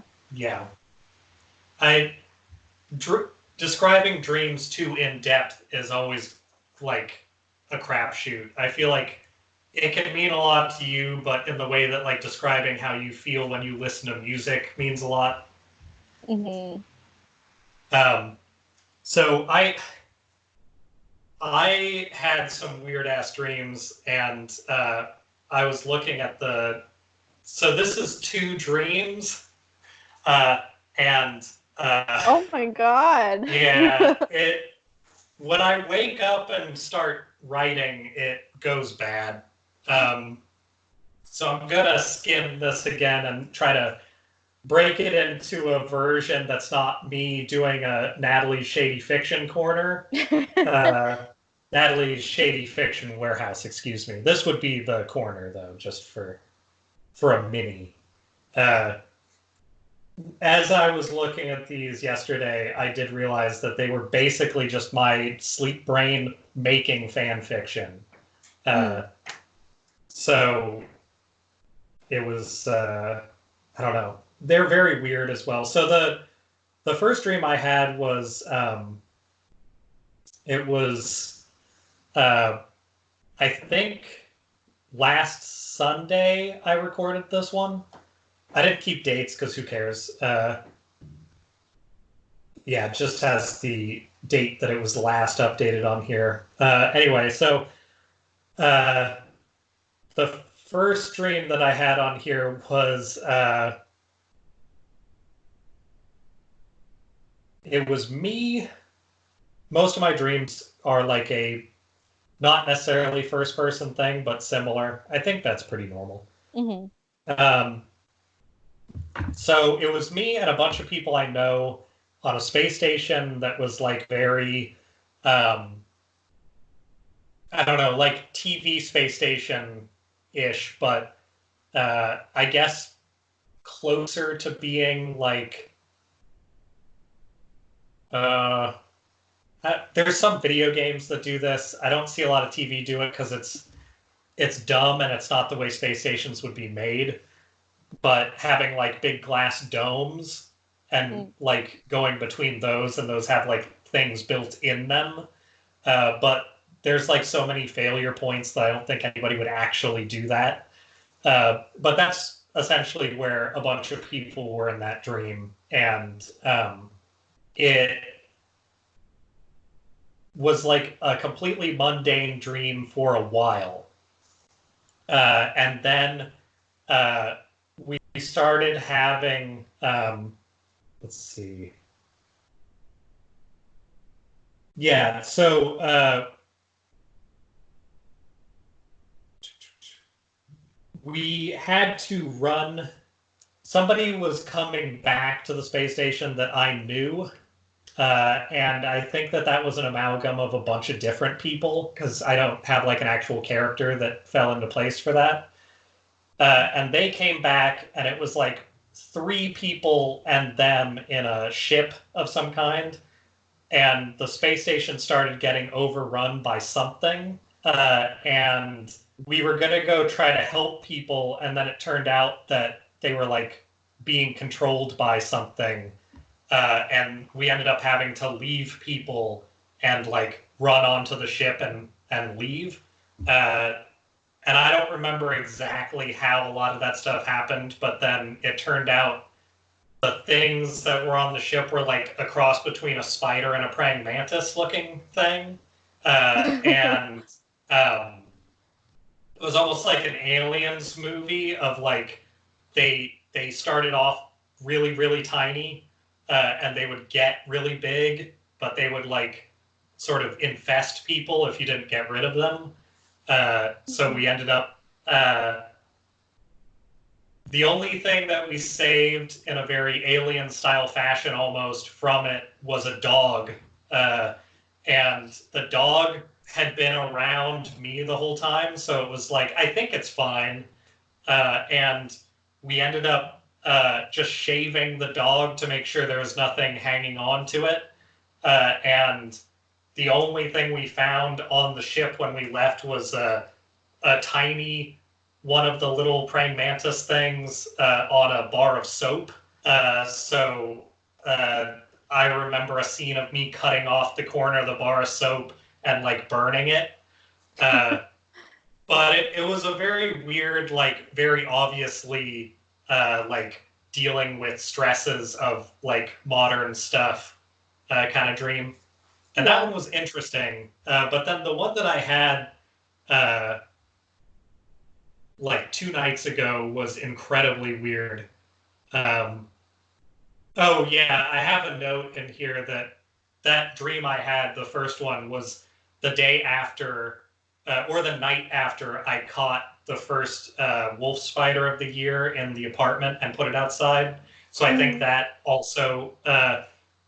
Describing dreams too in depth is always like a crapshoot. I feel like it can mean a lot to you, but in the way that like describing how you feel when you listen to music means a lot. Mm-hmm. So I had some weird ass dreams, and I was looking at so this is 2 dreams, and oh my god. Yeah, when I wake up and start writing, it goes bad. So I'm gonna skim this again and try to break it into a version that's not me doing a Natalie's Shady Fiction corner. Natalie's Shady Fiction Warehouse, excuse me. This would be the corner, though, just for a mini. As I was looking at these yesterday, I did realize that they were basically just my sleep brain making fan fiction. So it was, I don't know. They're very weird as well. So the first dream I had was, it was, I think last Sunday I recorded this one. I didn't keep dates because who cares? Yeah, it just has the date that it was last updated on here. Anyway, so the first dream that I had on here was it was me. Most of my dreams are like a not necessarily first person thing, but similar. I think that's pretty normal. Mm-hmm. So it was me and a bunch of people I know on a space station that was like very, I don't know, like TV space station-ish, but I guess closer to being like, there's some video games that do this. I don't see a lot of TV do it because it's dumb and it's not the way space stations would be made. But having like big glass domes and like going between those, and those have like things built in them. But there's like so many failure points that I don't think anybody would actually do that. But that's essentially where a bunch of people were in that dream, and it was like a completely mundane dream for a while. And then we started having, let's see. Yeah, so we had to run. Somebody was coming back to the space station that I knew. And I think that was an amalgam of a bunch of different people, because I don't have like an actual character that fell into place for that. And they came back, and it was like 3 people and them in a ship of some kind. And the space station started getting overrun by something. And we were going to go try to help people. And then it turned out that they were like being controlled by something. And we ended up having to leave people and like run onto the ship and leave. And I don't remember exactly how a lot of that stuff happened, but then it turned out the things that were on the ship were like a cross between a spider and a praying mantis looking thing. And it was almost like an Aliens movie of like they started off really, really tiny, and they would get really big, but they would like sort of infest people if you didn't get rid of them. So we ended up, the only thing that we saved in a very alien style fashion almost from it was a dog. And the dog had been around me the whole time. So it was like, I think it's fine. And we ended up just shaving the dog to make sure there was nothing hanging on to it. And the only thing we found on the ship when we left was a tiny one of the little praying mantis things on a bar of soap. So I remember a scene of me cutting off the corner of the bar of soap and like burning it. But it was a very weird, like very obviously like dealing with stresses of like modern stuff kind of dream. And that one was interesting. But then the one that I had like 2 nights ago was incredibly weird. Oh, yeah, I have a note in here that dream I had, the first one, was the day after, or the night after I caught the first wolf spider of the year in the apartment and put it outside. So I think that also...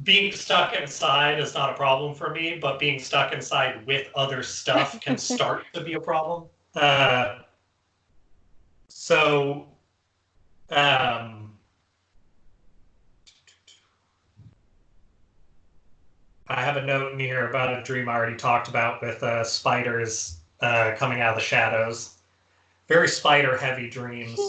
being stuck inside is not a problem for me, but being stuck inside with other stuff can start to be a problem. So, I have a note in here about a dream I already talked about with spiders coming out of the shadows. Very spider-heavy dreams.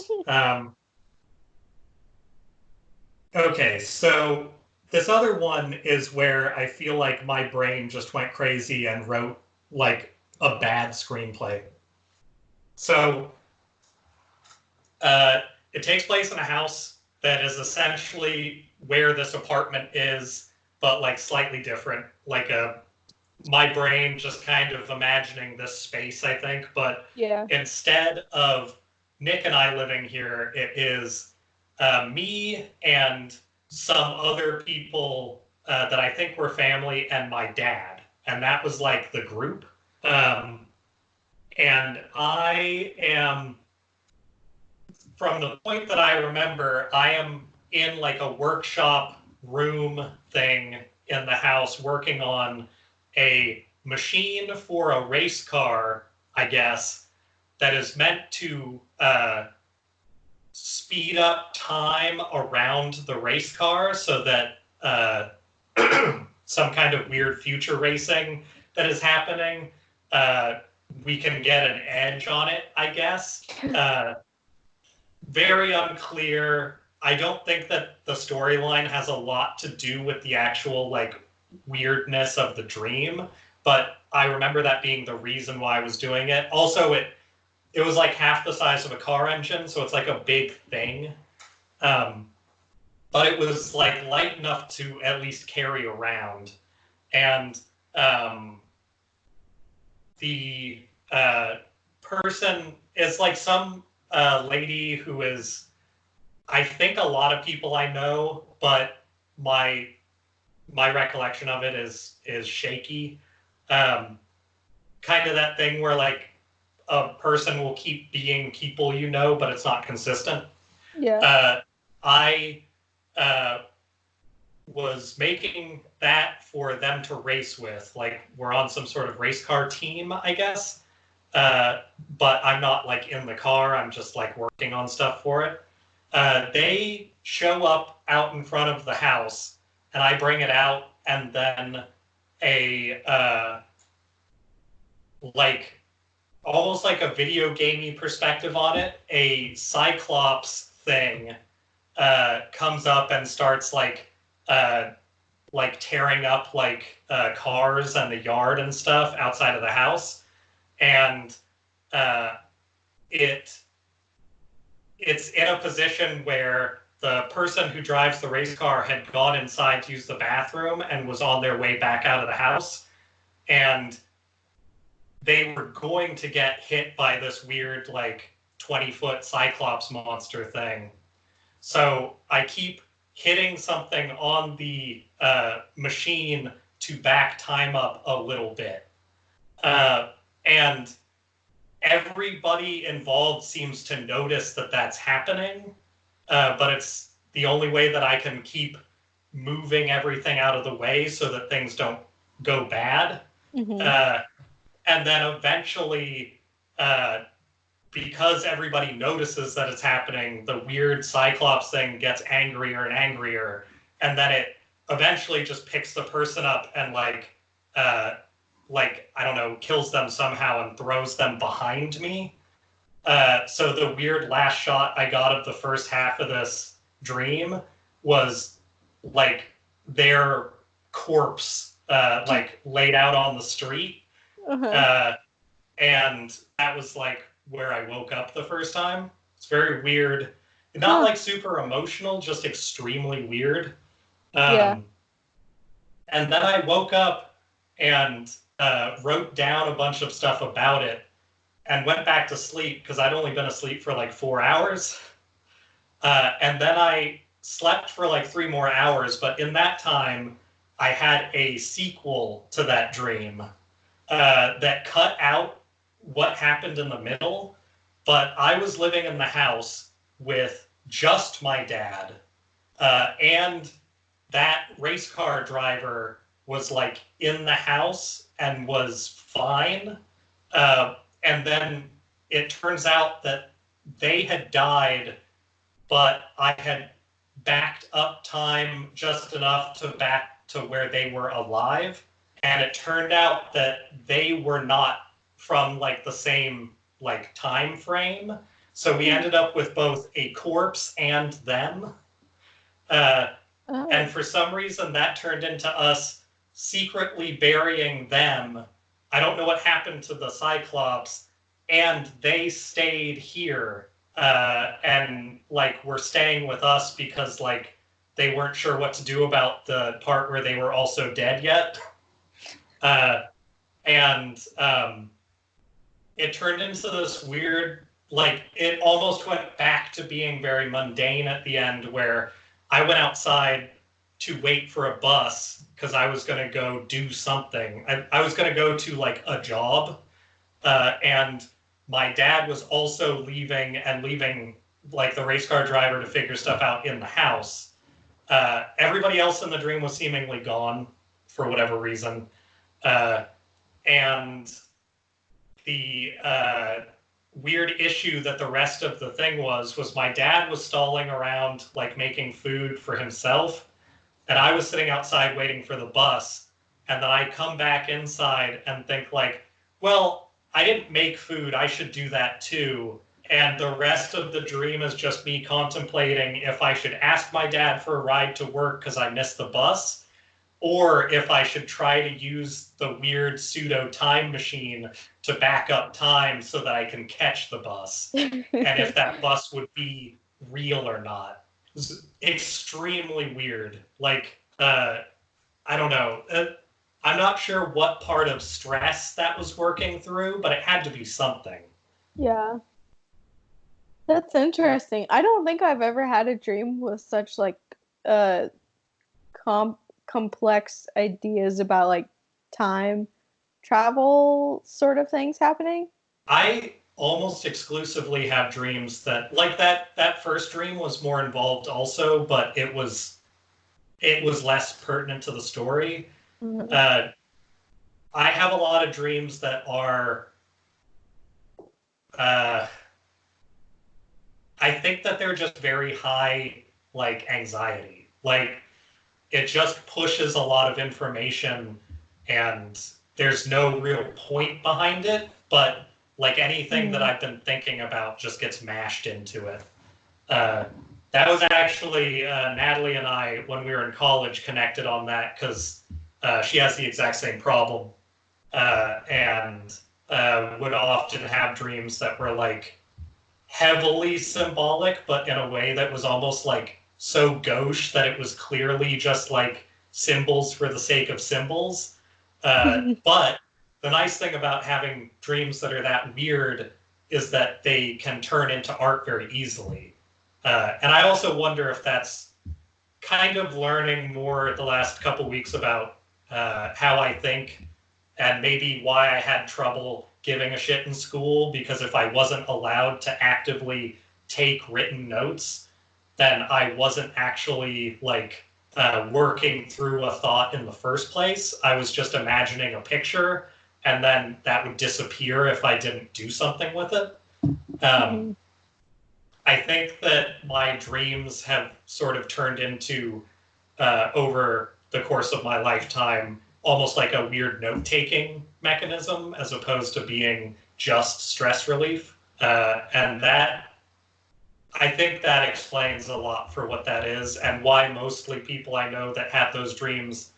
Okay, so this other one is where I feel like my brain just went crazy and wrote like a bad screenplay. So it takes place in a house that is essentially where this apartment is, but like slightly different. Like my brain just kind of imagining this space, I think. But instead of Nick and I living here, it is me and some other people that I think were family and my dad. And that was like the group. And I am, from the point that I remember, I am in like a workshop room thing in the house working on a machine for a race car, I guess, that is meant to speed up time around the race car so that some kind of weird future racing that is happening, we can get an edge on it, I guess. Very unclear. I don't think that the storyline has a lot to do with the actual like weirdness of the dream, but I remember that being the reason why I was doing it. Also, it was like half the size of a car engine, so it's like a big thing. But it was like light enough to at least carry around. And the person is like some lady who is, I think a lot of people I know, but my recollection of it is shaky. Kind of that thing where like a person will keep being people you know, but it's not consistent. Yeah. I was making that for them to race with. Like we're on some sort of race car team, I guess. But I'm not like in the car. I'm just like working on stuff for it. They show up out in front of the house, and I bring it out, and then like almost like a video gamey perspective on it, a Cyclops thing comes up and starts like tearing up like cars and the yard and stuff outside of the house, and it's in a position where the person who drives the race car had gone inside to use the bathroom and was on their way back out of the house, and they were going to get hit by this weird like 20-foot Cyclops monster thing. So I keep hitting something on the machine to back time up a little bit. And everybody involved seems to notice that that's happening, but it's the only way that I can keep moving everything out of the way so that things don't go bad. Mm-hmm. And then eventually, because everybody notices that it's happening, the weird Cyclops thing gets angrier and angrier, and then it eventually just picks the person up and like I don't know, kills them somehow and throws them behind me. So the weird last shot I got of the first half of this dream was like their corpse like laid out on the street. Uh-huh. And that was like where I woke up the first time. It's very weird. Not like super emotional, just extremely weird. Yeah. And then I woke up and wrote down a bunch of stuff about it and went back to sleep because I'd only been asleep for like 4 hours. And then I slept for like 3 more hours, but in that time, I had a sequel to that dream that cut out what happened in the middle, but I was living in the house with just my dad, and that race car driver was like in the house and was fine. And then it turns out that they had died, but I had backed up time just enough to back to where they were alive. And it turned out that they were not from like the same like time frame. So we ended up with both a corpse and them. And for some reason that turned into us secretly burying them. I don't know what happened to the Cyclops, and they stayed here and like were staying with us because like they weren't sure what to do about the part where they were also dead yet. And it turned into this weird, like, it almost went back to being very mundane at the end, where I went outside to wait for a bus because I was going to go do something. I was going to go to, like, a job, and my dad was also leaving, like, the race car driver to figure stuff out in the house. Everybody else in the dream was seemingly gone for whatever reason. And the weird issue that the rest of the thing was my dad was stalling around, like, making food for himself. and I was sitting outside waiting for the bus, and then I come back inside and think like, well, I didn't make food, I should do that too. And the rest of the dream is just me contemplating if I should ask my dad for a ride to work because I missed the bus, or if I should try to use the weird pseudo time machine to back up time so that I can catch the bus, and if that bus would be real or not. It was extremely weird. Like, I don't know. I'm not sure what part of stress that was working through, but it had to be something. Yeah. That's interesting. I don't think I've ever had a dream with such like uh complex ideas about like time travel sort of things happening. I almost exclusively have dreams that like that first dream was more involved also, but it was less pertinent to the story. Mm-hmm. I have a lot of dreams that are uh, I think that they're just very high like anxiety. Like it just pushes a lot of information and there's no real point behind it, but like anything that I've been thinking about just gets mashed into it. Uh, that was actually Natalie and I, when we were in college, connected on that because she has the exact same problem and would often have dreams that were like heavily symbolic, but in a way that was almost like so gauche that it was clearly just like symbols for the sake of symbols. But the nice thing about having dreams that are that weird is that they can turn into art very easily. And I also wonder if that's kind of learning more the last couple weeks about how I think and maybe why I had trouble giving a shit in school, because if I wasn't allowed to actively take written notes, then I wasn't actually like working through a thought in the first place. I was just imagining a picture, and then that would disappear if I didn't do something with it. I think that my dreams have sort of turned into, over the course of my lifetime, almost like a weird note-taking mechanism as opposed to being just stress relief. And that, I think that explains a lot for what that is and why mostly people I know that have those dreams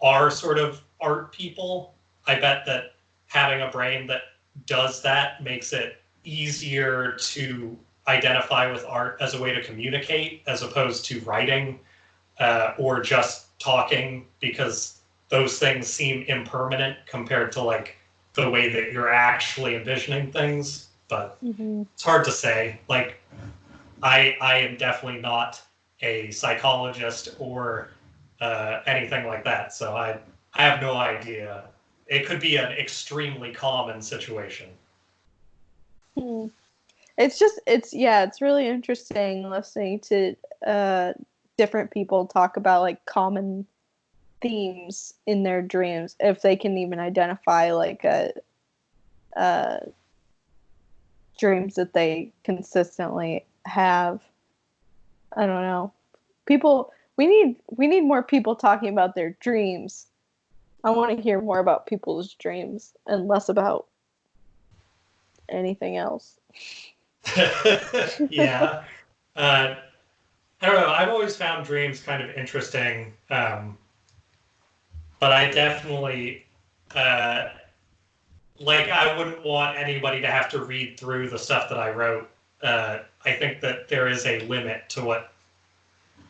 are sort of art people. I bet that having a brain that does that makes it easier to identify with art as a way to communicate as opposed to writing or just talking, because those things seem impermanent compared to like the way that you're actually envisioning things. But it's hard to say. Like I am definitely not a psychologist or anything like that, so I have no idea. It could be an extremely common situation. It's really interesting listening to different people talk about like common themes in their dreams, if they can even identify like dreams that they consistently have. I don't know. People, we need more people talking about their dreams. I want to hear more about people's dreams and less about anything else. Yeah. I don't know. I've always found dreams kind of interesting, but I definitely like I wouldn't want anybody to have to read through the stuff that I wrote. I think that there is a limit to what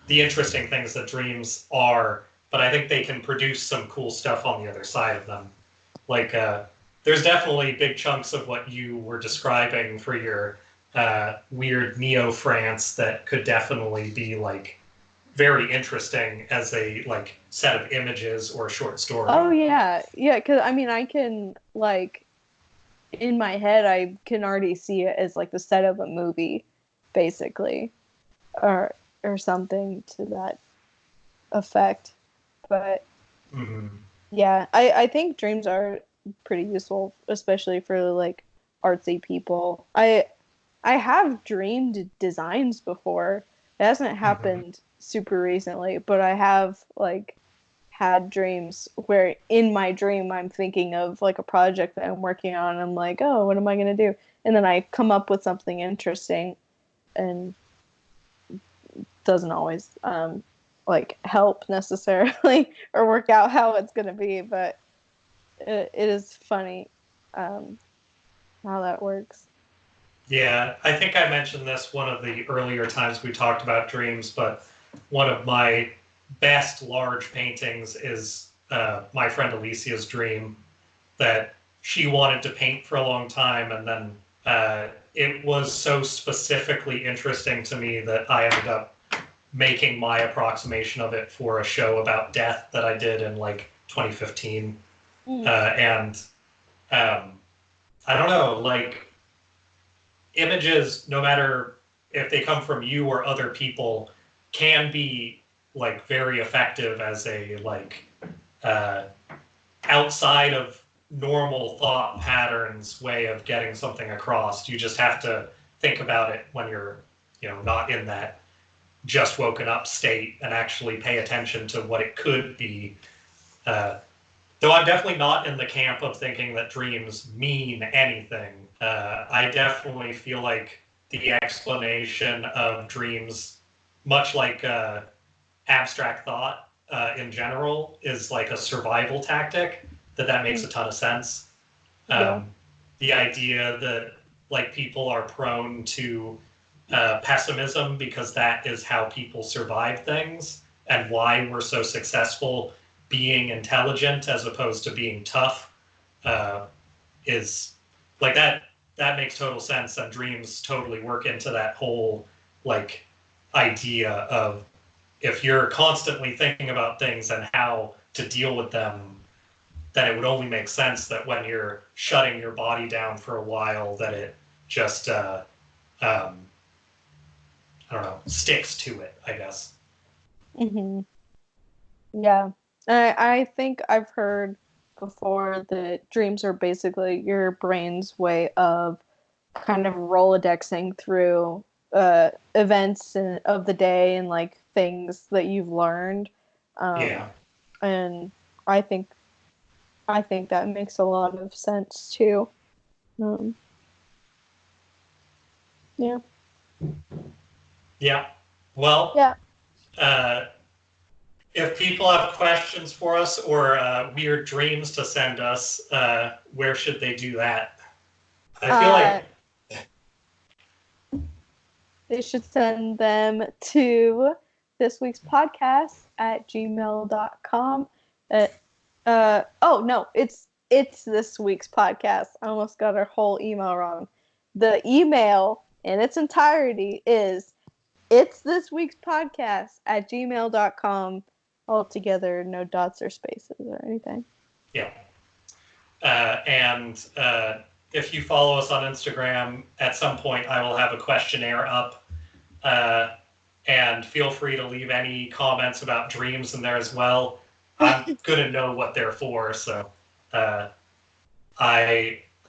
the interesting things that dreams are, but I think they can produce some cool stuff on the other side of them. Like, there's definitely big chunks of what you were describing for your weird neo-France that could definitely be like very interesting as a like set of images or short story. Oh yeah, because I mean, I can like in my head, I can already see it as like the set of a movie, basically, or something to that effect. But yeah, I think dreams are pretty useful, especially for like artsy people. I have dreamed designs before, It hasn't happened super recently, but I have like had dreams where in my dream I'm thinking of like a project that I'm working on and I'm like, oh, what am I going to do? And then I come up with something interesting and doesn't always like help necessarily or work out how it's going to be, but it is funny how that works. Yeah, I think I mentioned this one of the earlier times we talked about dreams, but one of my best large paintings is my friend Alicia's dream that she wanted to paint for a long time, and then it was so specifically interesting to me that I ended up making my approximation of it for a show about death that I did in like 2015. And I don't know, like images, no matter if they come from you or other people, can be like very effective as a like outside of normal thought patterns way of getting something across. You just have to think about it when you're, not in that just woken up state and actually pay attention to what it could be. Though I'm definitely not in the camp of thinking that dreams mean anything. I definitely feel like the explanation of dreams, much like abstract thought in general, is like a survival tactic, that makes a ton of sense. The idea that like people are prone to pessimism because that is how people survive things, and why we're so successful being intelligent as opposed to being tough, is like that makes total sense, and dreams totally work into that whole like idea of if you're constantly thinking about things and how to deal with them, then it would only make sense that when you're shutting your body down for a while, that it just I don't know, sticks to it, I guess. Yeah. I think I've heard before that dreams are basically your brain's way of kind of Rolodexing through events of the day and like things that you've learned. And I think that makes a lot of sense too. Yeah. Yeah. Well, yeah. If people have questions for us or weird dreams to send us, where should they do that? I feel like they should send them to this week's podcast at gmail.com. Oh no, it's this week's podcast. I almost got our whole email wrong. The email in its entirety is it's this week's podcast at gmail.com. All together, no dots or spaces or anything. Yeah. And if you follow us on Instagram, at some point I will have a questionnaire up. And feel free to leave any comments about dreams in there as well. I'm going to know what they're for, so I'm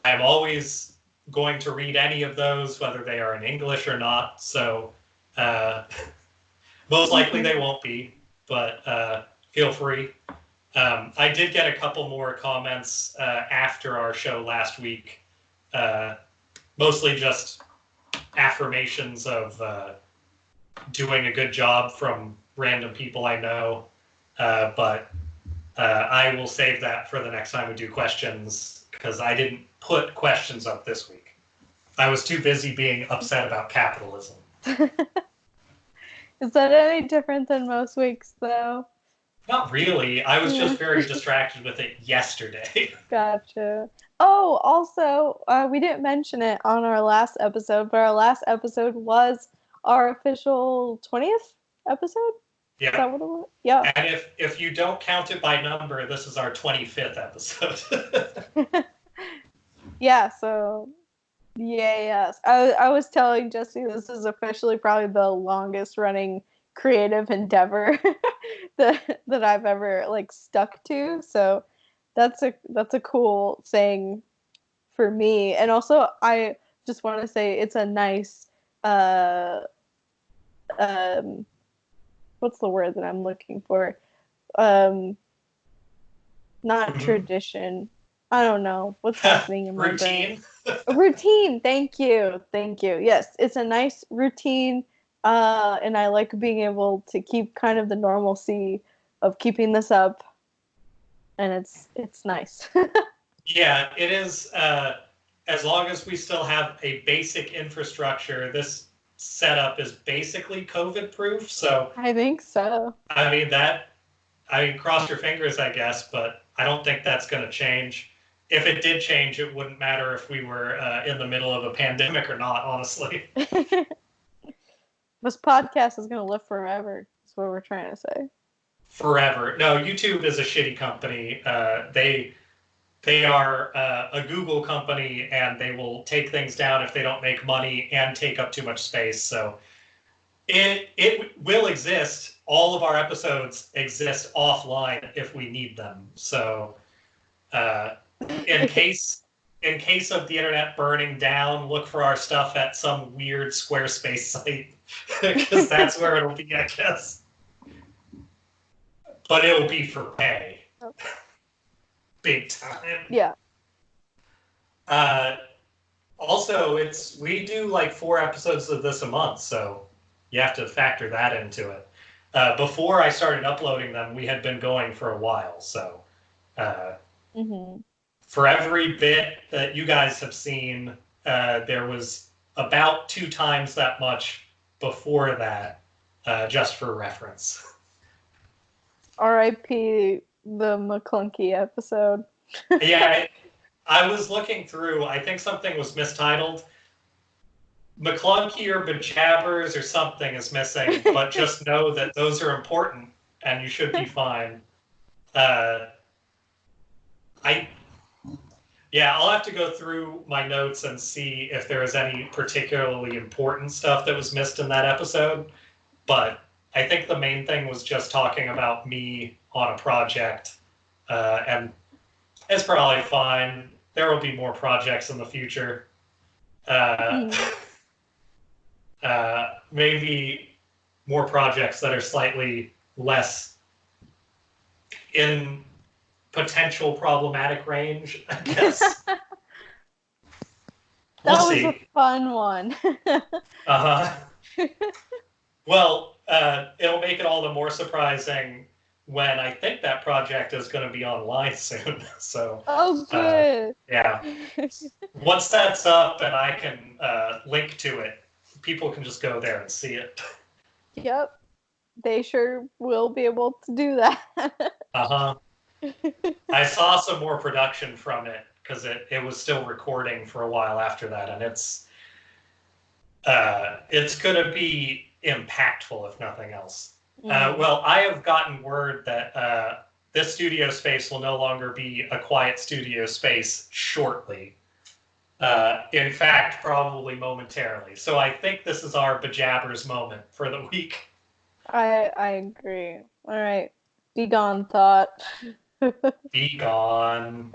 always going to read any of those, whether they are in English or not. So most likely they won't be, but feel free. I did get a couple more comments after our show last week, mostly just affirmations of doing a good job from random people I know, but I will save that for the next time we do questions, because I didn't put questions up this week. I was too busy being upset about capitalism. Is that any different than most weeks, though? Not really. I was just very distracted with it yesterday. Gotcha. Oh, also, we didn't mention it on our last episode, but our last episode was our official 20th episode? Yeah. Is that what it was? Yeah. And if you don't count it by number, this is our 25th episode. Yeah, so yes. I was telling Jesse this is officially probably the longest running creative endeavor that I've ever like stuck to. So that's a cool thing for me. And also I just want to say it's a nice what's the word that I'm looking for? Not Mhm. tradition. I don't know what's happening in my brain. Routine. Routine. Thank you. Yes, it's a nice routine, and I like being able to keep kind of the normalcy of keeping this up, and it's nice. Yeah, it is. As long as we still have a basic infrastructure, this setup is basically COVID proof. So, I think so. I mean, cross your fingers, I guess, but I don't think that's going to change. If it did change, it wouldn't matter if we were in the middle of a pandemic or not, honestly. This podcast is going to live forever. That's what we're trying to say. Forever. No, YouTube is a shitty company. They are a Google company, and they will take things down if they don't make money and take up too much space. So it will exist. All of our episodes exist offline if we need them. So in case of the internet burning down, look for our stuff at some weird Squarespace site because that's where it'll be, I guess. But it'll be for pay. Big time. Yeah. Also, we do like 4 episodes of this a month, so you have to factor that into it. Before I started uploading them, we had been going for a while, so for every bit that you guys have seen, there was about 2 times that much before that, just for reference. R.I.P. the McClunky episode. Yeah, I was looking through. I think something was mistitled. McClunky or Bejabbers or something is missing, but just know that those are important and you should be fine. I'll have to go through my notes and see if there is any particularly important stuff that was missed in that episode. But I think the main thing was just talking about me on a project, and it's probably fine. There will be more projects in the future. Maybe more projects that are slightly less in potential problematic range, I guess. That was a fun one. Well, it'll make it all the more surprising when I think that project is going to be online soon. So. Oh, good. Yeah. Once that's up and I can link to it, people can just go there and see it. Yep. They sure will be able to do that. I saw some more production from it because it was still recording for a while after that, and it's going to be impactful if nothing else. Well, I have gotten word that this studio space will no longer be a quiet studio space shortly. In fact, probably momentarily. So I think this is our Bejabbers moment for the week. I agree. All right. Be gone, thought. Be gone.